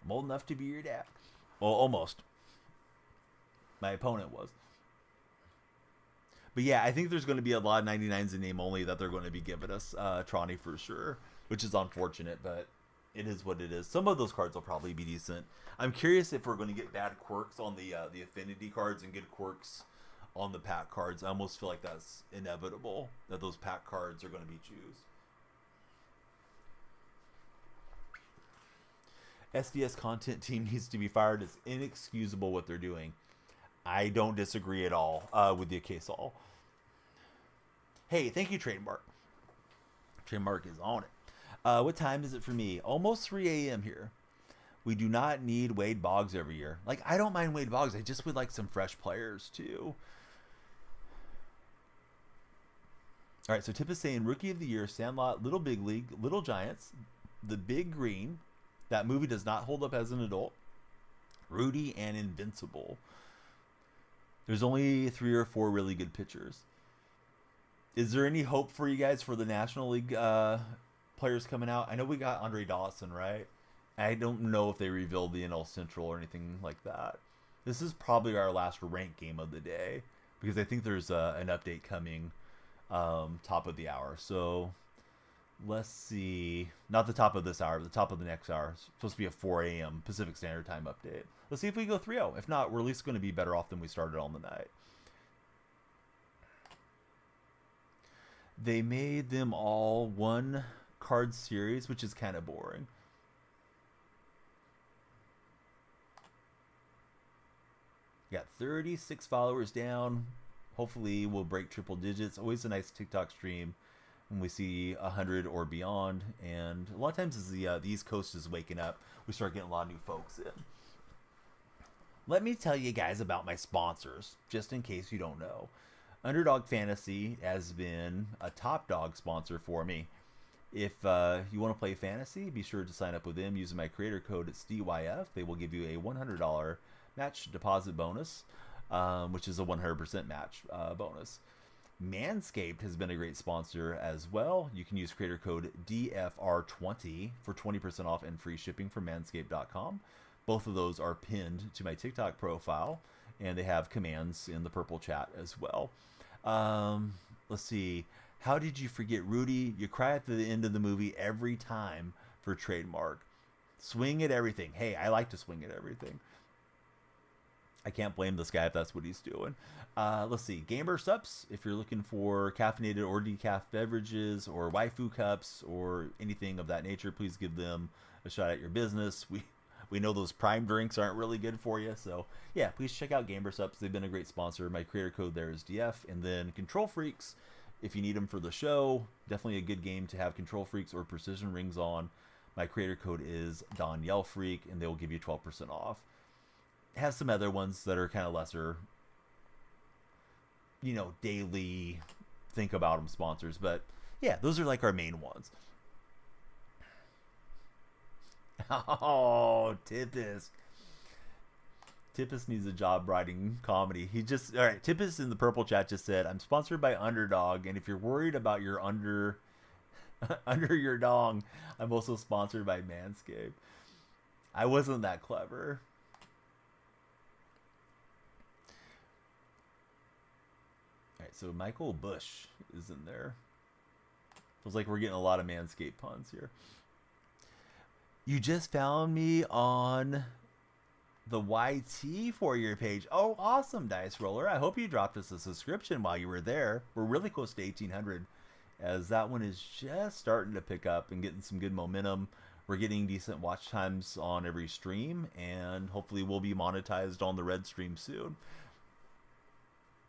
I'm old enough to be your dad. Well, almost. My opponent was. But yeah, I think there's going to be a lot of 99s in name only that they're going to be giving us. Tronny for sure, which is unfortunate, but It is what it is. Some of those cards will probably be decent. I'm curious if we're going to get bad quirks on the affinity cards and good quirks on the pack cards. I almost feel like that's inevitable, that those pack cards are going to be choose. SDS content team needs to be fired. It's inexcusable what they're doing. I don't disagree at all with the case all. Hey, thank you, Trademark. Trademark is on it. What time is it for me? Almost 3 a.m. here. We do not need Wade Boggs every year. Like, I don't mind Wade Boggs. I just would like some fresh players, too. All right, so Tip is saying Rookie of the Year, Sandlot, Little Big League, Little Giants, The Big Green. That movie does not hold up as an adult. Rudy and Invincible. There's only 3 or 4 really good pitchers. Is there any hope for you guys for the National League players coming out? I know we got Andre Dawson, right? I don't know if they revealed the NL Central or anything like that. This is probably our last ranked game of the day because I think there's an update coming top of the hour. So let's see. Not the top of this hour, but the top of the next hour. It's supposed to be a 4 a.m. Pacific Standard Time update. Let's see if we go 3-0. If not, we're at least going to be better off than we started on the night. They made them all one card series, which is kind of boring. Got 36 followers down. Hopefully we'll break triple digits. Always a nice TikTok stream when we see 100 or beyond. And a lot of times as the East Coast is waking up, we start getting a lot of new folks in. Let me tell you guys about my sponsors, just in case you don't know. Underdog Fantasy has been a top dog sponsor for me. If you want to play fantasy, be sure to sign up with them using my creator code. It's DYF. They will give you a $100 match deposit bonus, which is a 100% match bonus. Manscaped has been a great sponsor as well. You can use creator code DFR20 for 20% off and free shipping from manscaped.com. Both of those are pinned to my TikTok profile, and they have commands in the purple chat as well. Let's see. How did you forget Rudy? You cry at the end of the movie every time for Trademark. Swing at everything. Hey, I like to swing at everything. I can't blame this guy if that's what he's doing. Let's see. Gamer Sups, if you're looking for caffeinated or decaf beverages or waifu cups or anything of that nature, please give them a shot at your business. We know those Prime drinks aren't really good for you. So, yeah, please check out Gamer Sups. They've been a great sponsor. My creator code there is DF. And then Control Freaks, if you need them for the show, definitely a good game to have Control Freaks or Precision Rings on. My creator code is DonYellFreak, and they will give you 12% off. Have some other ones that are kind of lesser, daily think about them sponsors. But, yeah, those are like our main ones. Oh, Tippis. Tippis needs a job writing comedy. All right, Tippis in the purple chat just said, I'm sponsored by Underdog, and if you're worried about your under your dong, I'm also sponsored by Manscaped. I wasn't that clever. All right, so Michael Bush is in there. Feels like we're getting a lot of Manscaped puns here. You just found me on the YT for your page. Oh, awesome, Dice Roller. I hope you dropped us a subscription while you were there. We're really close to 1,800, as that one is just starting to pick up and getting some good momentum. We're getting decent watch times on every stream, and hopefully we'll be monetized on the red stream soon.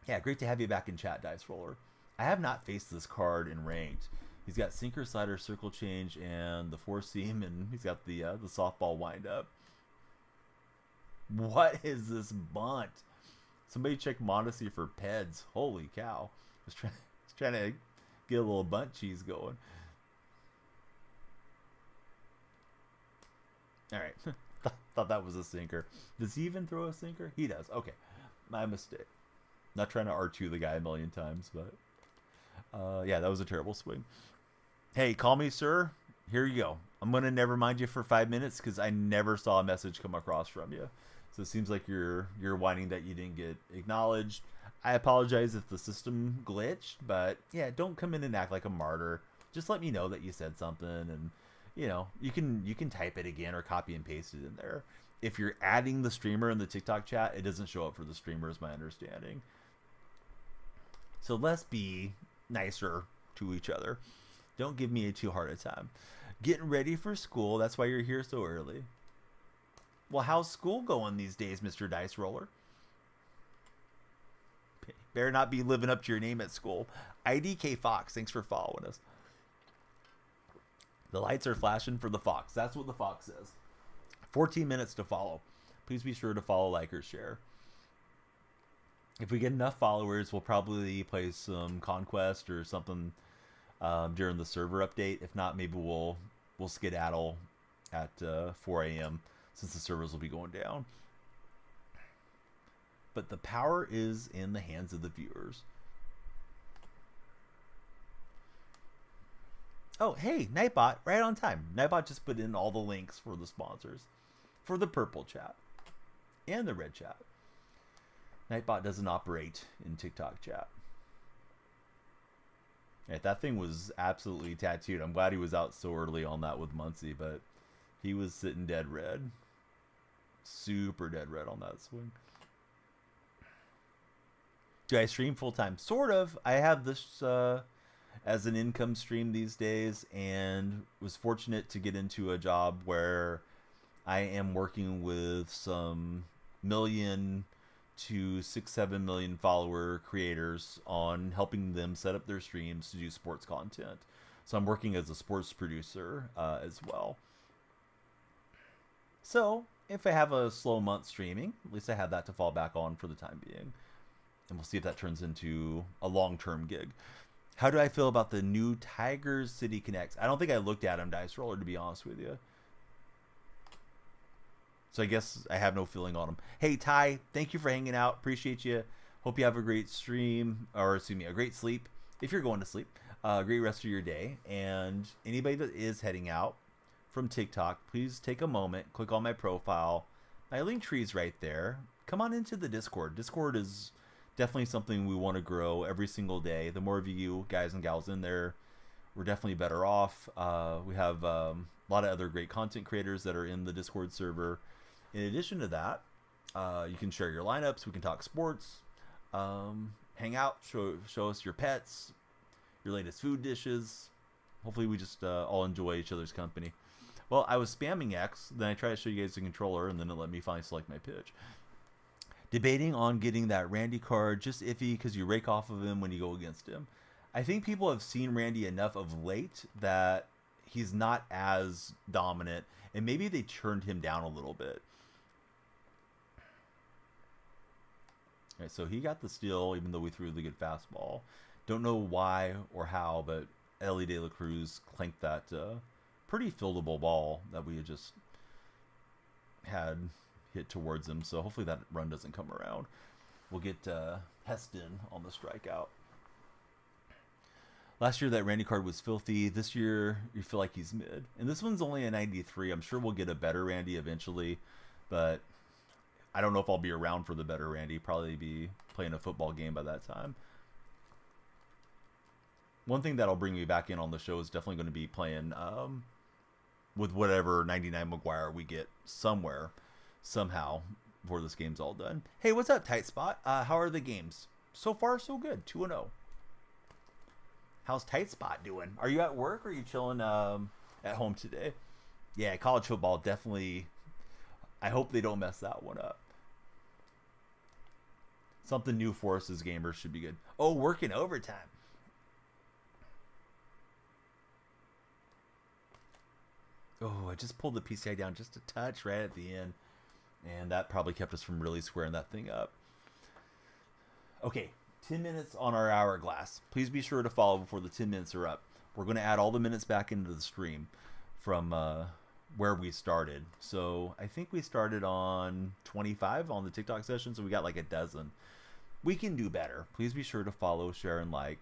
Yeah, great to have you back in chat, Dice Roller. I have not faced this card in ranked. He's got sinker, slider, circle change, and the four seam, and he's got the softball windup. What is this bunt? Somebody check Modesty for Peds. Holy cow! I was trying to get a little bunt cheese going. All right, thought that was a sinker. Does he even throw a sinker? He does. Okay, my mistake. Not trying to R2 the guy a million times, but yeah, that was a terrible swing. Hey, call me sir. Here you go. I'm going to never mind you for 5 minutes because I never saw a message come across from you. So it seems like you're whining that you didn't get acknowledged. I apologize if the system glitched, but yeah, don't come in and act like a martyr. Just let me know that you said something, and you can type it again or copy and paste it in there. If you're adding the streamer in the TikTok chat, it doesn't show up for the streamer, is my understanding. So let's be nicer to each other. Don't give me too hard a time. Getting ready for school. That's why you're here so early. Well, how's school going these days, Mr. Dice Roller? Better not be living up to your name at school. IDK Fox, thanks for following us. The lights are flashing for the Fox. That's what the Fox says. 14 minutes to follow. Please be sure to follow, like, or share. If we get enough followers, we'll probably play some Conquest or something during the server update. If not, maybe we'll skedaddle at 4 a.m. since the servers will be going down. But the power is in the hands of the viewers. Oh, hey, Nightbot, right on time. Nightbot just put in all the links for the sponsors. For the purple chat. And the red chat. Nightbot doesn't operate in TikTok chat. Right, that thing was absolutely tattooed. I'm glad he was out so early on that with Muncie, but he was sitting dead red. Super dead red on that swing. Do I stream full time? Sort of. I have this as an income stream these days, and was fortunate to get into a job where I am working with some million to 6-7 million follower creators on helping them set up their streams to do sports content. So I'm working as a sports producer as well. So if I have a slow month streaming, at least I have that to fall back on for the time being. And we'll see if that turns into a long-term gig. How do I feel about the new Tigers City Connects? I don't think I looked at them, Dice Roller, to be honest with you. So I guess I have no feeling on them. Hey, Ty, thank you for hanging out. Appreciate you. Hope you have a great stream, or excuse me, a great sleep. If you're going to sleep, a great rest of your day. And anybody that is heading out from TikTok, please take a moment, click on my profile. My link tree is right there. Come on into the Discord. Discord is definitely something we want to grow every single day. The more of you guys and gals in there, we're definitely better off. We have a lot of other great content creators that are in the Discord server. In addition to that, you can share your lineups. We can talk sports, hang out, show us your pets, your latest food dishes. Hopefully we just all enjoy each other's company. Well, I was spamming X, then I tried to show you guys the controller, and then it let me finally select my pitch. Debating on getting that Randy card, just iffy because you rake off of him when you go against him. I think people have seen Randy enough of late that he's not as dominant, and maybe they turned him down a little bit. All right, so he got the steal, even though we threw the good fastball. Don't know why or how, but Ellie De La Cruz clanked that pretty fieldable ball that we had just had hit towards him. So hopefully that run doesn't come around. We'll get Heston on the strikeout. Last year that Randy card was filthy. This year you feel like he's mid. And this one's only a 93. I'm sure we'll get a better Randy eventually, but I don't know if I'll be around for the better Randy. Probably be playing a football game by that time. One thing that'll bring me back in on the show is definitely going to be playing with whatever 99 McGuire we get somewhere, somehow, before this game's all done. Hey, what's up, Tight Spot? How are the games? So far, so good. 2-0. How's Tight Spot doing? Are you at work or are you chilling at home today? Yeah, college football definitely. I hope they don't mess that one up. Something new for us as gamers should be good. Oh, working overtime. Oh, I just pulled the PCI down just a touch right at the end. And that probably kept us from really squaring that thing up. Okay, 10 minutes on our hourglass. Please be sure to follow before the 10 minutes are up. We're going to add all the minutes back into the stream from where we started. So I think we started on 25 on the TikTok session, so we got like a dozen. We can do better. Please be sure to follow, share, and like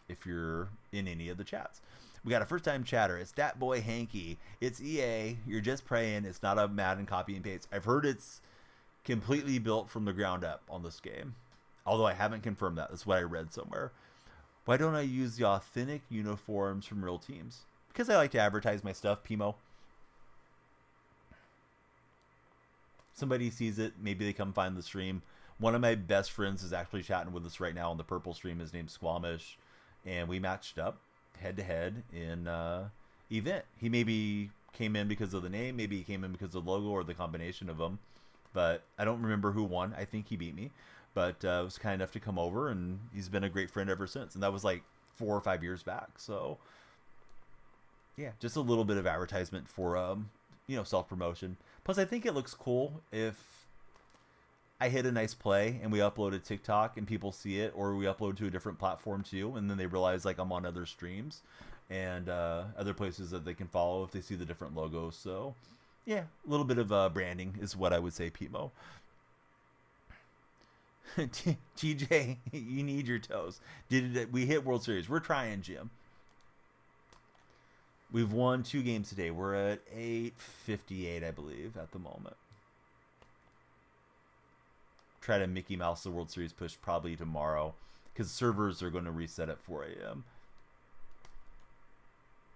if you're in any of the chats. We got a first-time chatter. It's that boy Hanky. It's EA. You're just praying. It's not a Madden copy and paste. I've heard it's completely built from the ground up on this game. Although I haven't confirmed that. That's what I read somewhere. Why don't I use the authentic uniforms from real teams? because I like to advertise my stuff, Pimo. Somebody sees it, maybe they come find the stream. One of my best friends is actually chatting with us right now on the purple stream. His name's Squamish, and we matched up head to head in event. He maybe came in because of the name, maybe he came in because of the logo, or the combination of them. But I don't remember who won. I think he beat me, but was kind enough to come over, and he's been a great friend ever since. And that was like 4 or 5 years back. So yeah, just a little bit of advertisement for self promotion. Plus, I think it looks cool if I hit a nice play and we upload to TikTok and people see it, or we upload to a different platform too, and then they realize like I'm on other streams and other places that they can follow if they see the different logos. So yeah, a little bit of branding is what I would say, Pimo. TJ, you need your toes. We hit World Series? We're trying, Jim. We've won 2 games today. We're at 858, I believe, at the moment. Try to Mickey Mouse the World Series push probably tomorrow, because servers are going to reset at 4 a.m.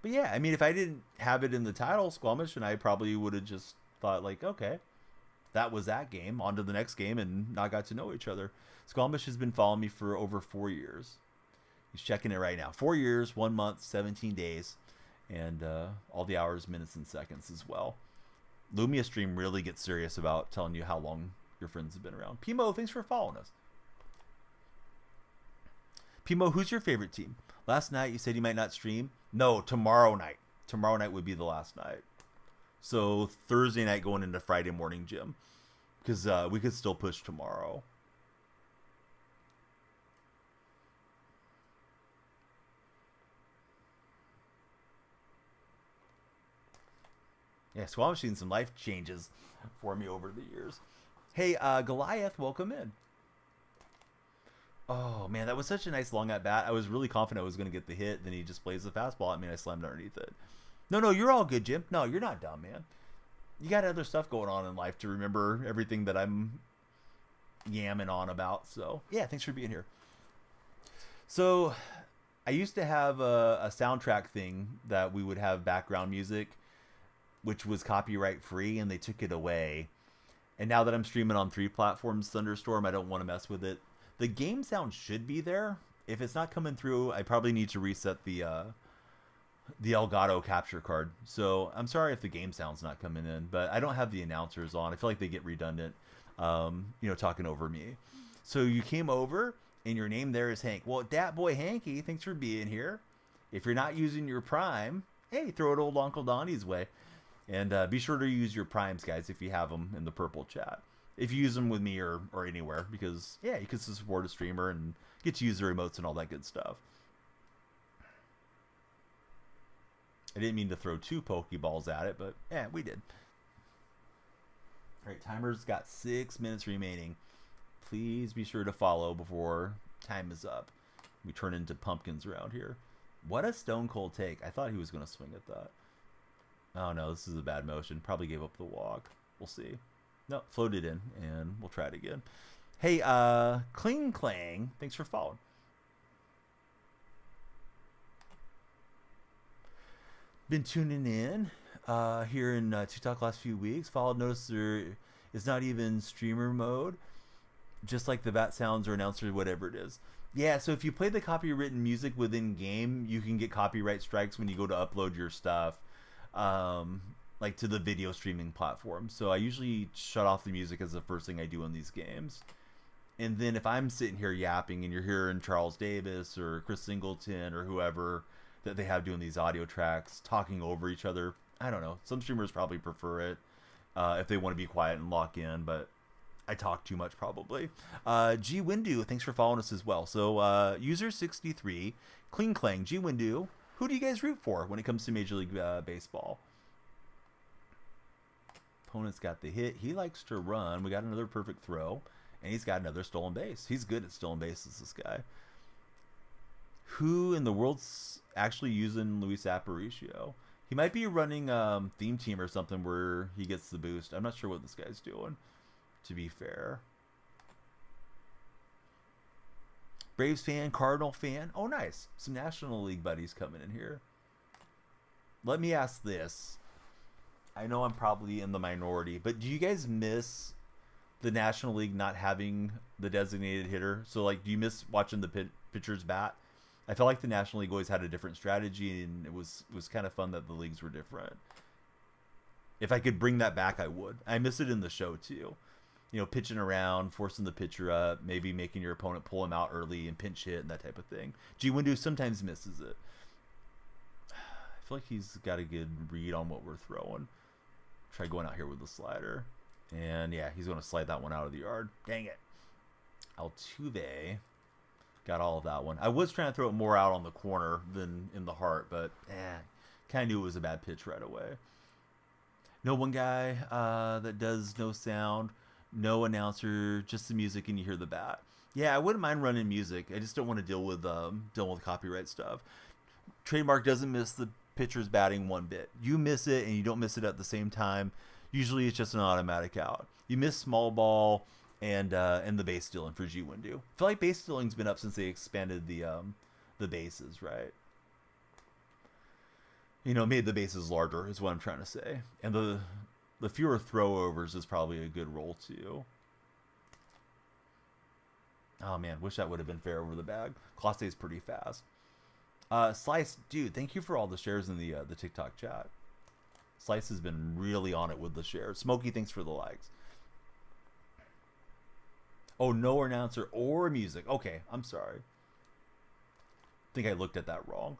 But yeah, I mean, if I didn't have it in the title, Squamish and I probably would have just thought like, okay, that was that game, on to the next game, and not got to know each other. Squamish has been following me for over 4 years. He's checking it right now. 4 years, 1 month, 17 days. And all the hours, minutes, and seconds as well. Lumia Stream really gets serious about telling you how long your friends have been around. Pimo, thanks for following us. Pimo, who's your favorite team? Last night you said you might not stream. No, tomorrow night. Tomorrow night would be the last night. So Thursday night going into Friday morning, Jim. Because we could still push tomorrow. Yeah, Squamish seen some life changes for me over the years. Hey, Goliath, welcome in. Oh, man, that was such a nice long at bat. I was really confident I was going to get the hit. Then he just plays the fastball. I mean, I slammed underneath it. No, you're all good, Jim. No, you're not dumb, man. You got other stuff going on in life to remember everything that I'm yamming on about. So, yeah, thanks for being here. So, I used to have a soundtrack thing that we would have background music, which was copyright free, and they took it away. And now that I'm streaming on 3 platforms, Thunderstorm, I don't want to mess with it. The game sound should be there. If it's not coming through, I probably need to reset the Elgato capture card. So I'm sorry if the game sound's not coming in, but I don't have the announcers on. I feel like they get redundant, talking over me. So you came over, and your name there is Hank. Well, Dat Boy Hanky, thanks for being here. If you're not using your Prime, hey, throw it old Uncle Donnie's way. And be sure to use your primes, guys, if you have them in the purple chat. If you use them with me or anywhere, because, yeah, you can support a streamer and get to use the remotes and all that good stuff. I didn't mean to throw 2 Pokeballs at it, but, yeah, we did. All right, timer's got 6 minutes remaining. Please be sure to follow before time is up. We turn into pumpkins around here. What a stone cold take. I thought he was going to swing at that. Oh no, this is a bad motion. Probably gave up the walk. We'll see. No, floated in, and we'll try it again. Hey, Kling Clang, thanks for following. Been tuning in here in TikTok last few weeks. Followed, noticed there is not even streamer mode, just like the bat sounds or announcer, whatever it is. Yeah, so if you play the copywritten music within game, you can get copyright strikes when you go to upload your stuff. Like to the video streaming platform. So I usually shut off the music as the first thing I do in these games. And then if I'm sitting here yapping and you're hearing Charles Davis or Chris Singleton or whoever that they have doing these audio tracks talking over each other, I don't know. Some streamers probably prefer it if they want to be quiet and lock in, but I talk too much probably. G Windu, thanks for following us as well. So user 63, Cling Clang, G Windu. Who do you guys root for when it comes to Major League Baseball? Opponent's got the hit. He likes to run. We got another perfect throw. And he's got another stolen base. He's good at stolen bases, this guy. Who in the world's actually using Luis Aparicio? He might be running Theme Team or something where he gets the boost. I'm not sure what this guy's doing, to be fair. Braves fan, Cardinal fan. Oh, nice. Some National League buddies coming in here. let me ask this. I know I'm probably in the minority, but do you guys miss the National League not having the designated hitter? So, like, do you miss watching the pitchers bat? I felt like the National League always had a different strategy, and it was kind of fun that the leagues were different. If I could bring that back, I would. I miss it in the show too. You know, pitching around, forcing the pitcher up, maybe making your opponent pull him out early and pinch hit and that type of thing. G-Windu sometimes misses it. I feel like he's got a good read on what we're throwing. Try going out here with the slider. And yeah, he's going to slide that one out of the yard. Dang it. Altuve got all of that one. I was trying to throw it more out on the corner than in the heart, but kind of knew it was a bad pitch right away. No one guy that does no sound, no announcer, just the music and you hear the bat. Yeah, I wouldn't mind running music. I just don't want to deal with copyright stuff. Trademark doesn't miss the pitcher's batting one bit. You miss it and you don't miss it at the same time. Usually it's just an automatic out. You miss small ball and the base stealing for G-Windu. I feel like base stealing's been up since they expanded the bases, right? You know, made the bases larger is what I'm trying to say. And the fewer throwovers is probably a good role too. Oh man, wish that would have been fair over the bag. Clase is pretty fast. Slice, dude, thank you for all the shares in the TikTok chat. Slice has been really on it with the shares. Smokey, thanks for the likes. Oh, no announcer or music. Okay, I'm sorry. I think I looked at that wrong.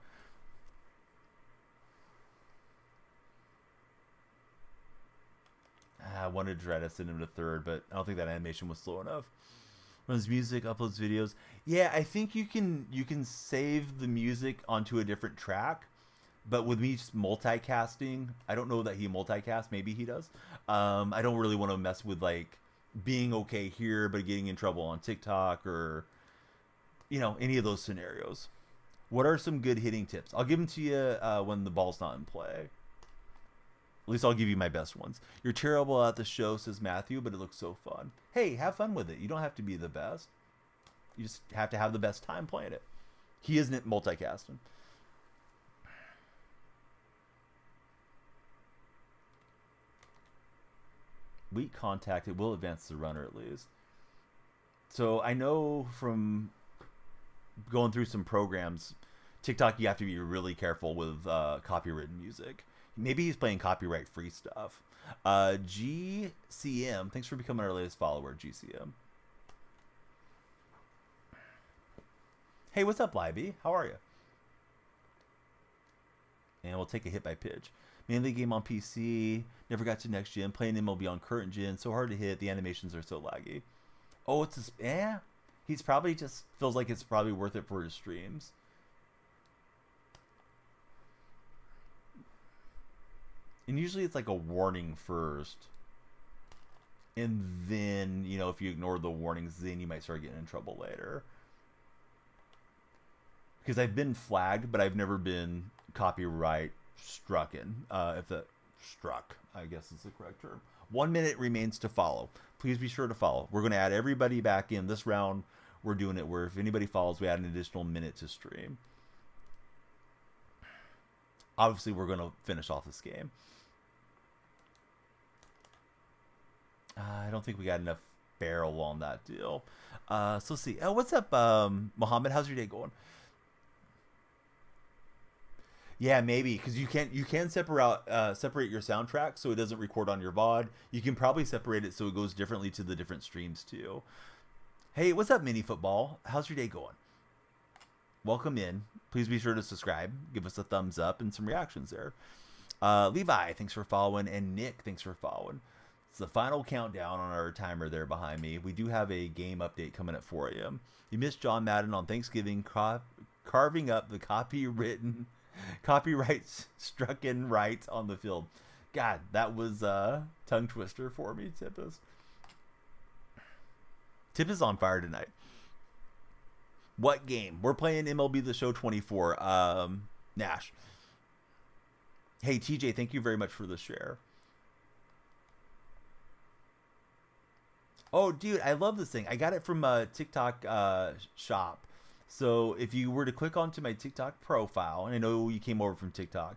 I wanted to try to send him to third, but I don't think that animation was slow enough. Runs music, uploads videos. Yeah, I think you can save the music onto a different track, but with me just multicasting, I don't know that he multicasts. Maybe he does. I don't really want to mess with like being okay here, but getting in trouble on TikTok or any of those scenarios. What are some good hitting tips? I'll give them to you when the ball's not in play. At least I'll give you my best ones. You're terrible at the show, says Matthew, but it looks so fun. Hey, have fun with it. You don't have to be the best. You just have to have the best time playing it. He isn't multicasting. Weak contact, it will advance the runner at least. So I know from going through some programs, TikTok, you have to be really careful with copywritten music. Maybe he's playing copyright-free stuff. GCM, thanks for becoming our latest follower, GCM. Hey, what's up, Libby? How are you? And we'll take a hit by pitch. Mainly game on PC. Never got to next gen. Playing MLB on current gen. So hard to hit. The animations are so laggy. Oh, it's a... He's probably just... Feels like it's probably worth it for his streams. And usually it's like a warning first. And then, if you ignore the warnings, then you might start getting in trouble later. Because I've been flagged, but I've never been copyright strucken. If that struck, I guess is the correct term. 1 minute remains to follow. Please be sure to follow. We're going to add everybody back in. This round, we're doing it where if anybody follows, we add an additional minute to stream. Obviously, we're going to finish off this game. I don't think we got enough barrel on that deal. So let's see. Oh, what's up, Mohammed? How's your day going? Yeah, maybe because you can separate your soundtrack so it doesn't record on your VOD. You can probably separate it so it goes differently to the different streams too. Hey, what's up, Mini Football? How's your day going? Welcome in. Please be sure to subscribe, give us a thumbs up, and some reactions there. Levi, thanks for following, and Nick, thanks for following. It's the final countdown on our timer there behind me. We do have a game update coming at 4 a.m. You missed John Madden on Thanksgiving carving up the copyright-strucken rights on the field. God, that was a tongue twister for me, Tippus. Tip is on fire tonight. What game? We're playing MLB The Show 24. Nash. Hey, TJ, thank you very much for the share. Oh, dude, I love this thing. I got it from a TikTok shop. So if you were to click onto my TikTok profile, and I know you came over from TikTok,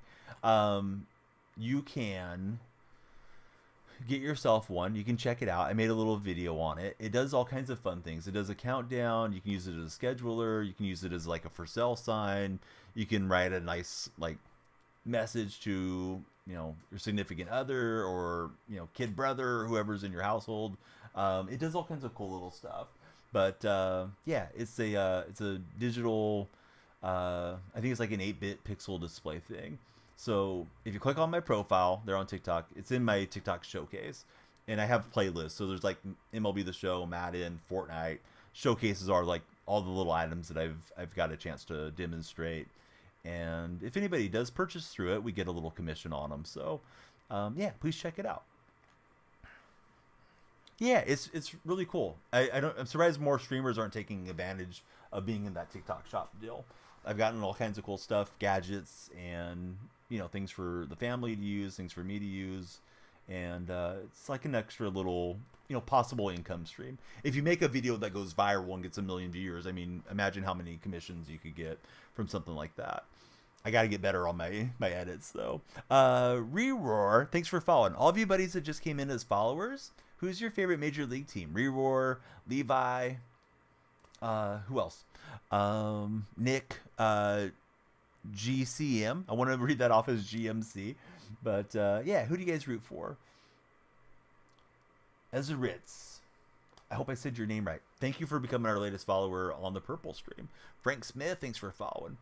you can get yourself one. You can check it out. I made a little video on it. It does all kinds of fun things. It does a countdown. You can use it as a scheduler. You can use it as like a for sale sign. You can write a nice like message to your significant other or kid brother or whoever's in your household. It does all kinds of cool little stuff. But yeah, it's a digital. I think it's like an 8-bit pixel display thing. So if you click on my profile, they're on TikTok. It's in my TikTok showcase, and I have playlists. So there's like MLB The Show, Madden, Fortnite. Showcases are like all the little items that I've got a chance to demonstrate. And if anybody does purchase through it, we get a little commission on them. So yeah, please check it out. Yeah, it's really cool. I'm surprised more streamers aren't taking advantage of being in that TikTok shop deal. I've gotten all kinds of cool stuff, gadgets, and things for the family to use, things for me to use, and it's like an extra little possible income stream. If you make a video that goes viral and gets a million viewers, I mean, imagine how many commissions you could get from something like that. I got to get better on my edits though. Reroar, thanks for following. All of you buddies that just came in as followers. Who's your favorite Major League team? Reroar, Levi, who else? Nick, GCM. I want to read that off as GMC. But yeah, who do you guys root for? Ezra Ritz. I hope I said your name right. Thank you for becoming our latest follower on the Purple stream. Frank Smith, thanks for following.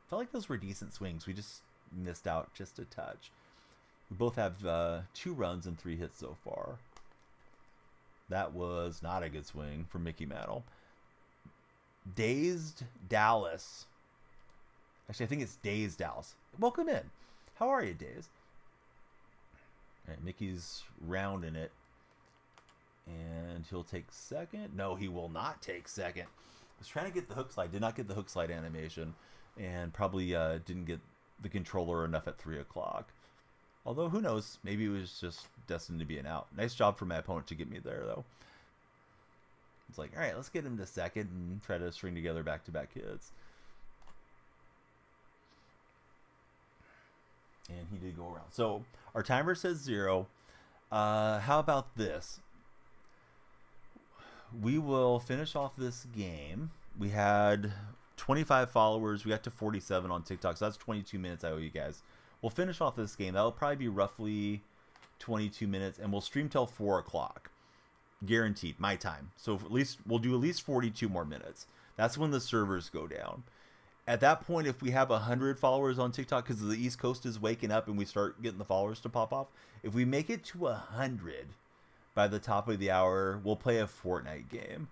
Felt like those were decent swings. We just missed out just a touch. We both have 2 runs and 3 hits so far. That was not a good swing from Mickey Mantle. Dazed Dallas. Actually, I think it's Dazed Dallas. Welcome in. How are you, Dazed? All right, Mickey's rounding it. And he'll take second. No, he will not take second. I was trying to get the hook slide. Did not get the hook slide animation. And probably didn't get the controller enough at 3 o'clock. Although, who knows? Maybe it was just destined to be an out. Nice job for my opponent to get me there, though. It's like, all right, let's get him to second and try to string together back-to-back hits. And he did go around. So, our timer says 0. How about this? We will finish off this game. We had 25 followers. We got to 47 on TikTok. So, that's 22 minutes I owe you guys. We'll finish off this game. That'll probably be roughly 22 minutes. And we'll stream till 4 o'clock. Guaranteed. My time. So, we'll do at least 42 more minutes. That's when the servers go down. At that point, if we have 100 followers on TikTok, because the East Coast is waking up and we start getting the followers to pop off, if we make it to 100 by the top of the hour, we'll play a Fortnite game.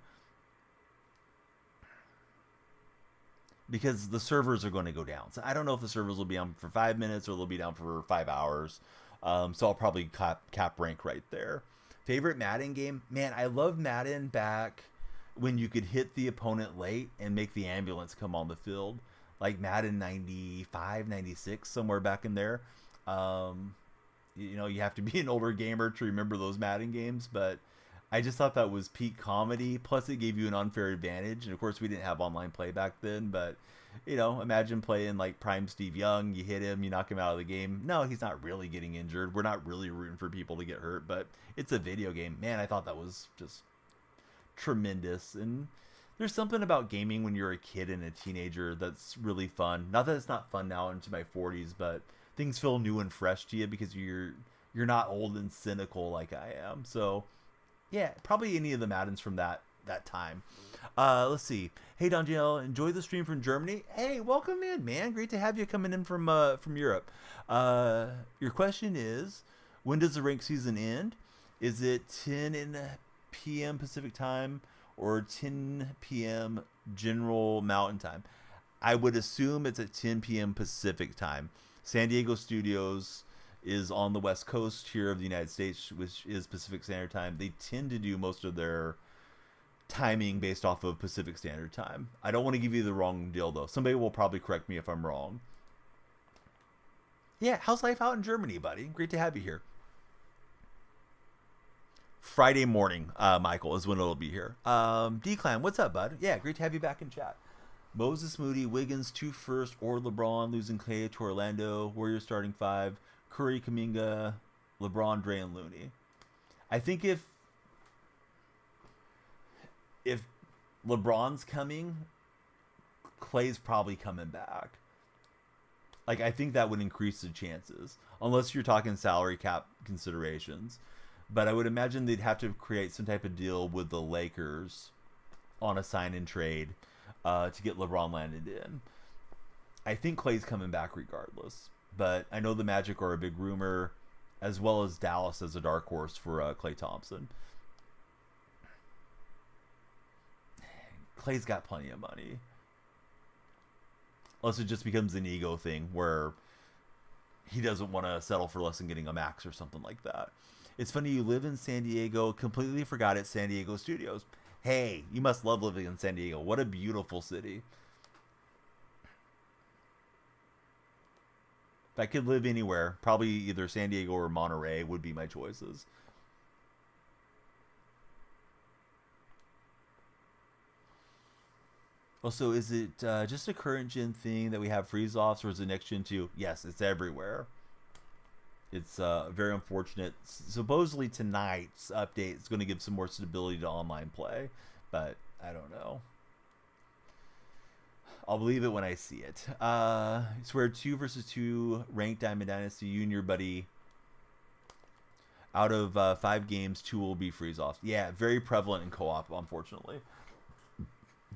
Because the servers are going to go down. So I don't know if the servers will be on for 5 minutes or they'll be down for 5 hours. So I'll probably cap rank right there. Favorite Madden game? Man, I love Madden back when you could hit the opponent late and make the ambulance come on the field, like Madden 95, 96, somewhere back in there. You have to be an older gamer to remember those Madden games, but I just thought that was peak comedy. Plus, it gave you an unfair advantage. And of course, we didn't have online play back then, but imagine playing like prime Steve Young. You hit him, you knock him out of the game. No, he's not really getting injured. We're not really rooting for people to get hurt, but it's a video game. Man, I thought that was just tremendous. And there's something about gaming when you're a kid and a teenager that's really fun. Not that it's not fun now into my 40s, but things feel new and fresh to you because you're not old and cynical like I am. So yeah, probably any of the Maddens from that time. Let's see. Hey Danielle, enjoy the stream from Germany. Hey, welcome in, man. Great to have you coming in from Europe. Your question is, when does the rank season end? Is it 10 p.m. Pacific time or 10 p.m. General Mountain time? I would assume it's at 10 p.m. Pacific time. San Diego Studios is on the West Coast here of the United States, which is Pacific Standard Time. They tend to do most of their timing based off of Pacific Standard Time. I don't want to give you the wrong deal, though. Somebody will probably correct me if I'm wrong. Yeah, how's life out in Germany, buddy? Great to have you here. Friday morning, Michael, is when it'll be here. D-Clan, what's up, bud? Yeah, great to have you back in chat. Moses Moody, Wiggins, 2 first, or LeBron losing Clay to Orlando. Warriors starting 5. Curry, Kuminga, LeBron, Dre, and Looney. I think if LeBron's coming, Clay's probably coming back. Like, I think that would increase the chances. Unless you're talking salary cap considerations. But I would imagine they'd have to create some type of deal with the Lakers on a sign-and trade to get LeBron landed in. I think Clay's coming back regardless. But I know the Magic are a big rumor, as well as Dallas as a dark horse for Klay Thompson. Clay's got plenty of money. Unless it just becomes an ego thing where he doesn't want to settle for less than getting a max or something like that. It's funny, you live in San Diego, completely forgot it's San Diego Studios. Hey, you must love living in San Diego. What a beautiful city. If I could live anywhere, probably either San Diego or Monterey would be my choices. Also, is it just a current gen thing that we have freeze-offs, or is it next gen too? Yes, it's everywhere. It's very unfortunate. Supposedly tonight's update is going to give some more stability to online play, but I don't know. I'll believe it when I see it. Swear 2 versus 2 ranked Diamond Dynasty. You and your buddy. Out of 5 games, 2 will be freeze-offs. Yeah, very prevalent in co-op, unfortunately.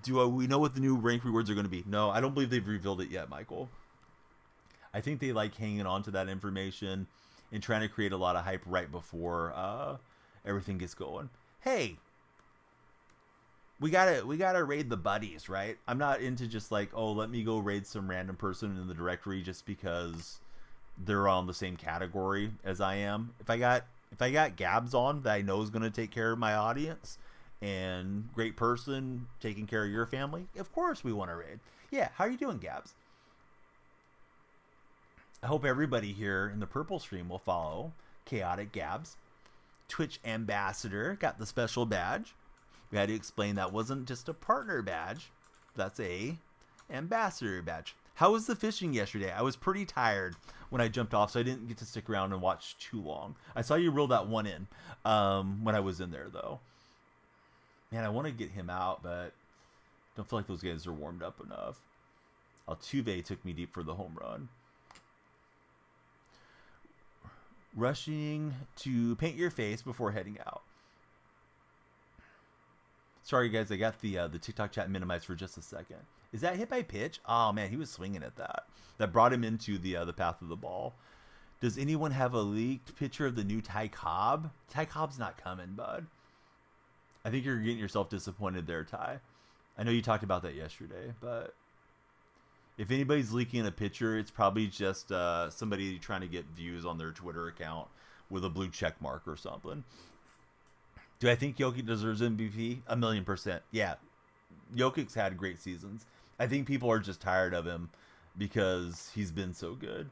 Do we know what the new rank rewards are going to be? No, I don't believe they've revealed it yet, Michael. I think they like hanging on to that information and trying to create a lot of hype right before everything gets going. Hey, we gotta raid the buddies, right? I'm not into just like, oh, let me go raid some random person in the directory just because they're on the same category as I am. If I got Gabs on that I know is gonna take care of my audience and great person taking care of your family, of course we want to raid. Yeah, how are you doing, Gabs? I hope everybody here in the purple stream will follow Chaotic Gabs. Twitch ambassador, got the special badge. We had to explain that wasn't just a partner badge. That's a ambassador badge. How was the fishing yesterday? I was pretty tired when I jumped off, so I didn't get to stick around and watch too long. I saw you reel that one in when I was in there, though. Man, I want to get him out, but don't feel like those guys are warmed up enough. Altuve took me deep for the home run. Rushing to paint your face before heading out. Sorry, guys, I got the TikTok chat minimized for just a second. Is that hit by pitch? Oh, man, he was swinging at that. That brought him into the path of the ball. Does anyone have a leaked picture of the new Ty Cobb? Ty Cobb's not coming, bud. I think you're getting yourself disappointed there, Ty. I know you talked about that yesterday, but if anybody's leaking a picture, it's probably just somebody trying to get views on their Twitter account with a blue check mark or something. Do I think Jokic deserves MVP? 1,000,000%. Yeah, Jokic's had great seasons. I think people are just tired of him because he's been so good.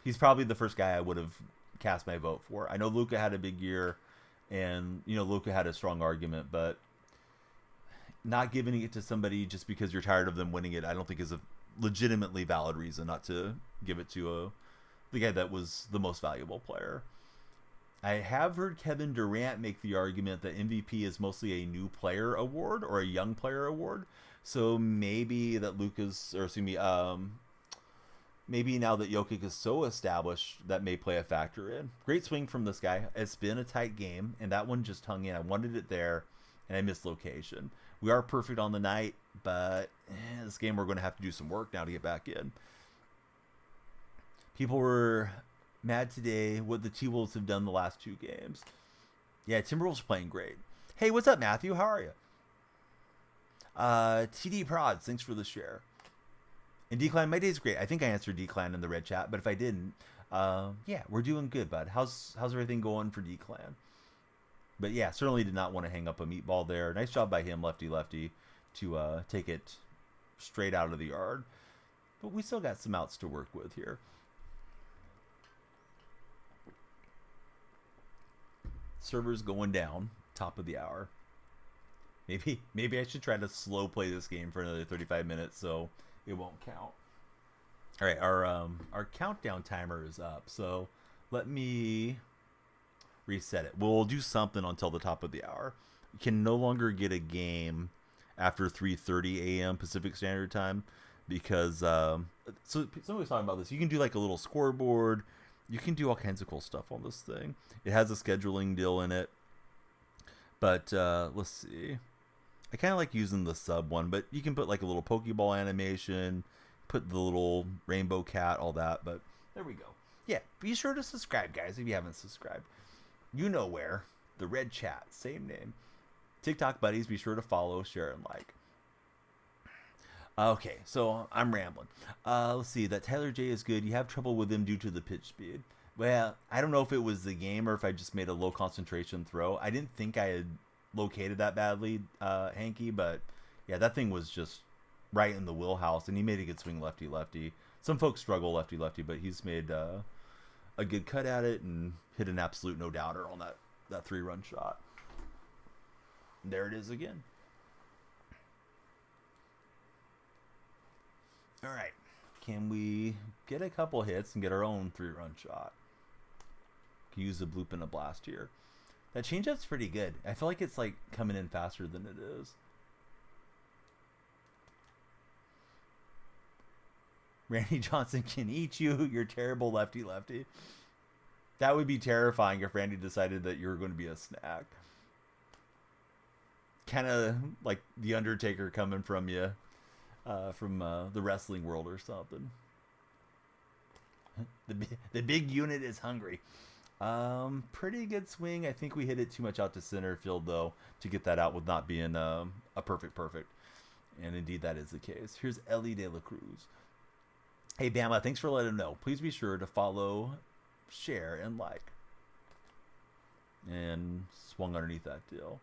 He's probably the first guy I would have cast my vote for. I know Luka had a big year, and Luka had a strong argument, but not giving it to somebody just because you're tired of them winning it, I don't think is a legitimately valid reason not to give it to the guy that was the most valuable player. I have heard Kevin Durant make the argument that MVP is mostly a new player award or a young player award. So maybe that maybe now that Jokic is so established, that may play a factor in. Great swing from this guy. It's been a tight game, and that one just hung in. I wanted it there, and I missed location. We are perfect on the night, but this game we're going to have to do some work now to get back in. People were mad today what the T-Wolves have done the last 2 games. Yeah, Timberwolves playing great. Hey, what's up, Matthew? How are you? TD Prods, thanks for the share. And Declan, my day's great. I think I answered Declan in the red chat, but if I didn't, yeah, we're doing good, bud. How's everything going for Declan? But yeah, certainly did not want to hang up a meatball there. Nice job by him, lefty, to take it straight out of the yard. But we still got some outs to work with here. server's going down. Top of the hour. Maybe I should try to slow play this game for another 35 minutes so it won't count. All right, our countdown timer is up, so let me reset it. We'll do something until the top of the hour. You can no longer get a game after 3:30 a.m. Pacific Standard Time because so somebody's talking about this. You can do like a little scoreboard. You can do all kinds of cool stuff on this thing. It has a scheduling deal in it. But let's see. I kind of like using the sub one, but you can put like a little Pokeball animation, put the little rainbow cat, all that. But there we go. Yeah, be sure to subscribe, guys, if you haven't subscribed. You know where. The red chat, same name. TikTok buddies, be sure to follow, share, and like. Okay, so I'm rambling. Let's see. That Tyler J is good. You have trouble with him due to the pitch speed. Well, I don't know if it was the game or if I just made a low concentration throw. I didn't think I had located that badly, Hanky, but yeah, that thing was just right in the wheelhouse, and he made a good swing lefty-lefty. Some folks struggle lefty-lefty, but he's made a good cut at it and hit an absolute no-doubter on that 3-run shot. And there it is again. All right. Can we get a couple hits and get our own 3-run shot? Can use a bloop and a blast here. That changeup's pretty good. I feel like it's like coming in faster than it is. Randy Johnson can eat you. You're terrible lefty-lefty. That would be terrifying if Randy decided that you were going to be a snack. Kind of like The Undertaker coming from you. From the wrestling world or something. The big unit is hungry. Pretty good swing. I think we hit it too much out to center field, though, to get that out with not being a perfect. And indeed, that is the case. Here's Ellie De La Cruz. Hey, Bama, thanks for letting him know. Please be sure to follow, share, and like. And swung underneath that deal.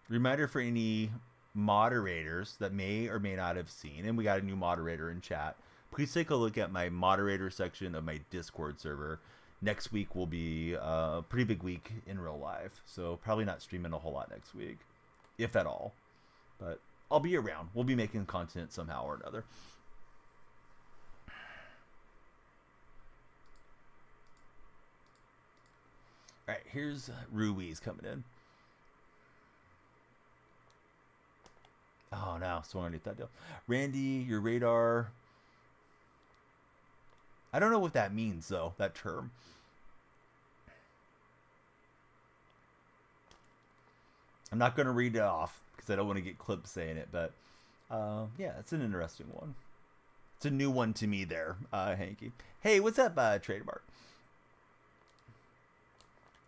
Reminder for any moderators that may or may not have seen, and we got a new moderator in chat, please take a look at my moderator section of my Discord server. Next week will be a pretty big week in real life, so probably not streaming a whole lot next week, if at all. But I'll be around. We'll be making content somehow or another. All right, here's Ruiz coming in. Oh, no, swung underneath that deal. Randy, your radar. I don't know what that means, though, that term. I'm not going to read it off because I don't want to get clips saying it, but yeah, it's an interesting one. It's a new one to me there, Hanky. Hey, what's up, Trademark?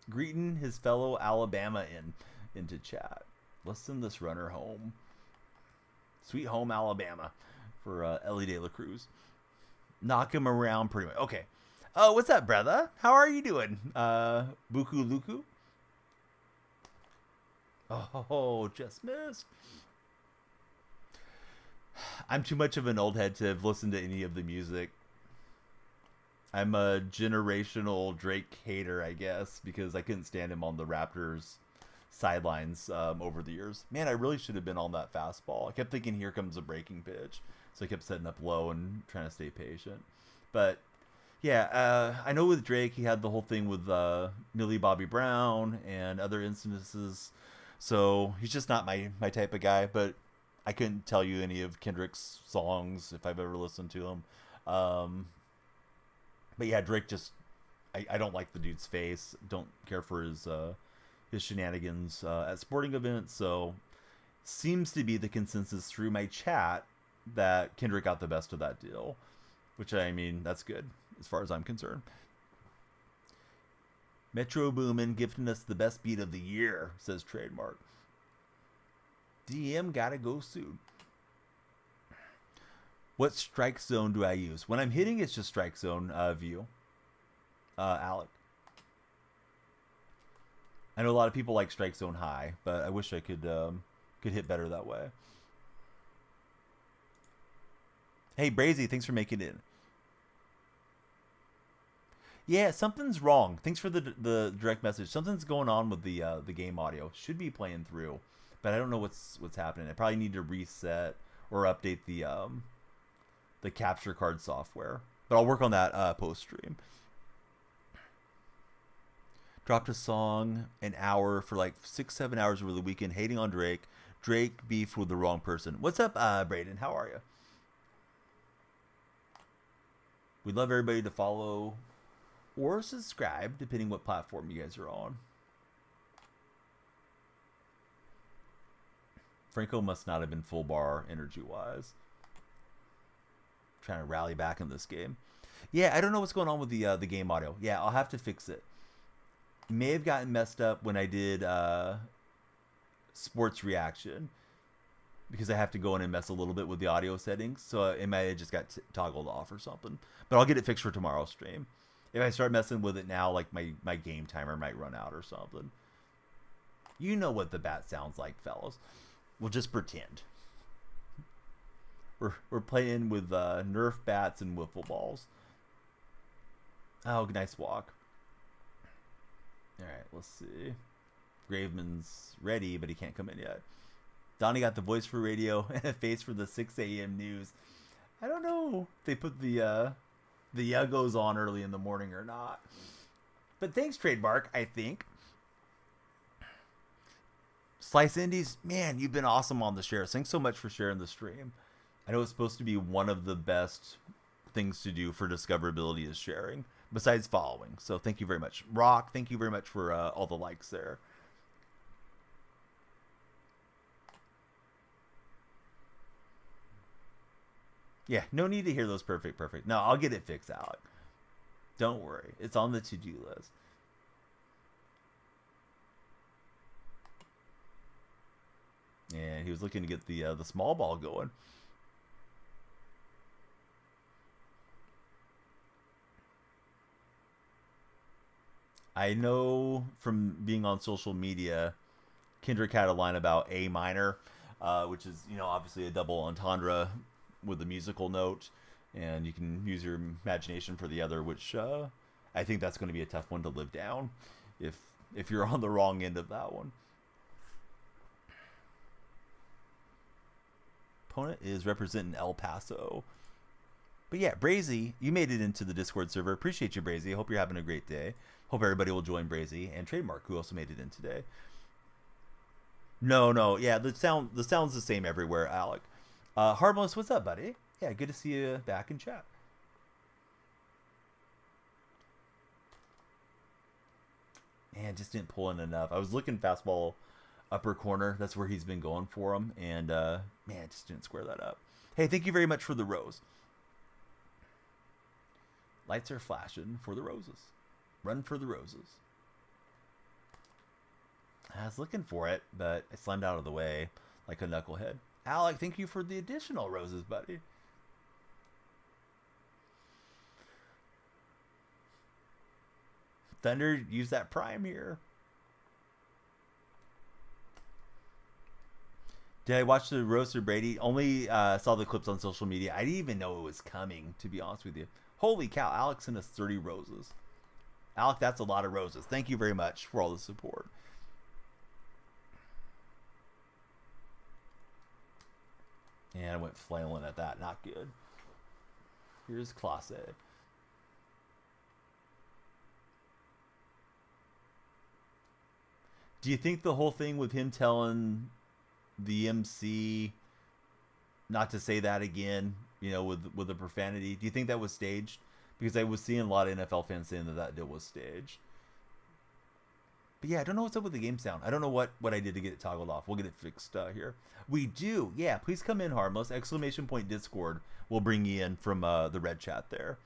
Greeting his fellow Alabama into chat. Let's send this runner home. Sweet home Alabama for Ellie De La Cruz. Knock him around pretty much. Okay. Oh, what's up, brother? How are you doing? Buku Luku? Oh, just missed. I'm too much of an old head to have listened to any of the music. I'm a generational Drake hater, I guess, because I couldn't stand him on the Raptors sidelines over the years. Man, I really should have been on that fastball. I kept thinking, here comes a breaking pitch. So I kept setting up low and trying to stay patient. But, yeah, I know with Drake, he had the whole thing with Millie Bobby Brown and other instances. So he's just not my type of guy. But I couldn't tell you any of Kendrick's songs if I've ever listened to them. But, yeah, Drake just... I don't like the dude's face. Don't care for his shenanigans at sporting events. So seems to be the consensus through my chat that Kendrick got the best of that deal, which, I mean, that's good as far as I'm concerned. Metro Boomin gifting us the best beat of the year, says Trademark. DM gotta go soon. What strike zone do I use? When I'm hitting, it's just strike zone view. Alec. I know a lot of people like strike zone high, but I wish I could hit better that way. Hey, Brazy, thanks for making it. Yeah, something's wrong. Thanks for the direct message. Something's going on with the game audio. Should be playing through, but I don't know what's happening. I probably need to reset or update the capture card software. But I'll work on that post stream. Dropped a song an hour for like 6-7 hours over the weekend, hating on Drake. Drake beef with the wrong person. What's up, Braden? How are you? We'd love everybody to follow or subscribe, depending what platform you guys are on. Franco must not have been full bar energy-wise. Trying to rally back in this game. Yeah, I don't know what's going on with the game audio. Yeah, I'll have to fix it. May have gotten messed up when I did sports reaction, because I have to go in and mess a little bit with the audio settings, so it might have just got toggled off or something. But I'll get it fixed for tomorrow's stream. If I start messing with it now, like my game timer might run out or something. You know what the bat sounds like, fellas. We'll just pretend. We're playing with Nerf bats and wiffle balls. Oh, nice walk. Alright, let's see. Graveman's ready, but he can't come in yet. Donnie got the voice for radio and a face for the 6 a.m. news. I don't know if they put the Yuggos on early in the morning or not. But thanks, Trademark, I think. Slice Indies, man, you've been awesome on the shares. Thanks so much for sharing the stream. I know it's supposed to be one of the best things to do for discoverability is sharing, besides following. So thank you very much. Rock, thank you very much for all the likes there. Yeah, no need to hear those perfect. No, I'll get it fixed, Alec. Don't worry. It's on the to-do list. And he was looking to get the small ball going. I know from being on social media, Kendrick had a line about A minor, which is, obviously a double entendre with a musical note, and you can use your imagination for the other, which I think that's going to be a tough one to live down if you're on the wrong end of that one. Opponent is representing El Paso. But yeah, Brazy, you made it into the Discord server. Appreciate you, Brazy. Hope you're having a great day. Hope everybody will join Brazy and Trademark, who also made it in today. No, yeah, the sound's the same everywhere, Alec. Harmless, what's up, buddy? Yeah, good to see you back in chat. Man, just didn't pull in enough. I was looking fastball upper corner. That's where he's been going for him. And, man, just didn't square that up. Hey, thank you very much for the rose. Lights are flashing for the roses. Run for the roses. I was looking for it, but I slammed out of the way like a knucklehead. Alec, thank you for the additional roses, buddy. Thunder, use that prime here. Did I watch the roast of Brady? Only saw the clips on social media. I didn't even know it was coming, to be honest with you. Holy cow, Alex sent us 30 roses. Alec, that's a lot of roses. Thank you very much for all the support. And I went flailing at that. Not good. Here's Classe. Do you think the whole thing with him telling the MC not to say that again, with the profanity, do you think that was staged? Because I was seeing a lot of NFL fans saying that deal was staged. But yeah, I don't know what's up with the game sound. I don't know what I did to get it toggled off. We'll get it fixed here. We do. Yeah, please come in, Harmless. ! Discord will bring you in from the red chat there.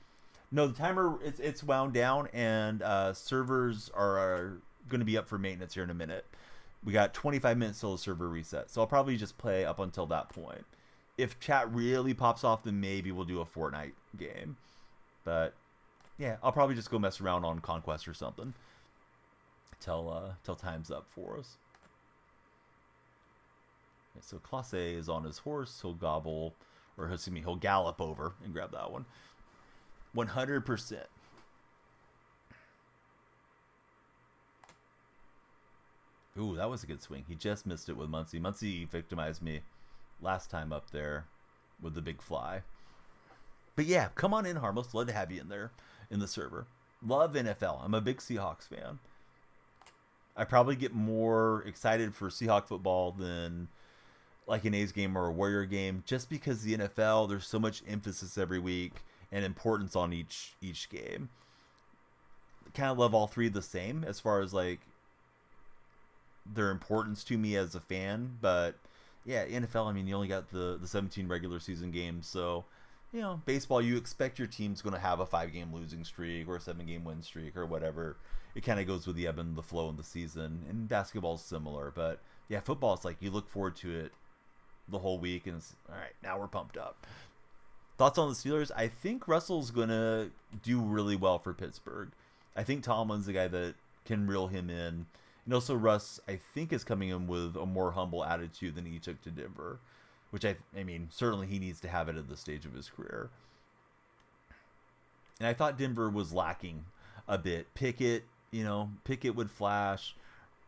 No, the timer, it's wound down, and servers are going to be up for maintenance here in a minute. We got 25 minutes till the server reset. So I'll probably just play up until that point. If chat really pops off, then maybe we'll do a Fortnite game. But yeah, I'll probably just go mess around on Conquest or something till time's up for us. Okay, so Classe is on his horse. He'll gobble Or excuse me, he'll gallop over and grab that one. 100%. Ooh, that was a good swing. He just missed it with Muncie. Muncie victimized me last time up there with the big fly. But yeah, come on in, Harmless. Love to have you in there in the server. Love NFL. I'm a big Seahawks fan. I probably get more excited for Seahawk football than like an A's game or a Warrior game, just because the NFL, there's so much emphasis every week and importance on each game. Kind of love all three the same as far as like their importance to me as a fan, but yeah, NFL, I mean, you only got the 17 regular season games, so you know, baseball, you expect your team's going to have a 5-game losing streak or a 7-game win streak or whatever. It kind of goes with the ebb and the flow in the season, and basketball's similar, but yeah, football, it's like you look forward to it the whole week, and it's all right, now we're pumped up. Thoughts on the Steelers? I think Russell's going to do really well for Pittsburgh. I think Tomlin's the guy that can reel him in. And also Russ, I think, is coming in with a more humble attitude than he took to Denver, which I mean, certainly he needs to have it at this stage of his career. And I thought Denver was lacking a bit. Pickett would flash.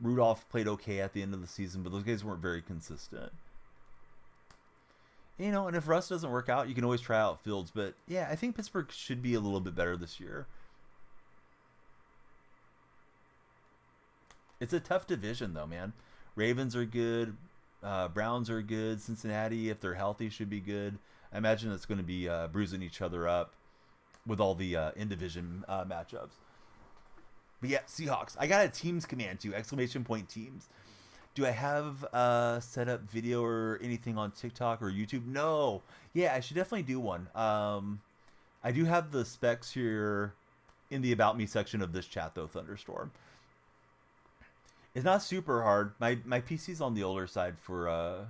Rudolph played okay at the end of the season, but those guys weren't very consistent. You know, and if Russ doesn't work out, you can always try out Fields. But yeah, I think Pittsburgh should be a little bit better this year. It's a tough division, though, man. Ravens are good. Browns are good. Cincinnati, if they're healthy, should be good. I imagine it's going to be bruising each other up with all the in-division matchups. But yeah, Seahawks. I got a Teams command, too. ! Teams. Do I have set up video or anything on TikTok or YouTube? No. Yeah, I should definitely do one. I do have the specs here in the About Me section of this chat, though, Thunderstorm. It's not super hard. My PC's on the older side for a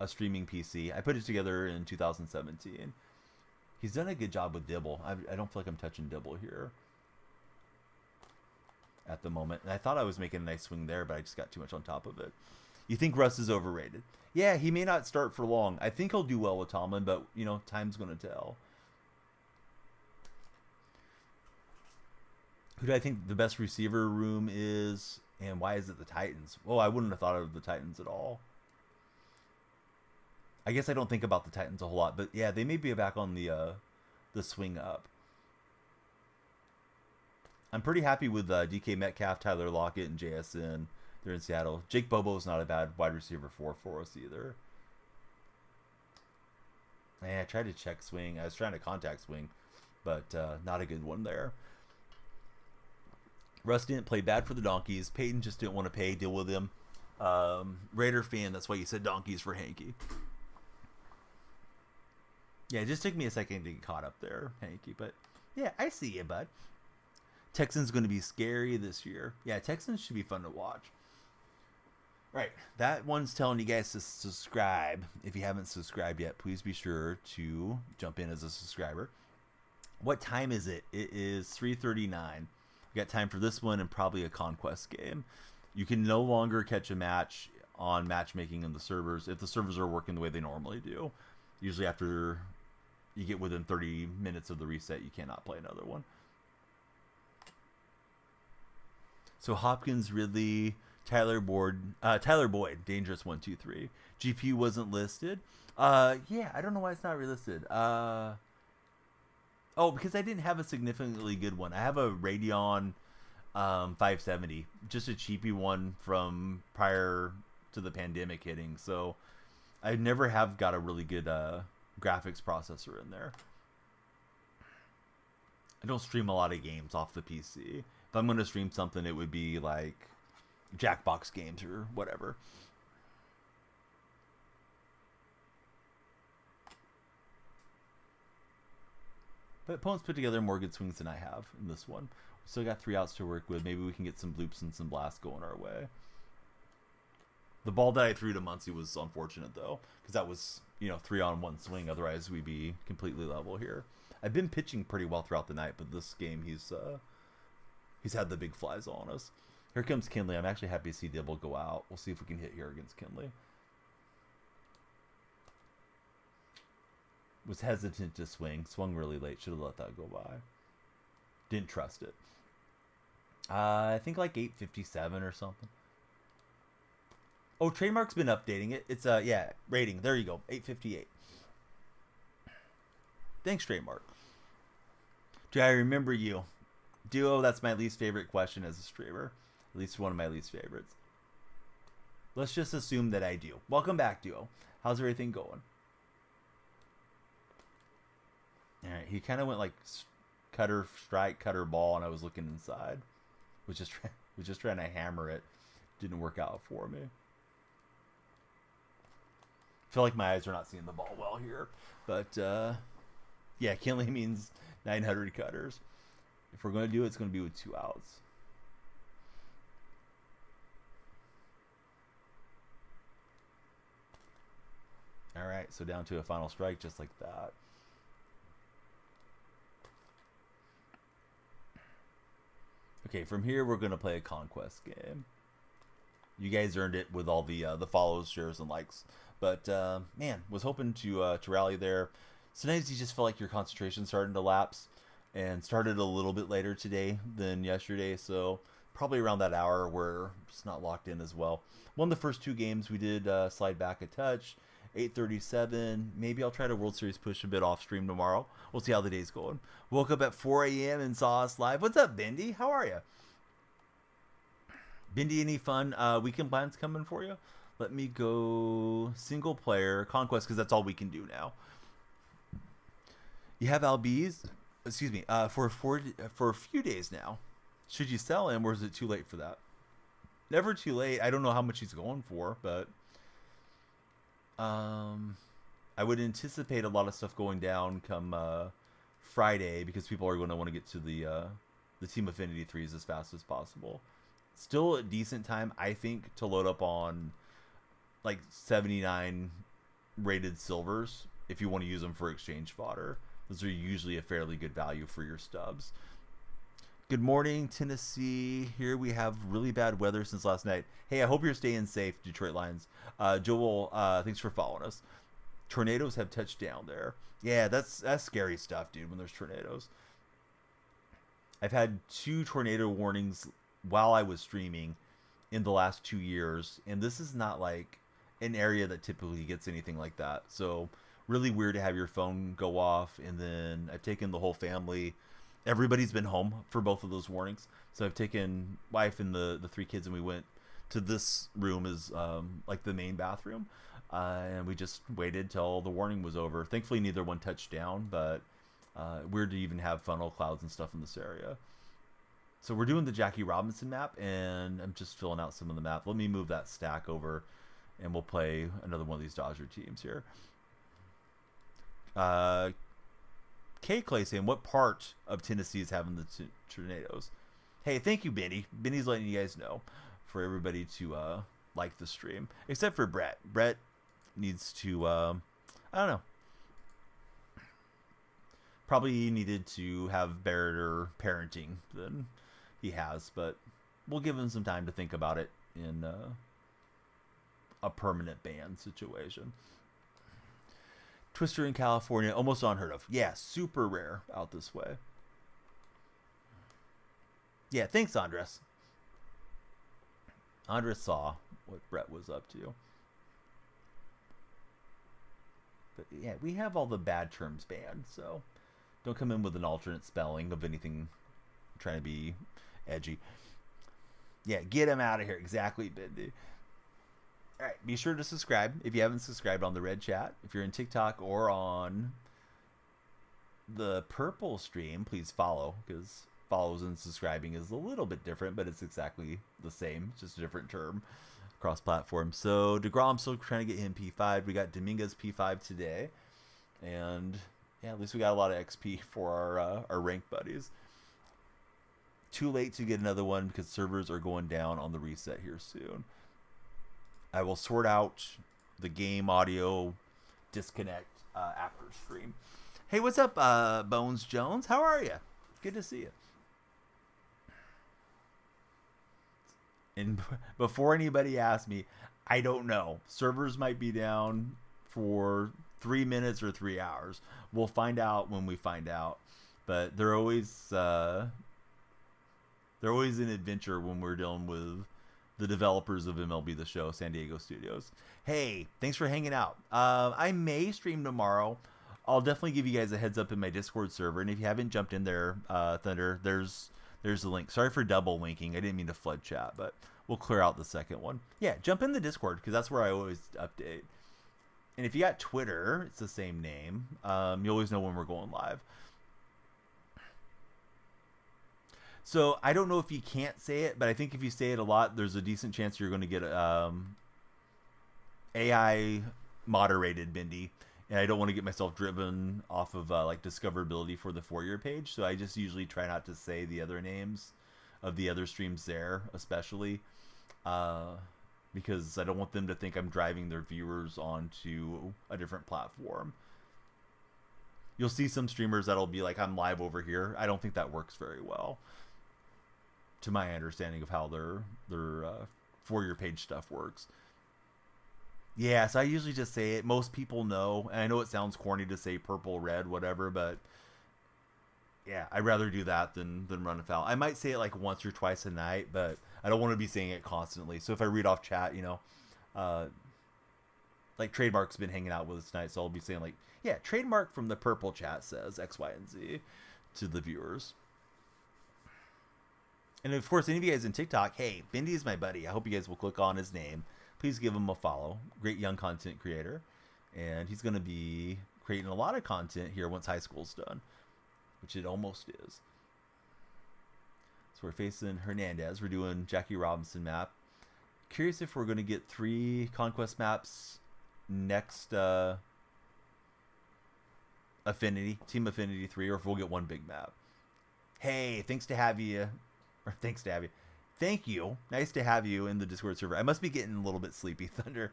streaming PC. I put it together in 2017. He's done a good job with Dibble. I don't feel like I'm touching Dibble here at the moment. And I thought I was making a nice swing there, but I just got too much on top of it. You think Russ is overrated? Yeah, he may not start for long. I think he'll do well with Tomlin, but, you know, time's going to tell. Who do I think the best receiver room is? And why is it the Titans? Well, I wouldn't have thought of the Titans at all. I guess I don't think about the Titans a whole lot, but yeah, they may be back on the swing up. I'm pretty happy with DK Metcalf, Tyler Lockett, and JSN. They're in Seattle. Jake Bobo's not a bad wide receiver for us either. I tried to check swing. I was trying to contact swing, but not a good one there. Russ didn't play bad for the Donkeys. Peyton just didn't want to pay. Deal with him. Raider fan, that's why you said Donkeys for Hanky. Yeah, it just took me a second to get caught up there, Hanky. But yeah, I see you, bud. Texans going to be scary this year. Yeah, Texans should be fun to watch. Right, that one's telling you guys to subscribe. If you haven't subscribed yet, please be sure to jump in as a subscriber. What time is it? It is 3:39. We got time for this one and probably a conquest game. You can no longer catch a match on matchmaking in the servers if the servers are working the way they normally do. Usually after you get within 30 minutes of the reset, you cannot play another one. So Hopkins, Ridley, Tyler Boyd, dangerous 1, 2, 3. GPU wasn't listed. Yeah, I don't know why it's not relisted. Oh, because I didn't have a significantly good one. I have a Radeon 570, just a cheapy one from prior to the pandemic hitting. So I never have got a really good graphics processor in there. I don't stream a lot of games off the PC. If I'm going to stream something, it would be like Jackbox games or whatever. But opponents put together more good swings than I have in this one. We still got 3 outs to work with. Maybe we can get some bloops and some blasts going our way. The ball that I threw to Muncie was unfortunate, though, because that was, 3-on-1 swing. Otherwise, we'd be completely level here. I've been pitching pretty well throughout the night, but this game, he's had the big flies on us. Here comes Kinley. I'm actually happy to see Dibble go out. We'll see if we can hit here against Kinley. Was hesitant to swing. Swung really late. Should have let that go by. Didn't trust it. I think like 857 or something. Oh, Trademark's been updating it. It's yeah, rating. There you go. 858. Thanks, Trademark. Do I remember you? Duo, that's my least favorite question as a streamer. At least one of my least favorites. Let's just assume that I do. Welcome back, Duo. How's everything going? Alright, he kind of went like cutter, strike, cutter, ball, and I was looking inside. Was just trying to hammer it. Didn't work out for me. Feel like my eyes are not seeing the ball well here. But, yeah, Kinley means 900 cutters. If we're going to do it, it's going to be with 2 outs. All right, so down to a final strike just like that. Okay, from here we're going to play a conquest game. You guys earned it with all the follows, shares, and likes. But, man, was hoping to rally there. Sometimes you just feel like your concentration's starting to lapse. And started a little bit later today than yesterday, so probably around that hour we're just not locked in as well. Won the first 2 games. We did slide back a touch. 8:37. Maybe I'll try to World Series push a bit off stream tomorrow. We'll see how the day's going. Woke up at 4 a.m. and saw us live. What's up, Bindi? How are you? Bindi, any fun weekend plans coming for you? Let me go single player conquest because that's all we can do now. You have Albies, excuse me, for a few days now. Should you sell him or is it too late for that? Never too late. I don't know how much he's going for, but I would anticipate a lot of stuff going down come Friday because people are going to want to get to the Team Affinity 3s as fast as possible. Still a decent time, I think, to load up on like 79 rated silvers if you want to use them for exchange fodder. Those are usually a fairly good value for your stubs. Good morning, Tennessee. Here we have really bad weather since last night. Hey, I hope you're staying safe, Detroit Lions. Joel, thanks for following us. Tornadoes have touched down there. Yeah, that's scary stuff, dude, when there's tornadoes. I've had 2 tornado warnings while I was streaming in the last 2 years, and this is not like an area that typically gets anything like that. So really weird to have your phone go off. And then I've taken the whole family. Everybody's been home for both of those warnings. So I've taken wife and the 3 kids, and we went to this room as like the main bathroom. And we just waited till the warning was over. Thankfully, neither one touched down, but weird to even have funnel clouds and stuff in this area. So we're doing the Jackie Robinson map, and I'm just filling out some of the map. Let me move that stack over, and we'll play another one of these Dodger teams here. K Clay saying, what part of Tennessee is having the tornadoes? Hey, thank you, Benny. Benny's letting you guys know for everybody to like the stream, except for Brett. Brett needs to, I don't know. Probably needed to have better parenting than he has, but we'll give him some time to think about it in a permanent ban situation. Twister in California, almost unheard of. Yeah, super rare out this way. Yeah, thanks, Andres. Andres saw what Brett was up to. But yeah, we have all the bad terms banned, so don't come in with an alternate spelling of anything trying to be edgy. Yeah, get him out of here. Exactly, Bindi. All right, be sure to subscribe if you haven't subscribed on the red chat. If you're in TikTok or on the purple stream, please follow, because follows and subscribing is a little bit different, but it's exactly the same. It's just a different term across platforms. So DeGrom still trying to get him P5. We got Dominguez P5 today, and yeah, at least we got a lot of XP for our ranked buddies. Too late to get another one because servers are going down on the reset here soon. I will sort out the game audio disconnect after stream. Hey, what's up, Bones Jones? How are you? Good to see you. And before anybody asks me, I don't know. Servers might be down for 3 minutes or 3 hours. We'll find out when we find out. But they're always an adventure when we're dealing with the developers of MLB The Show, San Diego Studios. Hey, thanks for hanging out. I may stream tomorrow. I'll definitely give you guys a heads up in my Discord server. And if you haven't jumped in there, Thunder, there's the link. Sorry for double linking. I didn't mean to flood chat, but we'll clear out the second one. Yeah, jump in the Discord because that's where I always update. And if you got Twitter, it's the same name. You always know when we're going live. So I don't know if you can't say it, but I think if you say it a lot, there's a decent chance you're going to get AI moderated Bindi. And I don't want to get myself driven off of like discoverability for the for-your page. So I just usually try not to say the other names of the other streams there, especially because I don't want them to think I'm driving their viewers onto a different platform. You'll see some streamers that'll be like, I'm live over here. I don't think that works very well, to my understanding of how their for-your page stuff works. Yeah, so I usually just say it. Most people know, and I know it sounds corny to say purple, red, whatever, but yeah, I'd rather do that than run afoul. I might say it like once or twice a night, but I don't want to be saying it constantly. So if I read off chat, like Trademark's been hanging out with us tonight, so I'll be saying like, yeah, Trademark from the purple chat says X, Y, and Z to the viewers. And of course, any of you guys in TikTok, hey, Bindi is my buddy. I hope you guys will click on his name. Please give him a follow. Great young content creator. And he's going to be creating a lot of content here once high school's done, which it almost is. So we're facing Hernandez. We're doing Jackie Robinson map. Curious if we're going to get 3 conquest maps next Affinity, Team Affinity 3, or if we'll get 1 big map. Hey, thanks to have you. Thank you. Nice to have you in the Discord server. I must be getting a little bit sleepy, Thunder.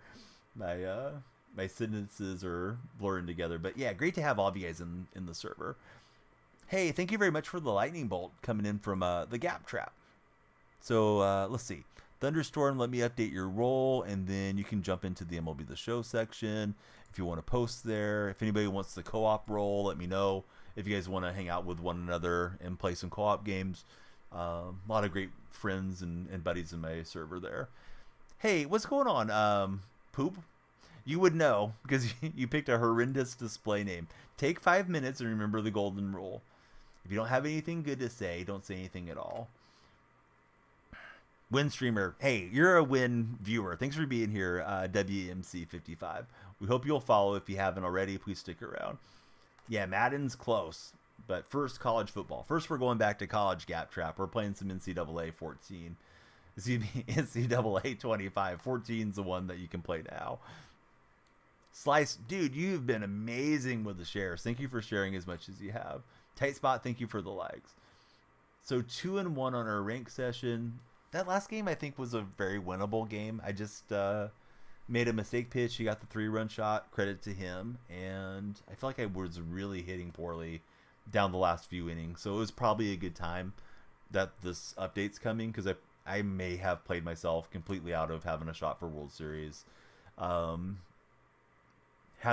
My sentences are blurring together. But yeah, great to have all of you guys in the server. Hey, thank you very much for the lightning bolt coming in from the Gap Trap. So let's see. Thunderstorm, let me update your role, and then you can jump into the MLB The Show section if you want to post there. If anybody wants the co-op role, let me know. If you guys want to hang out with one another and play some co-op games. A lot of great friends and buddies in my server there. Hey, what's going on, Poop? You would know because you picked a horrendous display name. Take 5 minutes and remember the golden rule. If you don't have anything good to say, don't say anything at all. Win streamer. Hey, you're a Win viewer. Thanks for being here, WMC55. We hope you'll follow if you haven't already. Please stick around. Yeah, Madden's close. But first, college football. First, we're going back to college Gap Trap. We're playing some NCAA 14. Excuse me, NCAA 25. 14's the one that you can play now. Slice, dude, you've been amazing with the shares. Thank you for sharing as much as you have. Tight Spot, thank you for the likes. So 2-1 on our rank session. That last game, I think, was a very winnable game. I just made a mistake pitch. He got the 3-run shot. Credit to him. And I feel like I was really hitting poorly down the last few innings, so it was probably a good time that this update's coming because I may have played myself completely out of having a shot for World Series had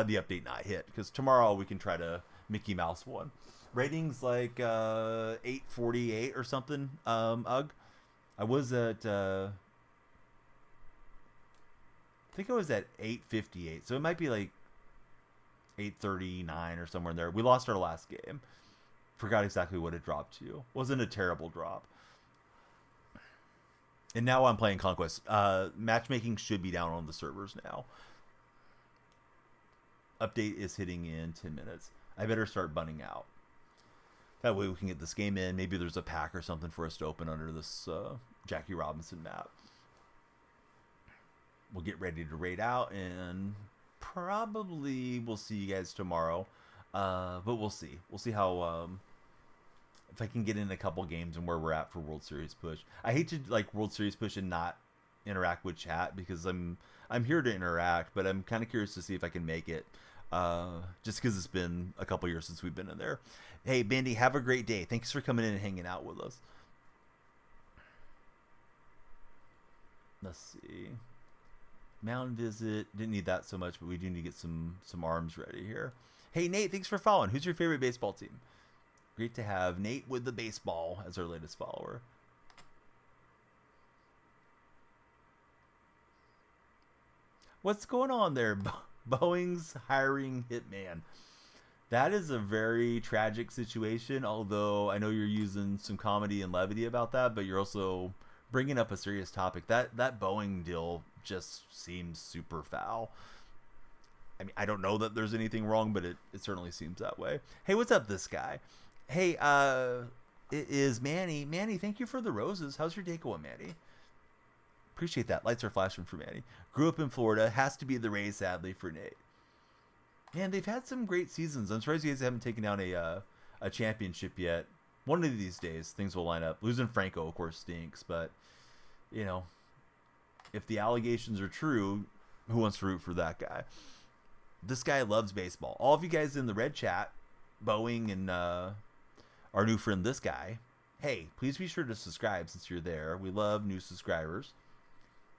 the update not hit, because tomorrow we can try to Mickey Mouse one. Ratings like 848 or something. Ugh, I was at I think I was at 858, so it might be like 839 or somewhere in there. We lost our last game. Forgot exactly what it dropped to. Wasn't a terrible drop. And now I'm playing Conquest. Matchmaking should be down on the servers now. Update is hitting in 10 minutes. I better start bunning out. That way we can get this game in. Maybe there's a pack or something for us to open under this Jackie Robinson map. We'll get ready to raid out, and probably we'll see you guys tomorrow. But we'll see. We'll see how if I can get in a couple games and where we're at for World Series push. I hate to like World Series push and not interact with chat because I'm here to interact, but I'm kind of curious to see if I can make it. Just because it's been a couple years since we've been in there. Hey, Bandy, have a great day. Thanks for coming in and hanging out with us. Let's see. Mound visit. Didn't need that so much, but we do need to get some arms ready here. Hey, Nate, thanks for following. Who's your favorite baseball team? Great to have Nate with the baseball as our latest follower. What's going on there? Boeing's hiring Hitman. That is a very tragic situation, although I know you're using some comedy and levity about that, but you're also bringing up a serious topic. That Boeing deal just seems super foul. I mean, I don't know that there's anything wrong, but it certainly seems that way. Hey, what's up, this guy? Hey, it is Manny. Manny, thank you for the roses. How's your day going, Manny? Appreciate that. Lights are flashing for Manny. Grew up in Florida. Has to be the Rays, sadly, for Nate. Man, they've had some great seasons. I'm surprised you guys haven't taken down a championship yet. One of these days, things will line up. Losing Franco, of course, stinks, but, you know, if the allegations are true, who wants to root for that guy? This guy loves baseball. All of you guys in the red chat, Boeing and our new friend, this guy, hey, please be sure to subscribe since you're there. We love new subscribers.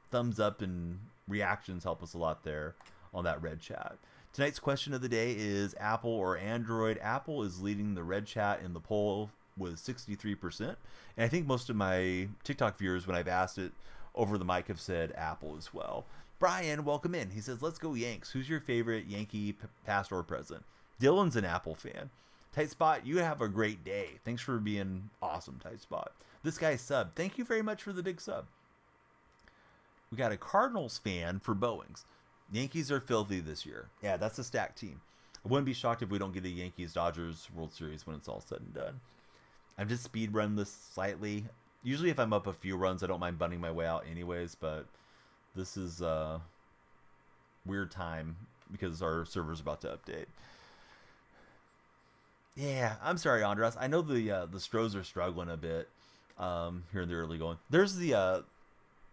Thumbs up and reactions help us a lot there on that red chat. Tonight's question of the day is Apple or Android. Apple is leading the red chat in the poll with 63%. And I think most of my TikTok viewers, when I've asked it over the mic, have said Apple as well. Brian, welcome in. He says, let's go Yanks. Who's your favorite Yankee past or present? Dylan's an Apple fan. Tight Spot, you have a great day. Thanks for being awesome, Tight Spot. This guy's sub. Thank you very much for the big sub. We got a Cardinals fan for Boeing's. Yankees are filthy this year. Yeah, that's a stacked team. I wouldn't be shocked if we don't get a Yankees-Dodgers World Series when it's all said and done. I'm just speed run this slightly. Usually if I'm up a few runs, I don't mind bunting my way out anyways, but this is a weird time because our server's about to update. Yeah, I'm sorry, Andras. I know the Stros are struggling a bit here in the early going. There's the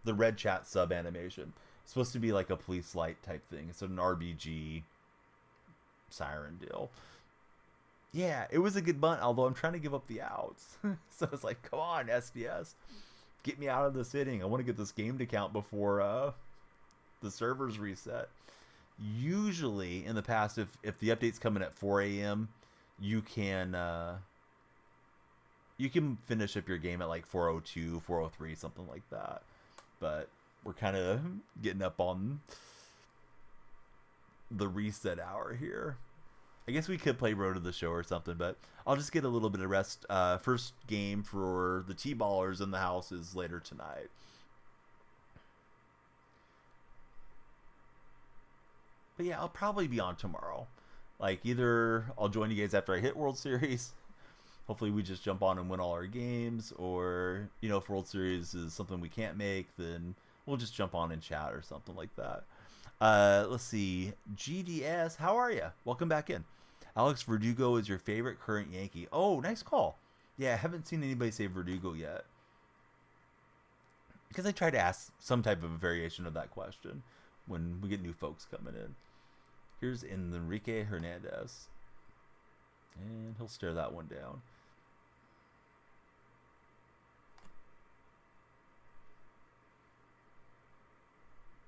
red chat sub animation. It's supposed to be like a police light type thing. It's an RBG siren deal. Yeah, it was a good bunt, although I'm trying to give up the outs. So it's like, come on, SDS. Get me out of this inning. I want to get this game to count before the servers reset. Usually, in the past, if the update's coming at 4 a.m., you can finish up your game at like 4:02, 4:03, something like that. But we're kind of getting up on the reset hour here. I guess we could play Road to the Show or something, but I'll just get a little bit of rest. First game for the T-Ballers in the house is later tonight. But yeah, I'll probably be on tomorrow. Like, either I'll join you guys after I hit World Series. Hopefully we just jump on and win all our games. Or, you know, if World Series is something we can't make, then we'll just jump on and chat or something like that. Let's see. GDS, how are you? Welcome back in. Alex Verdugo is your favorite current Yankee. Oh, nice call. Yeah, I haven't seen anybody say Verdugo yet. Because I try to ask some type of a variation of that question when we get new folks coming in. Here's Enrique Hernandez. And he'll stare that one down.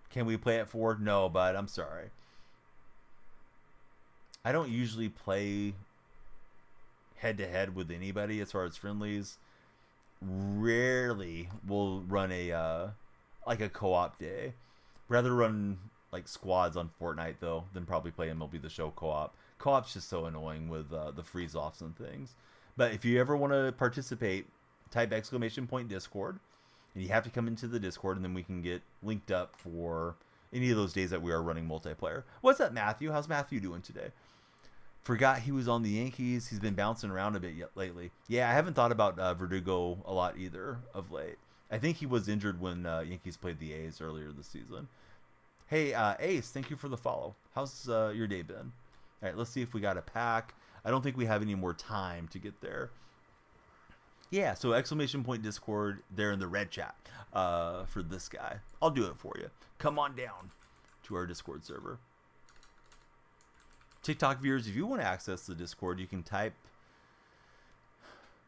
Can we play at 4? No, bud. I'm sorry. I don't usually play head-to-head with anybody as far as friendlies. Rarely will run a like a co-op day. Rather run like squads on Fortnite though than probably play MLB The Show co-op. Co-op's just so annoying with the freeze-offs and things. But if you ever want to participate, type !Discord. And you have to come into the Discord, and then we can get linked up for any of those days that we are running multiplayer. What's up, Matthew? How's Matthew doing today? Forgot he was on the Yankees. He's been bouncing around a bit lately. Yeah, I haven't thought about Verdugo a lot either of late. I think he was injured when Yankees played the A's earlier this season. Hey, Ace, thank you for the follow. How's your day been? All right, let's see if we got a pack. I don't think we have any more time to get there. Yeah, so !Discord there in the red chat for this guy. I'll do it for you. Come on down to our Discord server. TikTok viewers, if you want to access the Discord, you can type...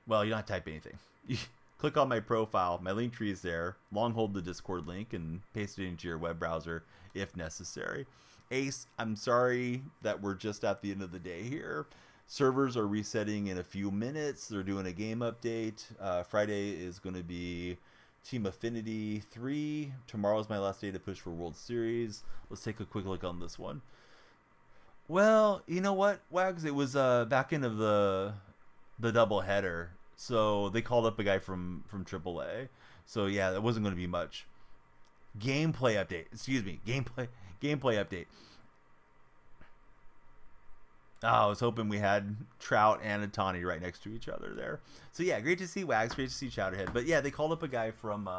Well, you don't have to type anything. You click on my profile. My link tree is there. Long hold the Discord link and paste it into your web browser if necessary. Ace, I'm sorry that we're just at the end of the day here. Servers are resetting in a few minutes. They're doing a game update. Friday is going to be Team Affinity 3. Tomorrow's my last day to push for World Series. Let's take a quick look on this one. Well, you know what, Wags? It was back end of the double header. So they called up a guy from AAA. So yeah, that wasn't going to be much. Gameplay update. Excuse me. Gameplay update. Oh, I was hoping we had Trout and Otani right next to each other there. So yeah, great to see Wags. Great to see Chowderhead. But yeah, they called up a guy from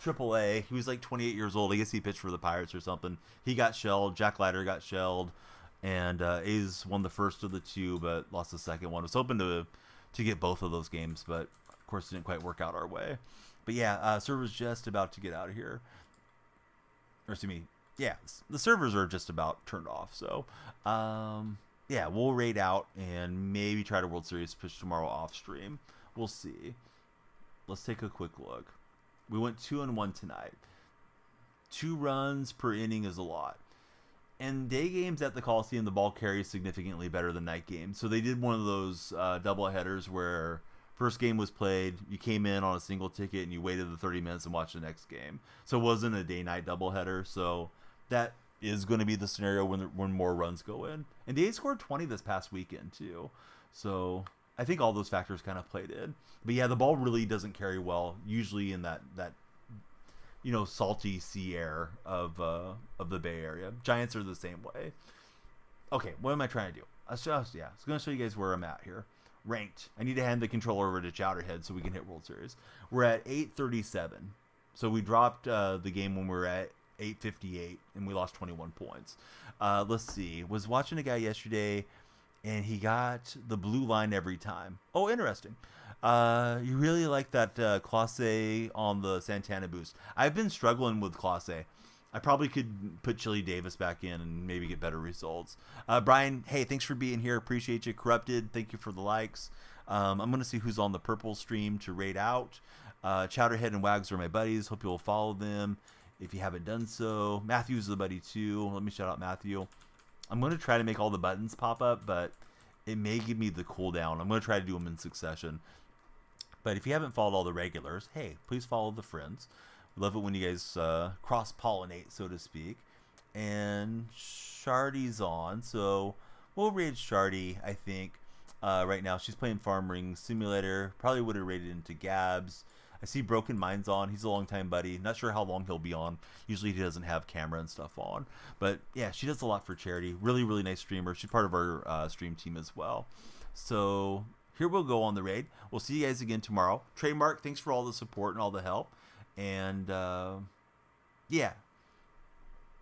AAA. He was like 28 years old. I guess he pitched for the Pirates or something. He got shelled. Jack Leiter got shelled. And A's won the first of the two, but lost the second one. I was hoping to get both of those games, but of course it didn't quite work out our way. But yeah, server's just about to get out of here. Or excuse me, yeah, the servers are just about turned off. So yeah, we'll raid out and maybe try to World Series push tomorrow off stream. We'll see. Let's take a quick look. We went 2-1 tonight. 2 runs per inning is a lot. And day games at the Coliseum, the ball carries significantly better than night games. So they did one of those double headers where first game was played, you came in on a single ticket, and you waited the 30 minutes and watched the next game. So it wasn't a day-night doubleheader. So that is going to be the scenario when more runs go in. And they scored 20 this past weekend too. So I think all those factors kind of played in. But yeah, the ball really doesn't carry well, usually in that salty sea air of the Bay Area. Giants are the same way. Okay, what am I trying to do? I was going to show you guys where I'm at here. Ranked. I need to hand the controller over to Chowderhead so we can hit World Series. We're at 837. So we dropped the game when we were at 858, and we lost 21 points. Let's see. Was watching a guy yesterday, and he got the blue line every time. Oh, interesting. You really like that Clase on the Santana boost. I've been struggling with Clase. I probably could put Chili Davis back in and maybe get better results. Brian, hey, thanks for being here. Appreciate you. Corrupted, thank you for the likes. I'm going to see who's on the purple stream to raid out. Chowderhead and Wags are my buddies. Hope you'll follow them if you haven't done so. Matthew's the buddy too. Let me shout out Matthew. I'm going to try to make all the buttons pop up, but it may give me the cooldown. I'm going to try to do them in succession. But if you haven't followed all the regulars, hey, please follow the friends. Love it when you guys cross-pollinate, so to speak. And Shardy's on, so we'll raid Shardy, I think. Right now, she's playing Farm Ring Simulator. Probably would have raided into Gabs. I see Broken Mind's on. He's a long-time buddy. Not sure how long he'll be on. Usually he doesn't have camera and stuff on. But yeah, she does a lot for charity. Really, really nice streamer. She's part of our stream team as well. So here we'll go on the raid. We'll see you guys again tomorrow. Trademark, thanks for all the support and all the help. And yeah.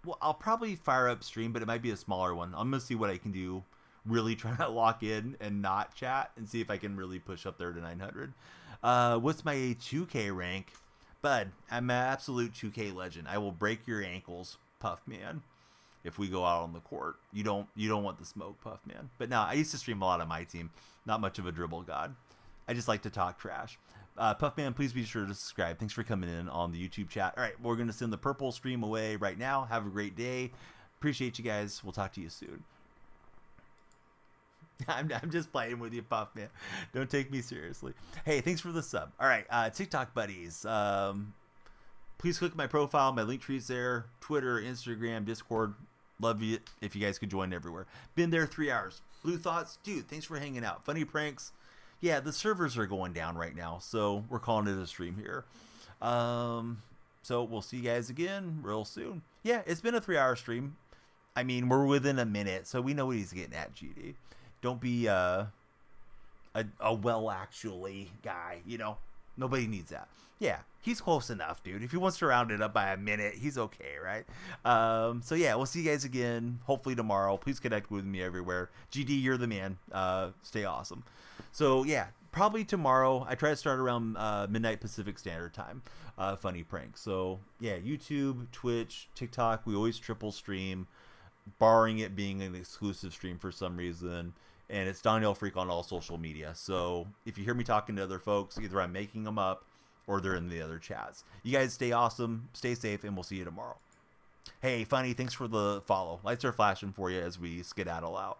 Well, I'll probably fire up stream, but it might be a smaller one. I'm going to see what I can do. Really try to lock in and not chat and see if I can really push up there to 900. What's my 2K rank? Bud, I'm an absolute 2K legend. I will break your ankles, Puff Man, if we go out on the court. You don't want the smoke, Puff Man. But no, I used to stream a lot on my team. Not much of a dribble god. I just like to talk trash. Puff Man, please be sure to subscribe. Thanks for coming in on the YouTube chat. All right, we're going to send the purple stream away right now. Have a great day. Appreciate you guys. We'll talk to you soon. I'm just playing with you, Puff Man. Don't take me seriously. Hey, thanks for the sub. All right, TikTok buddies. Please click my profile. My link tree's there. Twitter, Instagram, Discord. Love you if you guys could join everywhere. Been there 3 hours. Blue Thoughts, dude, thanks for hanging out. Funny pranks. Yeah, the servers are going down right now, so we're calling it a stream here. So we'll see you guys again real soon. Yeah, it's been a 3-hour stream. I mean, we're within a minute, so we know what he's getting at, GD. Don't be a well actually guy, you know. Nobody needs that. Yeah, he's close enough, dude. If he wants to round it up by a minute, he's okay, right? So yeah, we'll see you guys again, hopefully tomorrow. Please connect with me everywhere. GD, you're the man. Stay awesome. So yeah, probably tomorrow. I try to start around midnight Pacific Standard Time. Funny prank. So yeah, YouTube, Twitch, TikTok, we always triple stream, barring it being an exclusive stream for some reason. And it's Daniel Freak on all social media. So if you hear me talking to other folks, either I'm making them up or they're in the other chats. You guys stay awesome, stay safe, and we'll see you tomorrow. Hey, Funny, thanks for the follow. Lights are flashing for you as we skedaddle out.